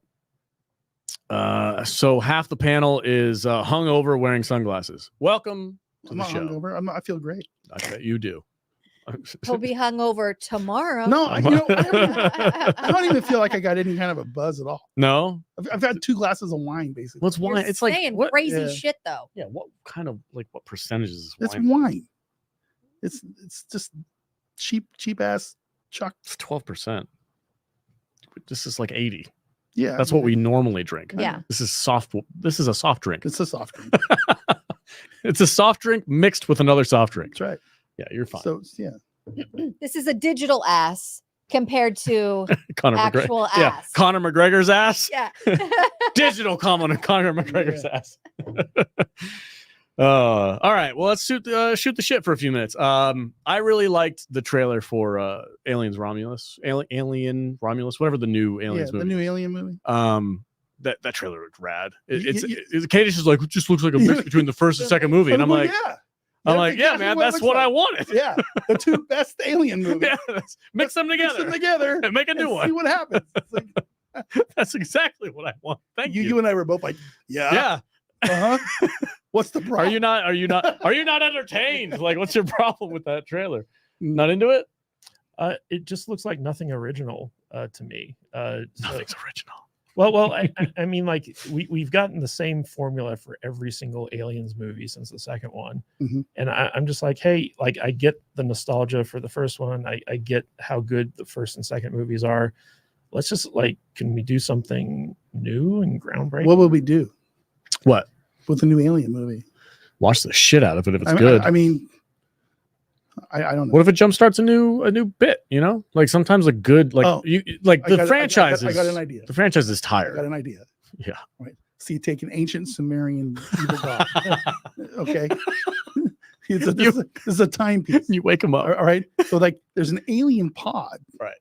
So half the panel is hungover, wearing sunglasses. Welcome to the show. Hungover. I feel great. I bet you do. He'll be hungover tomorrow. No, I don't even feel like I got any kind of a buzz at all. No, I've had 2 glasses of wine basically. What's wine? You're it's like what, crazy shit though. Yeah, what kind of what percentages is wine? It's wine. It's just cheap ass chuck. It's 12%. This is like 80. Yeah, that's what we normally drink. Yeah, this is soft. This is a soft drink. It's a soft drink. It's a soft drink mixed with another soft drink. That's right. Yeah, you're fine. So yeah, this is a digital ass compared to Conor McGregor. actual Yeah, ass. Conor McGregor's ass. Yeah. Digital Conor McGregor's ass. All right. Well, let's shoot the shit for a few minutes. I really liked the trailer for Aliens Romulus, Alien Romulus, whatever the new Aliens movie. the new Alien movie. That trailer looked rad. Kadish is like, it just looks like a mix between the first and second movie, and I'm like, yeah, man, that's what I wanted. Yeah, the two best Alien movies. Yeah, mix them together and make a new one. See what happens. It's like, that's exactly what I want. Thank you. You and I were both like, yeah. Uh-huh. What's the problem? Are you not entertained? Like, what's your problem with that trailer? Not into it? It just looks like nothing original to me. Nothing's original. Well, I mean, like we've gotten the same formula for every single Aliens movie since the second one, and I'm just like, hey, like I get the nostalgia for the first one. I get how good the first and second movies are. Let's just can we do something new and groundbreaking? What would we do? What with the new Alien movie? Watch the shit out of it if it's good. I mean, I don't know. What if it jumpstarts a new bit? You know, like sometimes a good franchise. I got an idea. The franchise is tired. I got an idea. Yeah. Right. So you take an ancient Sumerian evil god. Okay. This is a timepiece. You wake him up. All right. So there's an alien pod. Right.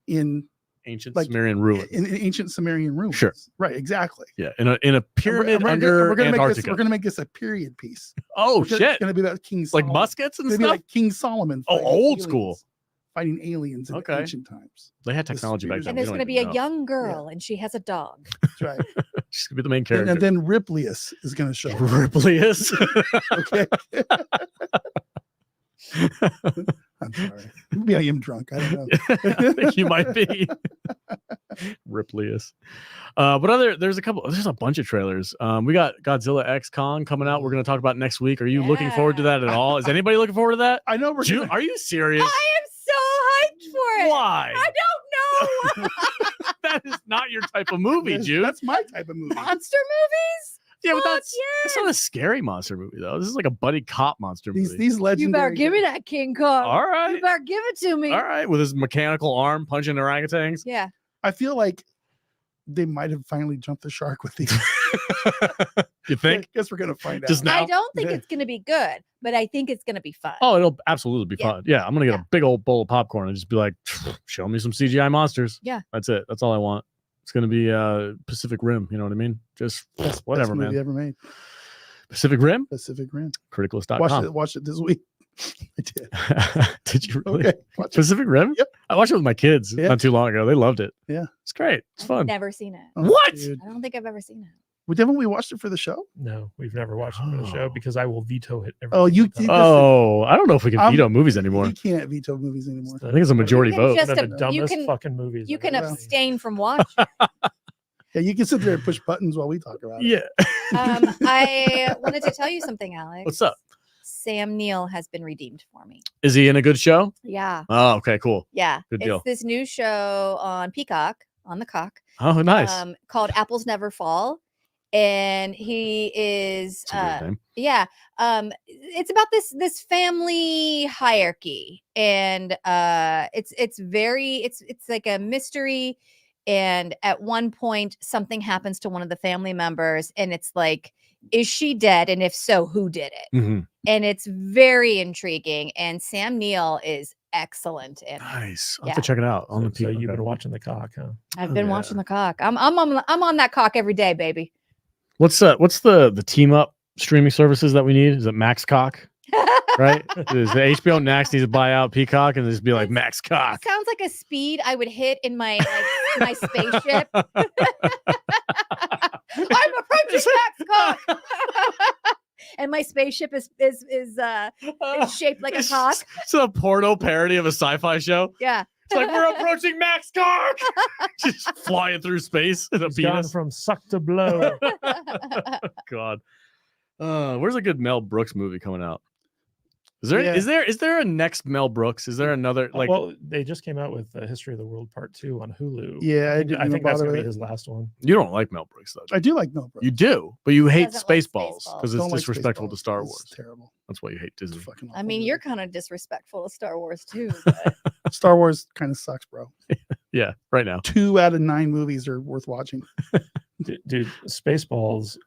In ancient Sumerian ruins. In ancient Sumerian ruins. Sure. Right. Exactly. Yeah. In a pyramid under Antarctica. We're gonna make this a period piece. Oh shit! It's gonna be about King Solomon. Like muskets and stuff. Be like King Solomon. Oh, old school. Fighting aliens in ancient times. They had technology back then. And there's going to be a young girl, and she has a dog. That's right. She's going to be the main character. And then Ripleyus is going to show up. Ripleyus? Okay. I'm sorry. Maybe I am drunk. I don't know. I think you might be. Ripleyus. But there's a bunch of trailers. We got Godzilla X Kong coming out. We're going to talk about next week. Are you looking forward to that at all? Is anybody looking forward to that? I know. Are you serious? I am so hyped for it. Why? I don't know. That is not your type of movie, Jude. That's my type of movie. Monster movies? Yeah, but that's not a scary monster movie, though. This is like a buddy cop monster movie. These legendary. You better give me that King Kong. All right. You better give it to me. All right, with his mechanical arm punching orangutans. Yeah. I feel like they might have finally jumped the shark with these. You think? I guess we're gonna find out. Just now? I don't think it's gonna be good, but I think it's gonna be fun. Oh, it'll absolutely be fun. Yeah, I'm gonna get a big old bowl of popcorn and just be like, show me some CGI monsters. Yeah. That's it. That's all I want. It's gonna be Pacific Rim. You know what I mean? Just whatever, man. Movie ever made. Pacific Rim? Pacific Rim. Criticalist.com. Watch it this week. I did. Did you really? Okay. Pacific Rim? Yep. I watched it with my kids not too long ago. They loved it. Yeah. It's great. It's fun. I've never seen it. Oh, what? Dude. I don't think I've ever seen it. Well, haven't we watched it for the show? No, we've never watched it for the show because I will veto it. Oh, you? I don't know if we can veto movies anymore. You can't veto movies anymore. I think it's a majority vote. One of the dumbest fucking movies. You can abstain from watching. Yeah, you can sit there and push buttons while we talk about it. Yeah. I wanted to tell you something, Alex. What's up? Sam Neill has been redeemed for me. Is he in a good show? Yeah. Oh, okay, cool. Yeah. Good deal. It's this new show on Peacock, on the cock. Oh, nice. Called Apples Never Fall. And he is name. Yeah. It's about this family hierarchy. And it's like a mystery. And at one point, something happens to one of the family members, and it's like, is she dead? And if so, who did it? Mm-hmm. And it's very intriguing. And Sam Neill is excellent in it. Nice. I'll have to check it out on the So TV. you've been watching the cock, huh? I've been watching the cock. I'm on that cock every day, baby. What's the team up streaming services that we need? Is it Max Cock? Right? Is the HBO Max needs to buy out Peacock and just be like Max Cock? Sounds like a speed I would hit in my my spaceship. I'm approaching Max Cock. And my spaceship is shaped like a cock. It's a porno parody of a sci-fi show. Yeah. It's like, we're approaching Max Cock. Just flying through space in a It's gone penis. from suck to blow. God. Where's a good Mel Brooks movie coming out? Is there Yeah. is there a next Mel Brooks? Is there another like? well, they just came out with History of the World Part 2 on Hulu. Yeah, I I didn't think that's bother gonna be with it. his last one. You don't like Mel Brooks though. I do like Mel Brooks. You do, but you hate Doesn't like Spaceballs Spaceballs. because it's Don't like disrespectful to Spaceballs. Star It's Wars. terrible. That's why you hate It's Disney. fucking I awful mean, movie. you're kind of disrespectful to Star Wars too. But Star Wars kind of sucks, bro. Yeah, right now. 2 out of 9 movies are worth watching. Dude, Spaceballs,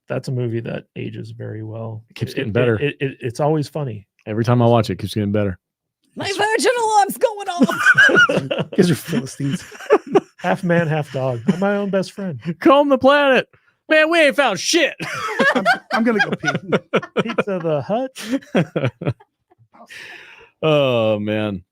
that's a movie that ages very well. It keeps getting better. It's always funny. Every time I watch it, it keeps getting better. my virgin alarm's going off. Because you're Philistines. Half man, half dog. I'm my own best friend. Comb the planet. Man, we ain't found shit. I'm gonna go pee. Pizza the Hut. Oh man.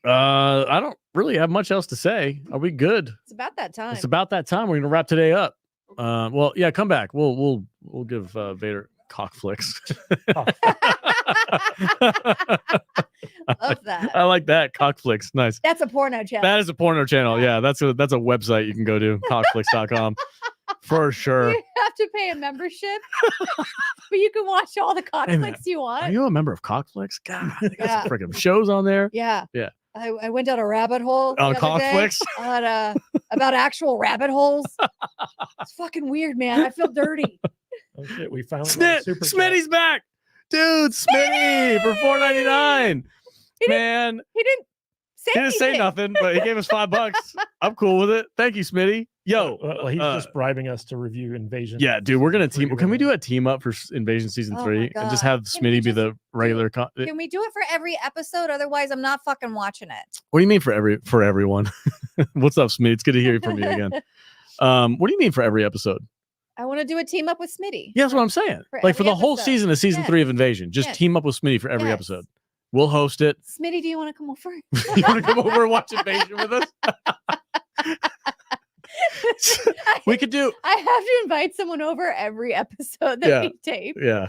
I don't really have much else to say. Are we good? It's about that time. It's about that time. We're gonna wrap today up. Well, yeah, come back. We'll give Vader cock flicks. Love that. I like that. Cock flicks. Nice. That's a porno channel. That is a porno channel. Yeah, that's a website you can go to, cockflix.com. For sure. You have to pay a membership, but you can watch all the Hey, man, conflicts you want. Are you a member of Cockflix? God, they got Yeah. some freaking shows on there. Yeah. Yeah. I went down a rabbit hole On the other day Cockflix? on about actual rabbit holes. It's fucking weird, man. I feel dirty. Oh shit, we finally got a super chat. Smitty's back. Dude, Smitty for $4.99. He didn't Man, He didn't say he didn't say anything. nothing, but he gave us $5. I'm cool with it. Thank you, Smitty. Yo, Well, he's just bribing us to review Invasion. yeah, dude, we're gonna Three team. Can we right do now. a team up for Invasion season Oh my 3 and just God. have Can we Smitty be just the regular? Can we do it for every episode? Otherwise, I'm not fucking watching it. What do you mean for everyone? What's up, Smitty? It's good to hear from you again. What do you mean for every episode? I want to do a team up with Smitty. Yeah, that's what I'm saying. For Like for every the whole episode. season of season Yes. 3 of Invasion, just Yes. team up with Smitty for every Yes. episode. We'll host it. Smitty, do you want to come over? You want to come over and watch Invasion with us? We could do. I have to invite someone over every episode that Yeah. we tape. Yeah.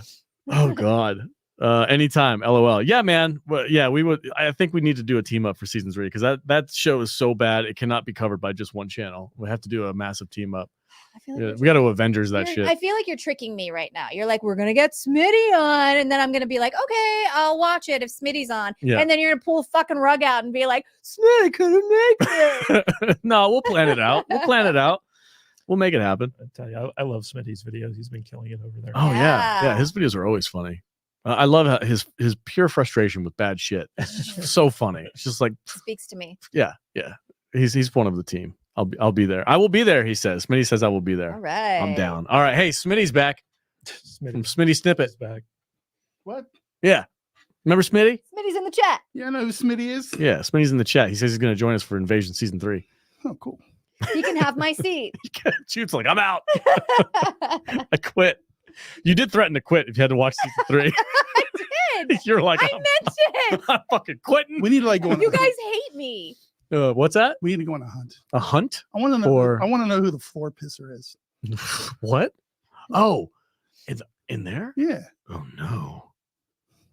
Oh God. Anytime. LOL. Yeah, man. Well, yeah, we would. I think we need to do a team up for season 3 because that show is so bad it cannot be covered by just one channel. We have to do a massive team up. I feel like Yeah, you're we got to Avengers that You're- shit. I feel like you're tricking me right now. You're like, we're gonna get Smitty on, and then I'm gonna be like, okay, I'll watch it if Smitty's on. Yeah. And then you're gonna pull a fucking rug out and be like, Smitty couldn't make it. No, we'll plan it out. We'll plan it out. We'll make it happen. I tell you, I love Smitty's videos. He's been killing it over there. Oh yeah. Yeah. His videos are always funny. I love how his pure frustration with bad shit. It's just so funny. It's just like, Speaks to me. yeah. He's one of the team. I'll be there. I will be there. He says. Smitty says I will be there. All right. I'm down. All right. Hey, Smitty's back from Smitty Smitty Snippet. is back. What? Yeah. Remember Smitty? Smitty's in the chat. Yeah, I know who Smitty is. Yeah. Smitty's in the chat. He says he's going to join us for Invasion season 3. Oh, cool. He can have my seat. Shoot's like, I'm out. I quit. You did threaten to quit if you had to watch season 3. Did. You're like, I I'm, meant it. I'm fucking quitting. We need to like go on. You a hunt. guys hate me. What's that? We need to go on a hunt. A hunt? I want to know. Or- I want to know who the floor pisser is. What? Oh, in there? Yeah, Oh no.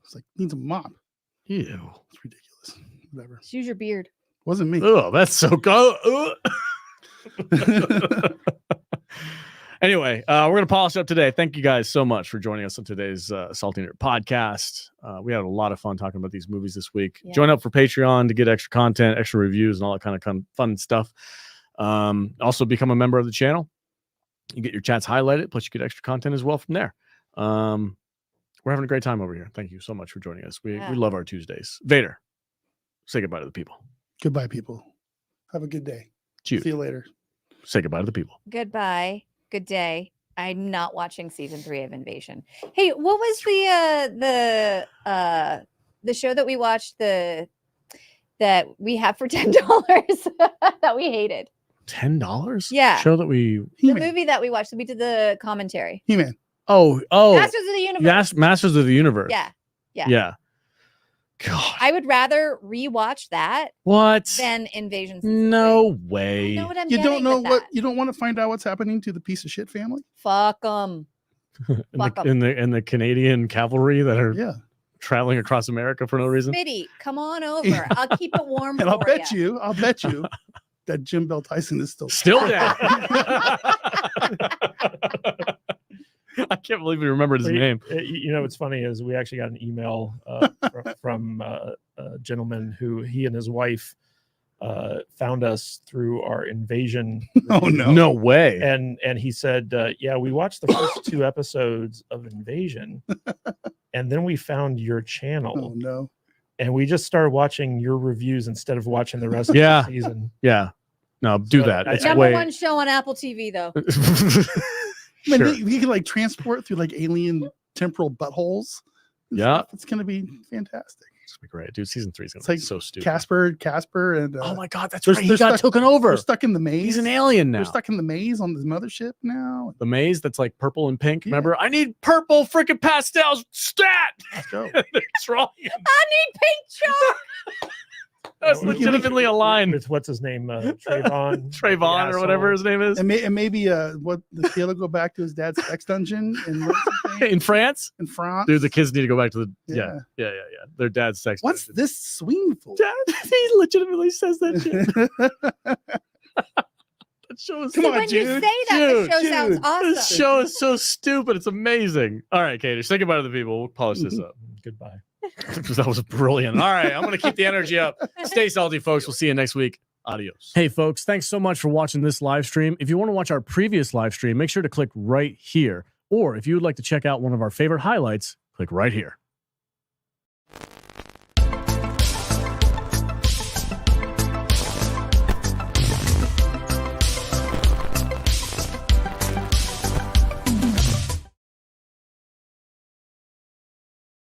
it's like needs a mop. Ew. It's ridiculous. Whatever. Just use your beard. Wasn't me. Oh, that's so go. Anyway, we're gonna polish up today. Thank you guys so much for joining us on today's Salty Nerd podcast. We had a lot of fun talking about these movies this week. Yeah. Join up for Patreon to get extra content, extra reviews, and all that kind of fun stuff. Also, become a member of the channel. You get your chats highlighted, plus you get extra content as well from there. We're having a great time over here. Thank you so much for joining us. We Yeah. love our Tuesdays. Vader, say goodbye to the people. Goodbye, people. Have a good day. Jude, See you later. say goodbye to the people. Goodbye. Good day. I'm not watching season 3 of Invasion. Hey, what was the show that we watched that we have for $10 that we hated? $10? Yeah. Show that we. The He-Man. movie that we watched. We did the commentary. He-Man. Oh. Masters of the Universe. Yes, Masters of the Universe. Yeah. Yeah. God. I would rather rewatch that What? than Invasion. Season No 3. way. You know what I'm You don't getting know with what that. you don't want to find out what's happening to the piece of shit family. Fuck them. fuck 'em. in the Canadian cavalry that are Yeah, traveling across America for no reason. Smitty, come on over. I'll keep it warm and I'll for bet you. you that Jim Bell Tyson is still. Still down. I can't believe he remembered his name. You know, what's funny is we actually got an email from a gentleman who he and his wife found us through our Invasion. Oh no, no way. And he said, yeah, we watched the first 2 episodes of Invasion, and then we found your channel. Oh no. And we just started watching your reviews instead of watching the rest of the season. Yeah. No, do So that. It's Number 1 show on Apple TV, though. I mean, Sure. you can like transport through like alien temporal buttholes. and Yeah. stuff. It's gonna be fantastic. It's gonna be great, dude. Season 3 is gonna It's be like so stupid. Casper, and Oh my god, that's they're- right. He they're got stuck- taken over. they're stuck in the maze. He's an alien now. They're stuck in the maze on the mothership now. The maze that's like purple and pink. Yeah. Remember? I need purple freaking pastels. Stat. Let's go. It's wrong. I need pink chalk. That's With- legitimately a line. With what's his name? Trayvon. Trayvon or whatever his name is. And, maybe what the kid will go back to his dad's sex dungeon In France? in France. Dude, the kids need to go back to the Yeah. yeah. Their dad's sex. What's dungeon. this swing for? Dad, he legitimately says that shit. That show is Come on, When you dude. say that, the show Dude, sounds dude. awesome. This show is so stupid. It's amazing. All right, Katie, say goodbye to the people. We'll polish this up. Goodbye. That was brilliant. All right, I'm going to keep the energy up. Stay salty, folks. We'll see you next week. Adios. Hey, folks, thanks so much for watching this live stream. If you want to watch our previous live stream, make sure to click right here. Or if you would like to check out one of our favorite highlights, click right here.